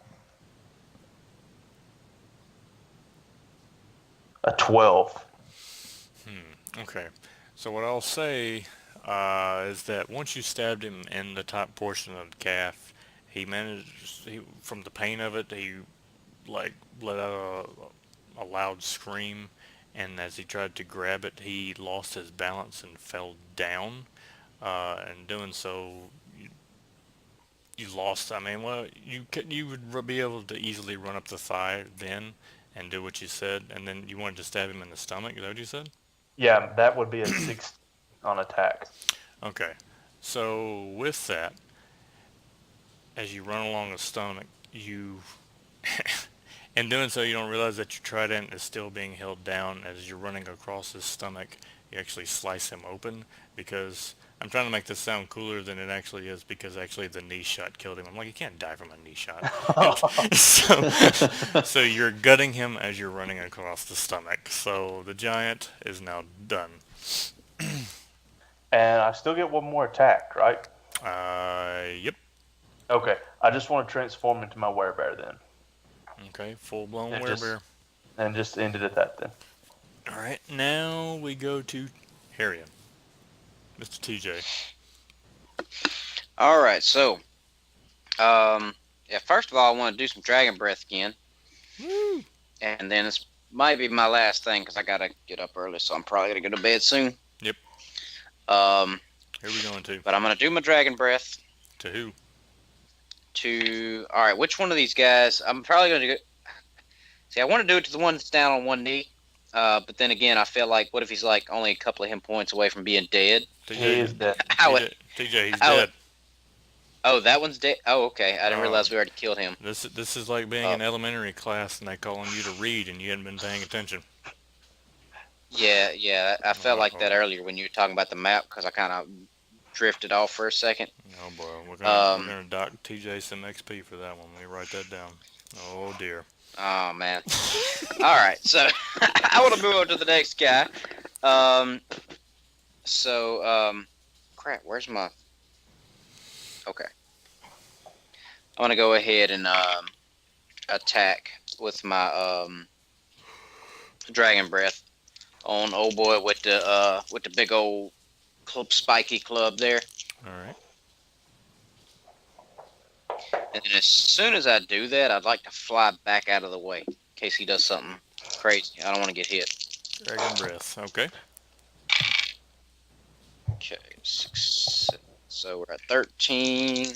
12. Okay. So what I'll say is that once you stabbed him in the top portion of the calf, from the pain of it, he like let out a loud scream, and as he tried to grab it, he lost his balance and fell down. And doing so, you lost. I mean, well, you would be able to easily run up the thigh then and do what you said, and then you wanted to stab him in the stomach. Is that what you said? Yeah, that would be a 6 on attack. Okay. So with that, as you run along the stomach, you in doing so, you don't realize that your trident is still being held down as you're running across his stomach. You actually slice him open because I'm trying to make this sound cooler than it actually is because actually the knee shot killed him. I'm like, you can't die from a knee shot. And so you're gutting him as you're running across the stomach. So the giant is now done. And I still get one more attack, right? Yep. Okay, I just want to transform into my werebear then. Okay, full-blown And just, werebear. and just end it at that then. Alright, now we go to Harriet. Mr. TJ. All right, so yeah, first of all, I want to do some dragon breath again, Woo! and then this might be my last thing because I gotta get up early, so I'm probably gonna go to bed soon. Yep. Um, Who are we going to? but I'm gonna do my dragon breath To who? to. All right, which one of these guys? I'm probably gonna do. See, I want to do it to the one that's down on one knee. But then again, I feel like, what if he's like only a couple of hit points away from being dead? TJ, He is dead. TJ, he's I would- dead. Oh, that one's dead. Oh, okay. I didn't Oh. realize we already killed him. This is like being in elementary class and they calling you to read and you hadn't been paying attention. Yeah. I felt like that Uh-oh. earlier when you were talking about the map because I kind of drifted off for a second. Oh boy, we're Um, gonna dock TJ some XP for that one. Let me write that down. Oh dear. Oh man. All right, so I want to move on to the next guy. Crap. Where's my? Okay. I want to go ahead and attack with my dragon breath on old boy with the big old spiky club there. All right. And then as soon as I do that, I'd like to fly back out of the way in case he does something crazy. I don't want to get hit. Dragon breath. Okay. Okay, 6, 7. So we're at 13,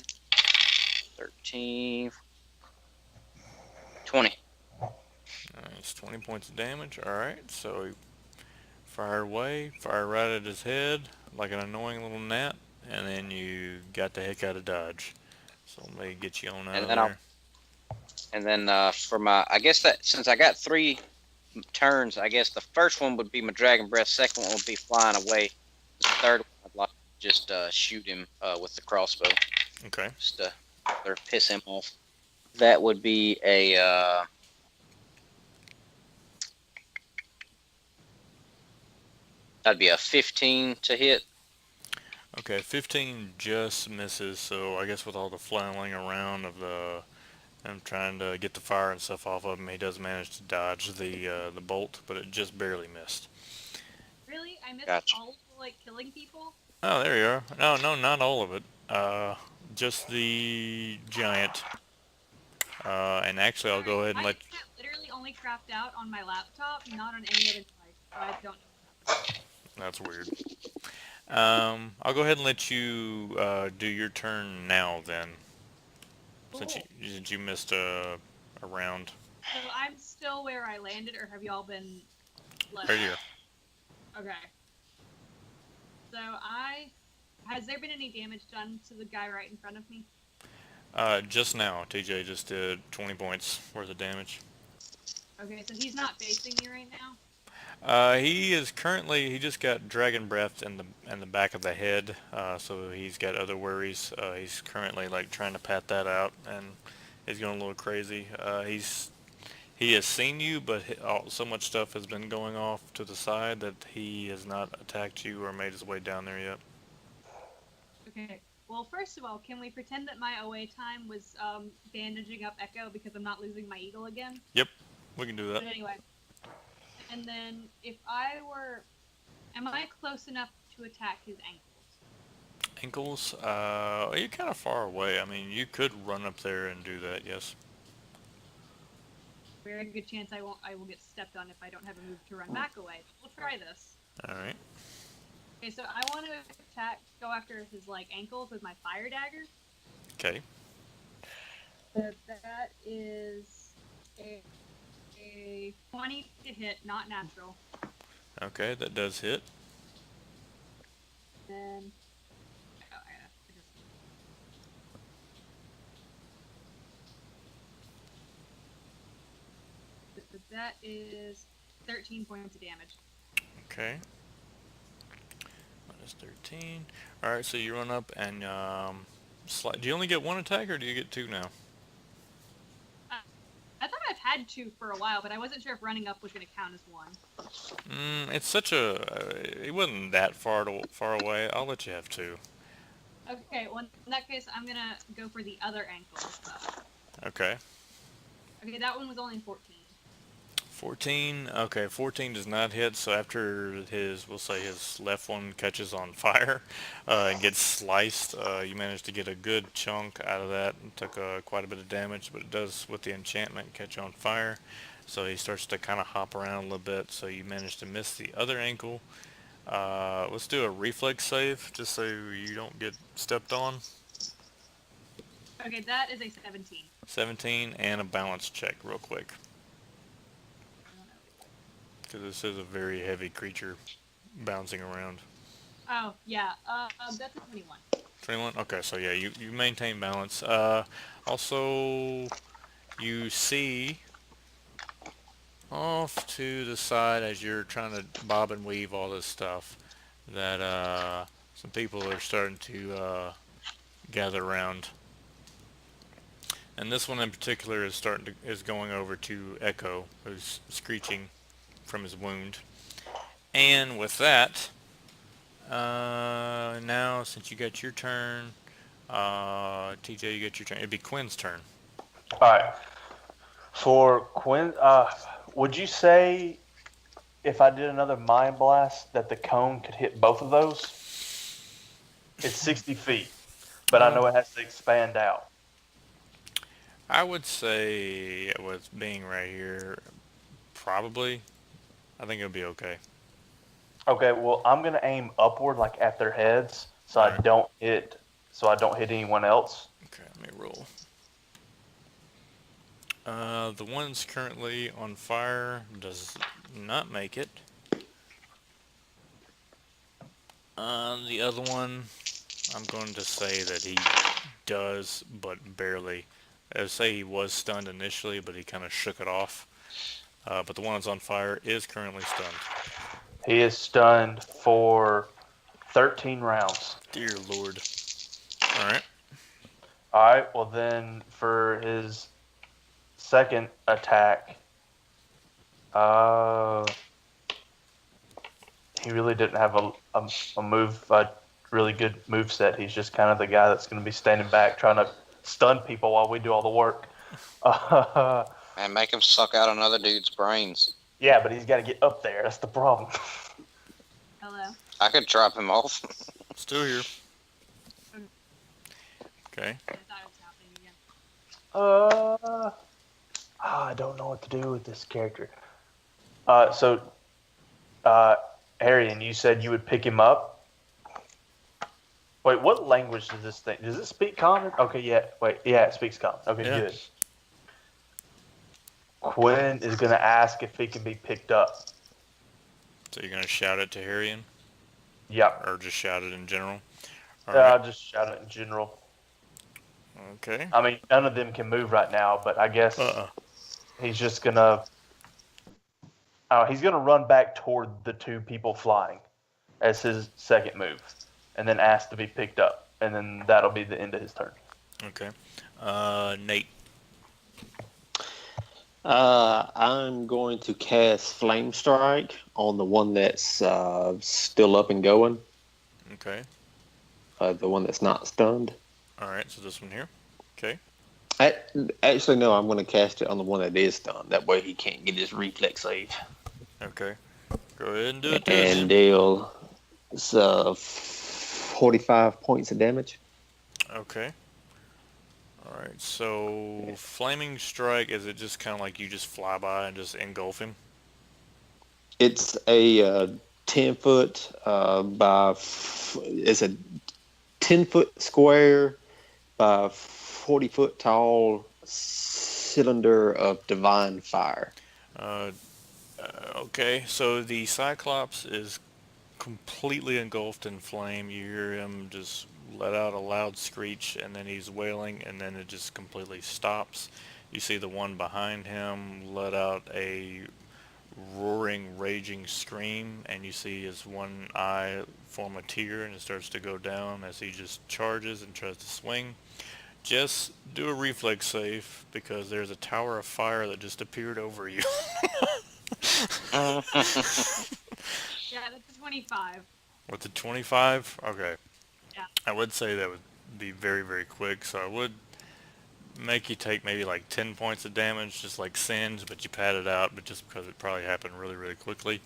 20. Nice. 20 points of damage. All right. So he fired away, fired right at his head like an annoying little gnat, and then you got the heck out of dodge. So let me get you on out And of then there. for my, I guess that since I got 3 turns, I guess the first one would be my dragon breath. Second one would be flying away. The third one, I'd like to just shoot him with the crossbow, Okay. just to sort of piss him off. That would be a. That'd be a 15 to hit. Okay, 15 just misses, so I guess with all the flailing around of I'm trying to get the fire and stuff off of him, he does manage to dodge the bolt, but it just barely missed. Really? I missed Gotcha. all like killing people? Oh, there you are. No, not all of it. Just the giant. And actually, I'll go ahead and I let. can't literally only craft out on my laptop, not on any other device. So I don't know. That's weird. I'll go ahead and let you do your turn now then, since you missed a round. So I'm still where I landed, or have y'all been left? Right here. Okay. So has there been any damage done to the guy right in front of me? Just now, TJ just did 20 points worth of damage. Okay, so he's not facing me right now. He is currently, he just got dragon breath in the back of the head, so he's got other worries. He's currently like trying to pat that out, and he's going a little crazy. He has seen you, but so much stuff has been going off to the side that he has not attacked you or made his way down there yet. Okay. Well, first of all, can we pretend that my OA time was bandaging up Echo because I'm not losing my eagle again? Yep, we can do that. But anyway. And then if am I close enough to attack his ankles? Ankles? You're kind of far away. I mean, you could run up there and do that, yes. Very good chance I will get stepped on if I don't have a move to run back away. We'll try this. Alright. Okay, so I want to go after his like ankles with my fire dagger. Okay. That is a 20 to hit, not natural. Okay, that does hit. Then that is 13 points of damage. Okay. Minus 13. Alright, so you run up and do you only get one attack or do you get two now? I thought I've had two for a while, but I wasn't sure if running up was going to count as one. It's such a... it wasn't that far away. I'll let you have two. Okay, well, in that case, I'm going to go for the other ankle as well. Okay. Okay, that one was only 14. 14. Okay, 14 does not hit, so after we'll say his left one catches on fire and gets sliced, you manage to get a good chunk out of that and took quite a bit of damage, but it does, with the enchantment, catch on fire. So he starts to kind of hop around a little bit, so you manage to miss the other ankle. Let's do a reflex save, just so you don't get stepped on. Okay, that is a 17. 17, and a balance check real quick. Because this is a very heavy creature bouncing around. Oh, yeah. That's a 21. 21? Okay, so yeah, you maintain balance. Also, you see off to the side as you're trying to bob and weave all this stuff that some people are starting to gather around. And this one in particular is going over to Echo, who's screeching from his wound. And with that, now since you got your turn, TJ, you get your turn. It'd be Quinn's turn. All right. For Quinn, would you say if I did another Mind Blast that the cone could hit both of those? It's 60 feet, but I know it has to expand out. I would say, with being right here, probably. I think it'll be okay. Okay, well, I'm gonna aim upward, like at their heads, so I don't hit anyone else. Okay, let me roll. The one's currently on fire does not make it. The other one, I'm going to say that he does, but barely. I would say he was stunned initially, but he kind of shook it off. But the one that's on fire is currently stunned. He is stunned for 13 rounds. Dear Lord. Alright. Alright, well then, for his second attack, he really didn't have a really good move set. He's just kind of the guy that's going to be standing back trying to stun people while we do all the work. And make him suck out another dude's brains. Yeah, but he's got to get up there. That's the problem. Hello. I could drop him off. Still here. Okay. I thought it was happening again. I don't know what to do with this character. Arian, you said you would pick him up? Wait, what language does this thing? Does it speak common? Okay, yeah. Wait, yeah, it speaks common. Okay, Yeah. good. Quinn is going to ask if he can be picked up. So you're going to shout it to Harrion? Yep. Or just shout it in general? I'll just shout it in general. Okay. I mean, none of them can move right now, but I guess he's just going to... he's going to run back toward the two people flying as his second move, and then ask to be picked up, and then that'll be the end of his turn. Okay. Nate. I'm going to cast Flame Strike on the one that's still up and going. Okay. The one that's not stunned. Alright, so this one here. Okay. Actually, no, I'm going to cast it on the one that is stunned. That way he can't get his reflex save. Okay. Go ahead and do it. And deal 45 points of damage. Okay. Alright, so Flaming Strike, is it just kind of like you just fly by and just engulf him? It's a 10-foot it's a 10-foot square by 40-foot tall cylinder of divine fire. Uh, okay, so the Cyclops is completely engulfed in flame. You hear him just let out a loud screech, and then he's wailing, and then it just completely stops. You see the one behind him let out a roaring, raging scream, and you see his one eye form a tear, and it starts to go down as he just charges and tries to swing. Just do a reflex save because there's a tower of fire that just appeared over you. Yeah, that's a 25. With the 25, okay. Yeah. I would say that would be very, very quick, so I would make you take maybe like 10 points of damage, just like Singe, but you pad it out, but just because it probably happened really, really quickly.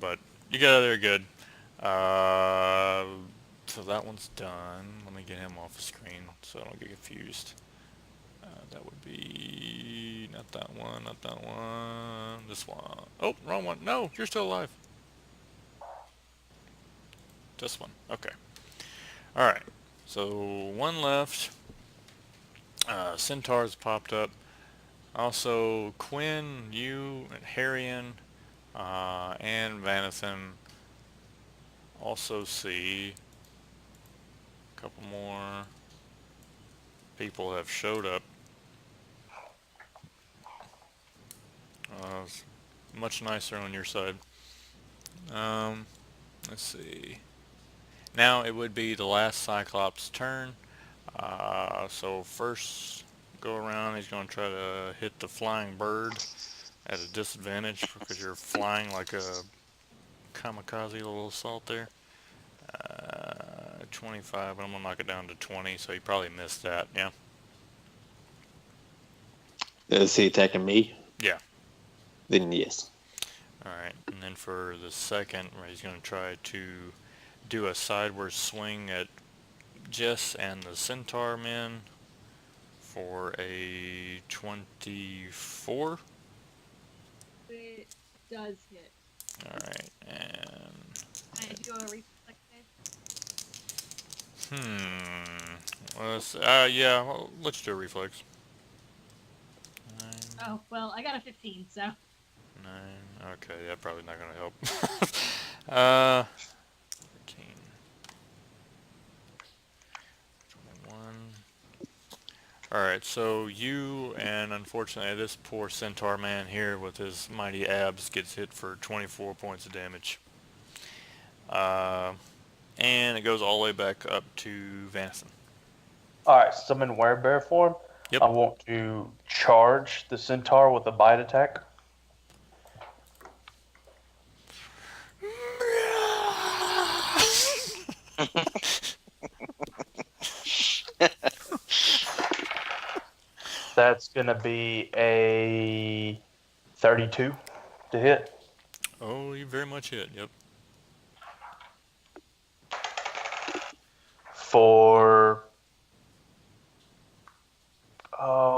But you got out of there good. So that one's done. Let me get him off the screen so I don't get confused. That would be not that one, not that one, this one. Oh, wrong one. No, you're still alive. This one. Okay. All right. So one left. Centaurs popped up. Also, Quinn, you, and Harrion, and Vanathan also see a couple more people have showed up. It's much nicer on your side. Let's see. Now it would be the last Cyclops' turn. So first go around, he's going to try to hit the flying bird at a disadvantage because you're flying like a kamikaze little assault there. 25, but I'm going to knock it down to 20, so he probably missed that, yeah? Is he attacking me? Yeah. Then yes. Alright, and then for the second, where he's going to try to do a sideward swing at Jess and the Centaur men for a 24. It does hit. Alright, and... Can I do a reflex save? Let's, yeah, well, let's do a reflex. 9, Oh, well, I got a 15, so. 9, okay, yeah, probably not gonna help. 13, 21. Alright, so you and unfortunately this poor centaur man here with his mighty abs gets hit for 24 points of damage. And it goes all the way back up to Vanison. All right, so I'm in werebear form. Yep. I want to charge the centaur with a bite attack. That's going to be a 32 to hit. Oh, you very much hit, yep. For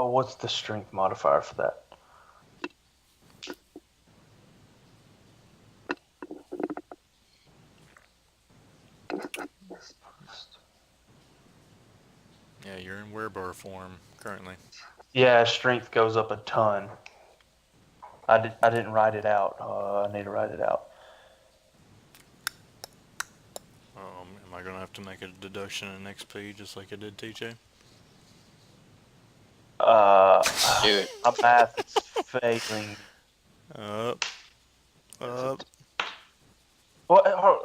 what's the strength modifier for that? Yeah, you're in werebear form currently. Yeah, strength goes up a ton. I didn't write it out. I need to write it out. Am I gonna have to make a deduction in XP just like I did TJ? Do it. My math is failing. Up. Well,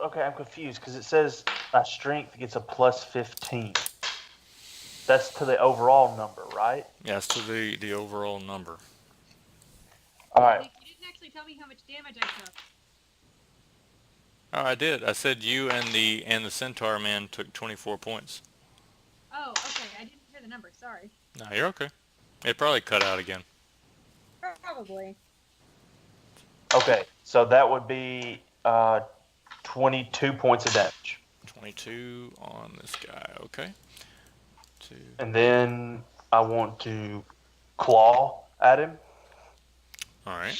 okay, I'm confused because it says my strength gets a plus 15. That's to the overall number, right? Yeah, it's to the overall number. All right. Nick, you didn't actually tell me how much damage I took. Oh, I did. I said you and the centaur man took 24 points. Oh, okay. I didn't hear the number. Sorry. No, you're okay. It probably cut out again. Probably. Okay, so that would be 22 points of damage. 22 on this guy. Okay. 2. And then I want to claw at him. All right.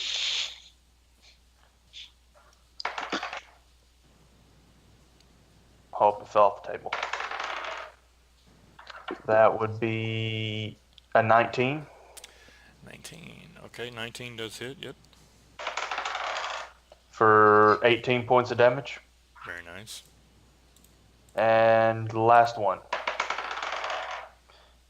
Hope it fell off the table. That would be a 19. 19. Okay, 19 does hit. Yep. For 18 points of damage. Very nice. And the last one.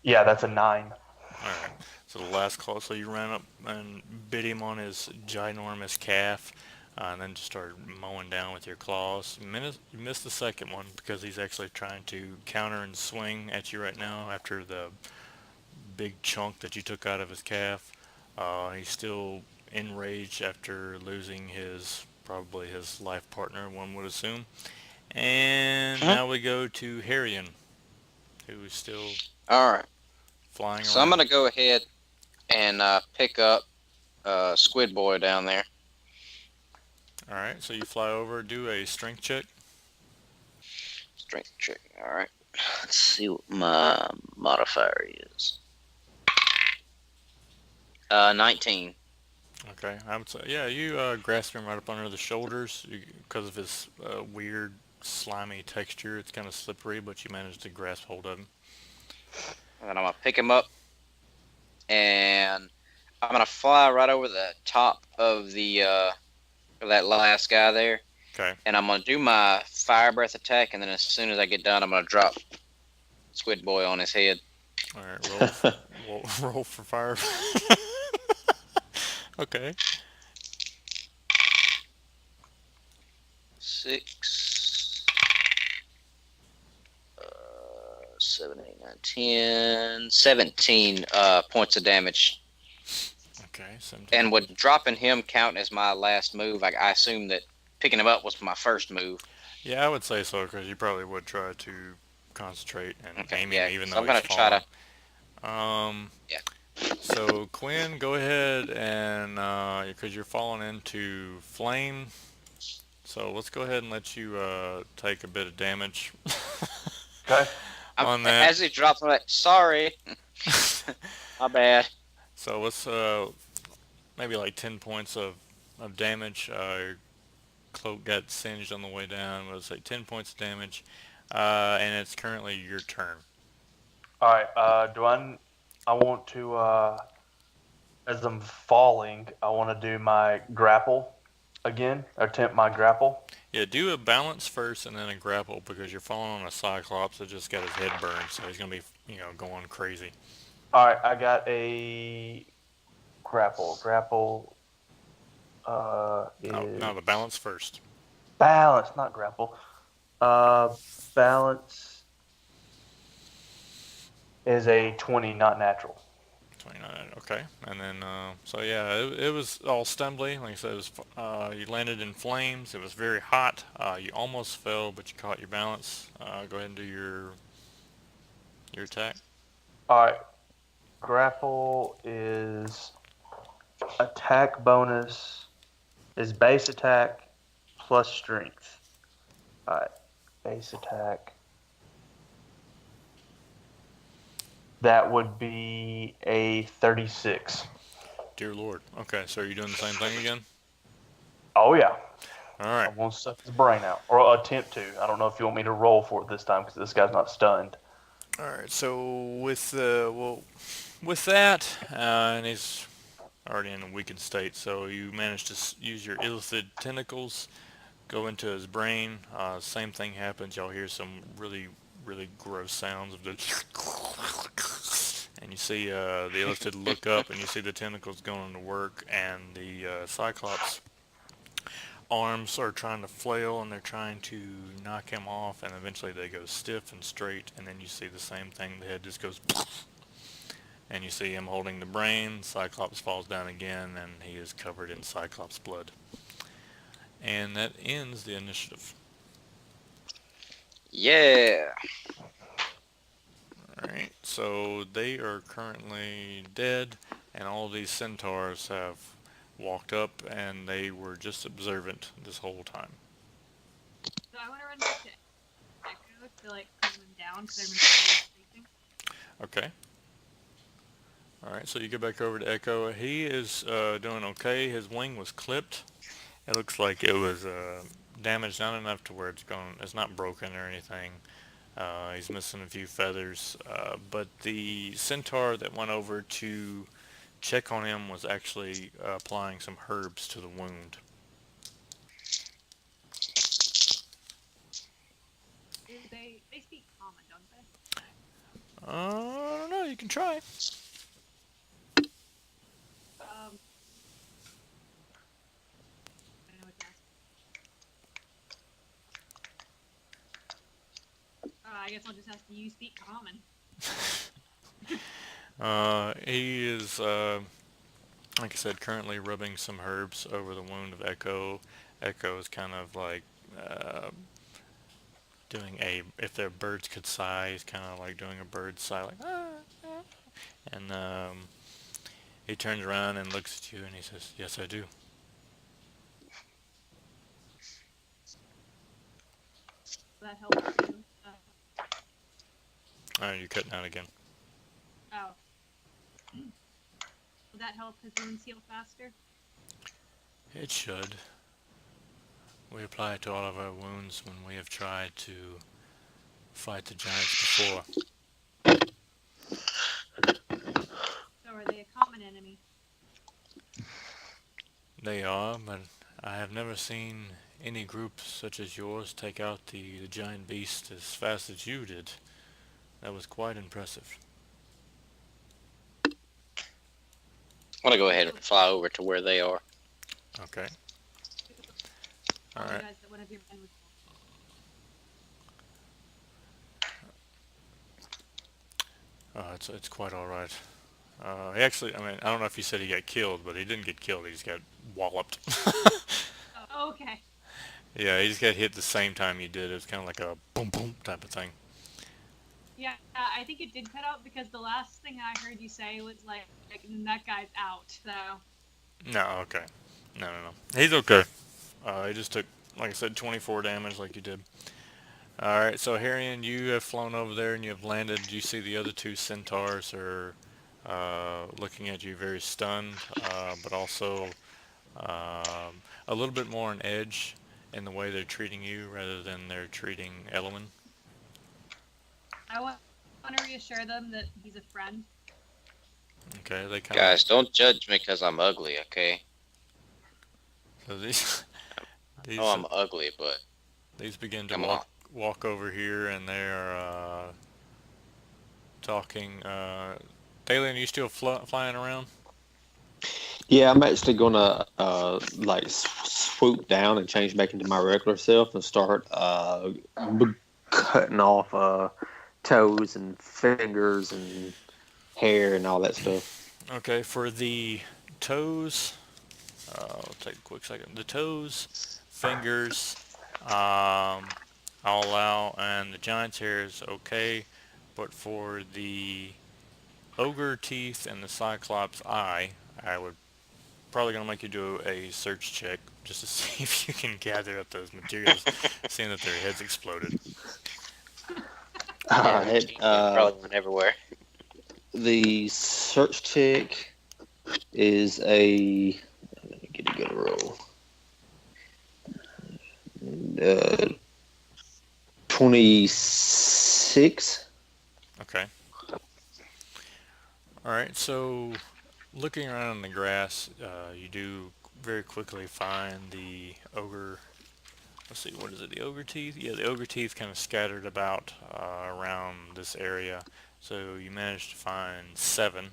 Yeah, that's a 9. Alright. So the last claw, so you ran up and bit him on his ginormous calf, and then just started mowing down with your claws. You missed the second one because he's actually trying to counter and swing at you right now after the big chunk that you took out of his calf. He's still enraged after losing probably his life partner, one would assume. And Mhm. now we go to Harrion, who is still All right. flying So I'm around. gonna go ahead and pick up Squid Boy down there. Alright, so you fly over, do a strength check. Strength check. All right. Let's see what my modifier is. 19. Okay, I would say, yeah, you grasp him right up under the shoulders because of his weird, slimy texture. It's kind of slippery, but you managed to grasp hold of him. And then I'm gonna pick him up, and I'm gonna fly right over the top of that last guy there, Okay. and I'm gonna do my fire breath attack, and then as soon as I get done, I'm gonna drop Squid Boy on his head. All right, roll for fire. Okay. 6, 7, 8, 9, 10, 17 points of damage. Okay. 17. And would dropping him count as my last move? I assume that picking him up was my first move. Yeah, I would say so because you probably would try to concentrate and Okay, aim him yeah. even So though I'm he's gonna try falling. to. Yeah. Yeah. So Quinn, go ahead and because you're falling into flame, so let's go ahead and let you take a bit of damage Okay. on that. As he drops, I'm like, sorry, my bad. So let's maybe like 10 points of damage. Your cloak got singed on the way down. Let's say 10 points of damage, and it's currently your turn. All right. I want to, as I'm falling, I want to do my grapple again. Attempt my grapple. Yeah, do a balance first and then a grapple because you're falling on a Cyclops that just got his head burned, so he's gonna be going crazy. All right. I got a grapple. Grapple No, is no, the balance first. balance, not grapple. Balance is a 20, not natural. 29. Okay, and then so yeah, it was all stumbly. Like I said, you landed in flames. It was very hot. You almost fell, but you caught your balance. Go ahead and do your attack. All right. Grapple is attack bonus is base attack plus strength. All right. Base attack. That would be a 36. Dear Lord. Okay, so are you doing the same thing again? Oh, yeah. All right. I'm going to suck his brain out. Or attempt to. I don't know if you want me to roll for it this time because this guy's not stunned. All right. So with that, and he's already in a weakened state, so you managed to use your illicit tentacles, go into his brain. Same thing happens. Y'all hear some really, really gross sounds of the, and you see the illicit look up, and you see the tentacles going to work, and the Cyclops arms are trying to flail, and they're trying to knock him off, and eventually they go stiff and straight, and then you see the same thing. The head just goes, and you see him holding the brain. Cyclops falls down again, and he is covered in Cyclops blood. And that ends the initiative. Yeah. Alright, so they are currently dead, and all these centaurs have walked up, and they were just observant this whole time. So I want to run back to Echo to like calm him down because I'm sleeping. Okay. Alright, so you go back over to Echo. He is doing okay. His wing was clipped. It looks like it was damaged, not enough to where it's not broken or anything. He's missing a few feathers. But the centaur that went over to check on him was actually applying some herbs to the wound. They speak common, don't they? I don't know. You can try. Um, I know what to ask. I guess I'll just ask, do you speak common? He is, like I said, currently rubbing some herbs over the wound of Echo. Echo is kind of like uh, doing a, if their birds could sigh, he's kind of like doing a bird sigh, like, ah, ah. And he turns around and looks at you and he says, yes, I do. Will that help you? You're cutting out again. Oh. Will that help his wounds heal faster? It should. We apply it to all of our wounds when we have tried to fight the giants before. So are they a common enemy? They are, but I have never seen any group such as yours take out the giant beast as fast as you did. That was quite impressive. I want to go ahead and fly over to where they are. Okay. Tell you Alright. guys that one of your men was It's quite alright. He actually, I mean, I don't know if he said he got killed, but he didn't get killed. He just got walloped. Oh, okay. Yeah, he just got hit the same time you did. It was kind of like a boom boom type of thing. Yeah, I think it did cut out because the last thing I heard you say was like that guy's out. So No, okay. No, no, no. He's okay. He just took, like I said, 24 damage like you did. Alright, so Harrion, you have flown over there and you have landed. You see the other two centaurs are looking at you very stunned, but also a little bit more on edge in the way they're treating you rather than they're treating Elowen. I want to reassure them that he's a friend. Okay, they kind Guys, don't judge me because I'm ugly, okay? of, so these these Oh, I'm ugly, but these begin to come on. walk over here and they're talking. Dalian, you still flying around? Yeah, I'm actually gonna like swoop down and change back into my regular self and start cutting off toes and fingers and hair and all that stuff. Okay, for the toes, I'll take a quick second. The toes, fingers, I'll allow, and the giant's hair is okay, but for the ogre teeth and the cyclops eye, I would probably gonna make you do a search check just to see if you can gather up those materials, seeing that their heads exploded. All Yeah, right. it probably went everywhere. The search check is a. Let me get a good roll. 26. Okay. All right. So, looking around in the grass, you do very quickly find the ogre. Let's see, what is it? The ogre teeth? Yeah, the ogre teeth kind of scattered about around this area. So you managed to find 7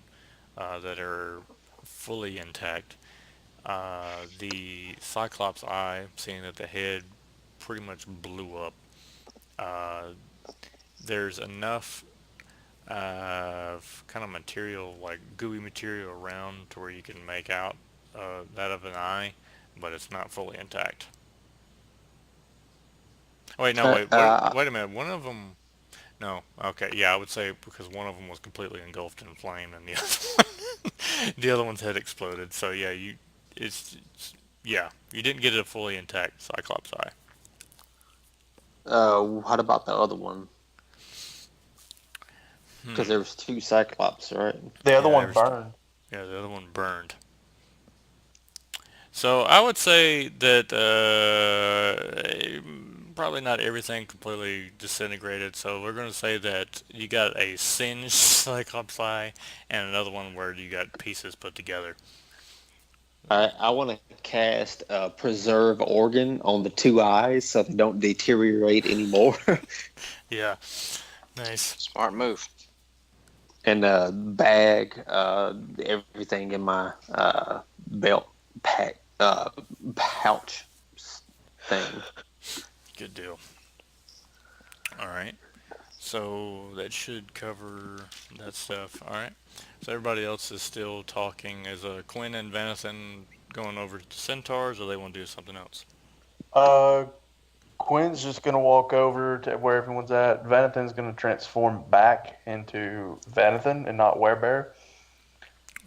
that are fully intact. The Cyclops eye, seeing that the head pretty much blew up. Uh, there's enough kind of material, like gooey material around to where you can make out that of an eye, but it's not fully intact. Wait, no, wait, wait a minute. One of them, no, okay, yeah, I would say because one of them was completely engulfed in flame, and the other the other one's head exploded. So yeah, yeah, you didn't get a fully intact Cyclops eye. What about the other one? Because there was 2 Cyclops, right? The other Yeah, one burned. Yeah, the other one burned. So I would say that probably not everything completely disintegrated. So we're going to say that you got a singed Cyclops eye and another one where you got pieces put together. I want to cast Preserve Organ on the two eyes so they don't deteriorate anymore. Yeah, nice. Smart move. And bag everything in my belt pack pouch thing. Good deal. All right. So that should cover that stuff. All right. So everybody else is still talking. Is Quinn and Vanathan going over to Centaurs, or they want to do something else? Uh, Quinn's just gonna walk over to where everyone's at. Vanathan's gonna transform back into Vanathan and not Werebear.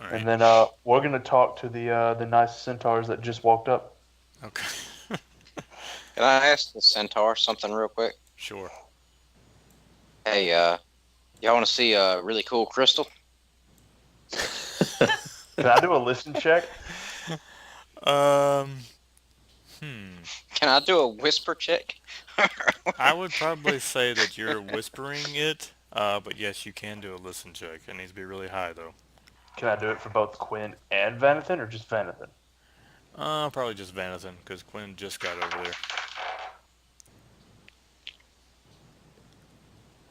All right. And then we're gonna talk to the nice centaurs that just walked up. Okay. Can I ask the centaur something real quick? Sure. Hey, y'all want to see a really cool crystal? Can I do a listen check? Um. Hmm. Can I do a whisper check? I would probably say that you're whispering it. But yes, you can do a listen check. It needs to be really high though. Can I do it for both Quinn and Vanathan, or just Vanathan? Probably just Vanathan, because Quinn just got over there.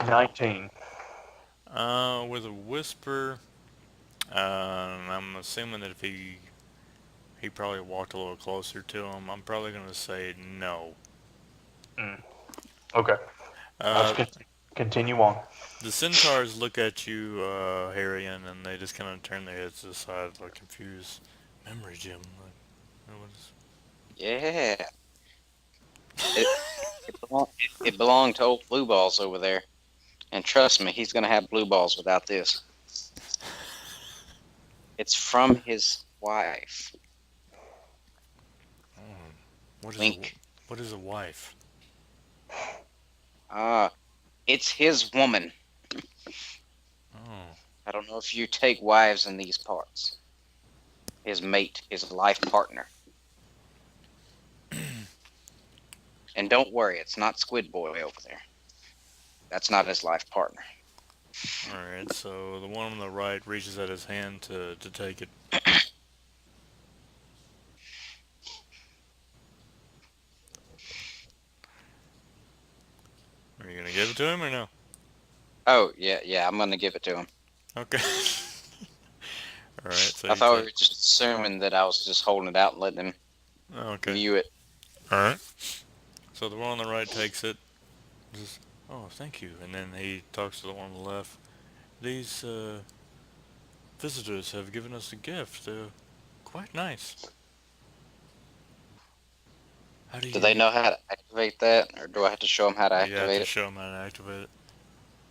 19. With a whisper, I'm assuming that if he probably walked a little closer to him, I'm probably gonna say no. Okay. Uh, Let's continue on. the centaurs look at you, Harrion, and they just kind of turn their heads to the side, like confused. Memory gem. Like, what is... Yeah. It, it belonged to old Blue Balls over there. And trust me, he's going to have blue balls without this. It's from his wife. What is Wink. what is a wife? It's his woman. Oh. I don't know if you take wives in these parts. His mate, his life partner. And don't worry, it's not Squid Boy over there. That's not his life partner. Alright, so the one on the right reaches out his hand to take it. Are you gonna give it to him or no? Oh, yeah, I'm going to give it to him. Okay. Alright, so I you thought we take... were just assuming that I was just holding it out and letting him Okay. view it. Alright. So the one on the right takes it. Just, oh, thank you. And then he talks to the one on the left. These visitors have given us a gift. They're quite nice. How do Do they know how to activate that? Or do I have to show them how to You have activate to it? show them how to activate it.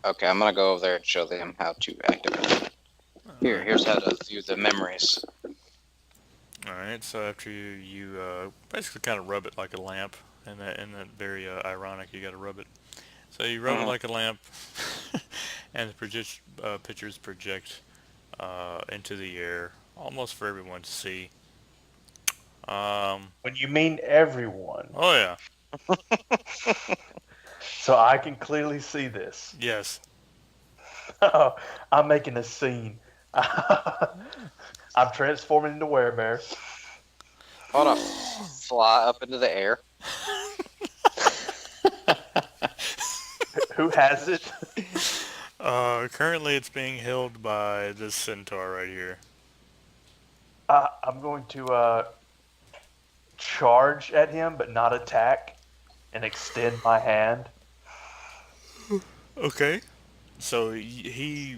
Okay, I'm going to go over there and show them how to activate it. Here's how to view the memories. Alright, so after you basically kind of rub it like a lamp, and that very ironic, you got to rub it. So you rub it like a lamp, and the pictures project into the air, almost for everyone to see. When you mean everyone, Oh yeah, so I can clearly see this. yes. I'm making a scene. I'm transforming into Werebear. Hold on. Fly up into the air. Who has it? Currently it's being held by this centaur right here. I'm going to charge at him, but not attack, and extend my hand. Okay. So he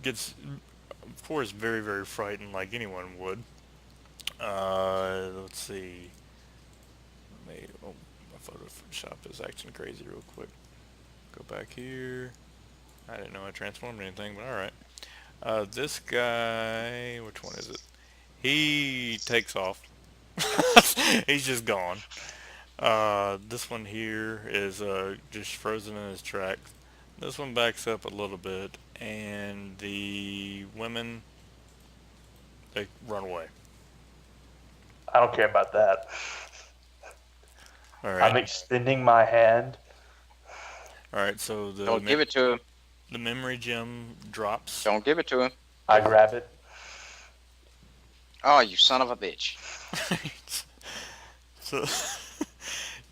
gets, of course, very, very frightened like anyone would. Let's see. My Photoshop is acting crazy real quick. Go back here. I didn't know I transformed anything, but alright. This guy, which one is it? He takes off. He's just gone. This one here is just frozen in his tracks. This one backs up a little bit, and the women, they run away. I don't care about that. All I'm right. extending my hand. All right. So Don't give it to him. the memory gem drops. Don't give it to him. I grab it. Oh, you son of a bitch. So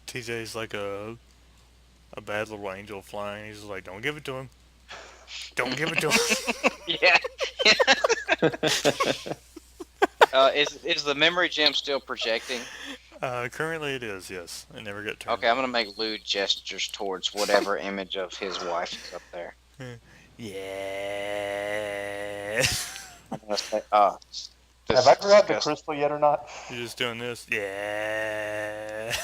TJ's like a bad little angel flying. He's just like, don't give it to him. Don't give it to him. Yeah. Is the memory gem still projecting? Currently it is, yes. It never got turned Okay, I'm on. gonna make lewd gestures towards whatever image of his wife is up there. Yeah. I'm gonna say, this Have I is grabbed the disgusting. crystal yet or not? You're just doing this. Yeah.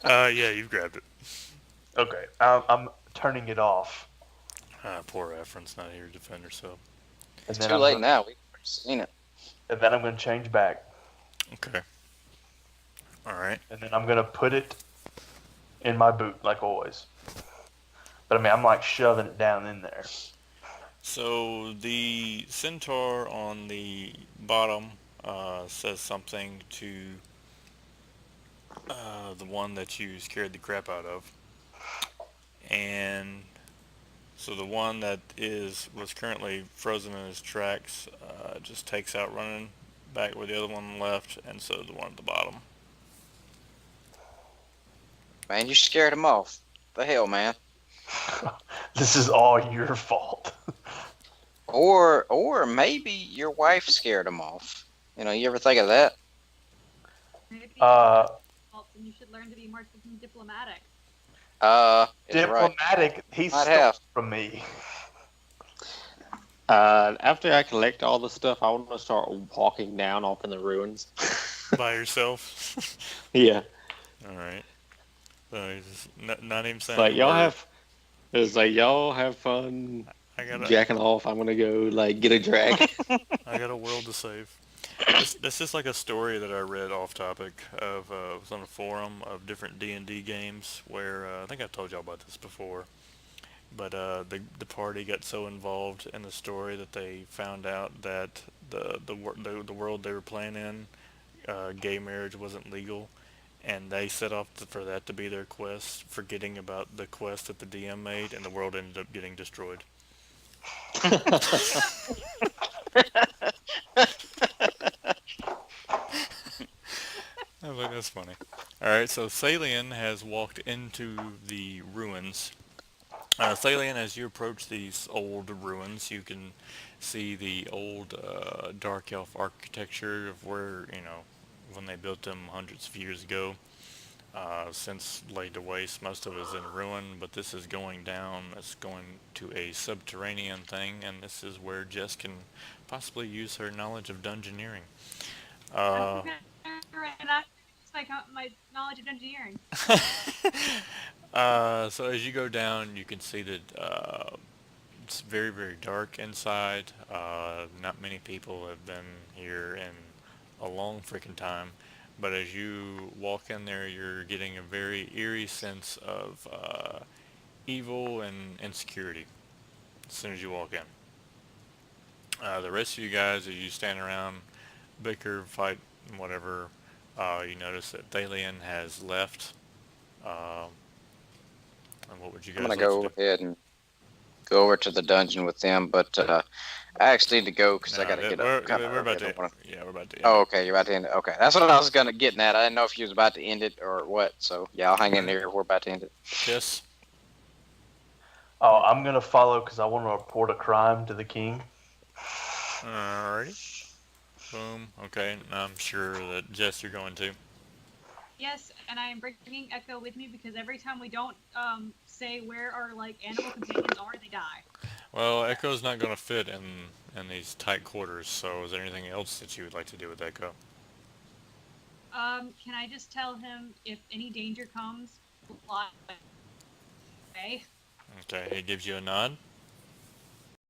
Yeah, you've grabbed it. Okay, I'm turning it off, Poor Efren's not here to defend herself. and It's then too late now. We've already seen it. and then I'm gonna change back, Okay. All right. and then I'm gonna put it in my boot like always. But I mean, I'm like shoving it down in there. So the centaur on the bottom says something to the one that you scared the crap out of, and so the one that was currently frozen in his tracks just takes out running back where the other one left, and so the one at the bottom. Man, you scared him off. The hell, man. This is all your fault. Or maybe your wife scared him off. You ever think of that? Maybe Uh, and you should learn to be more diplomatic. It's right. Diplomatic. He Might stole have. from me. After I collect all the stuff, I want to start walking down off in the ruins. By yourself. Yeah. All right. So he's just not even It's saying like a y'all word. y'all have fun I got jacking off. I'm gonna go get a drag. I got a world to save. This is like a story that I read off topic of it was on a forum of different D&D games where I think I told y'all about this before. But the party got so involved in the story that they found out that the world they were playing in, gay marriage wasn't legal, and they set off for that to be their quest, forgetting about the quest that the DM made, and the world ended up getting destroyed. I was like, that's funny. Alright, so Thalian has walked into the ruins. Thalian, as you approach these old ruins, you can see the old dark elf architecture of where, when they built them hundreds of years ago. Since laid to waste, most of it is in ruin, but this is going down. It's going to a subterranean thing, and this is where Jess can possibly use her knowledge of dungeoneering. I'm gonna my knowledge of engineering. So as you go down, you can see that it's very, very dark inside. Not many people have been here in a long freaking time. But as you walk in there, you're getting a very eerie sense of evil and insecurity as soon as you walk in. The rest of you guys, as you stand around, bicker, fight, whatever, you notice that Thalian has left. Uh, and what would you I'm guys gonna like to go do? ahead and go over to the dungeon with them, but I actually need to go because I No, gotta get we're, up. Kind we're of about early. to. Yeah, we're about to end Oh, it. okay, you're about to end it. Okay, that's what I was getting at. I didn't know if you was about to end it or what. So yeah, I'll hang in there. We're about to end it. Jess? Oh, I'm gonna follow because I want to report a crime to the king. Alrighty. Boom. Okay, I'm sure that Jess, you're going to. Yes, and I am bringing Echo with me because every time we don't say where our animal companions are, they die. Well, Echo's not going to fit in these tight quarters. So, is there anything else that you would like to do with Echo? Can I just tell him if any danger comes, fly away? Okay, he gives you a nod.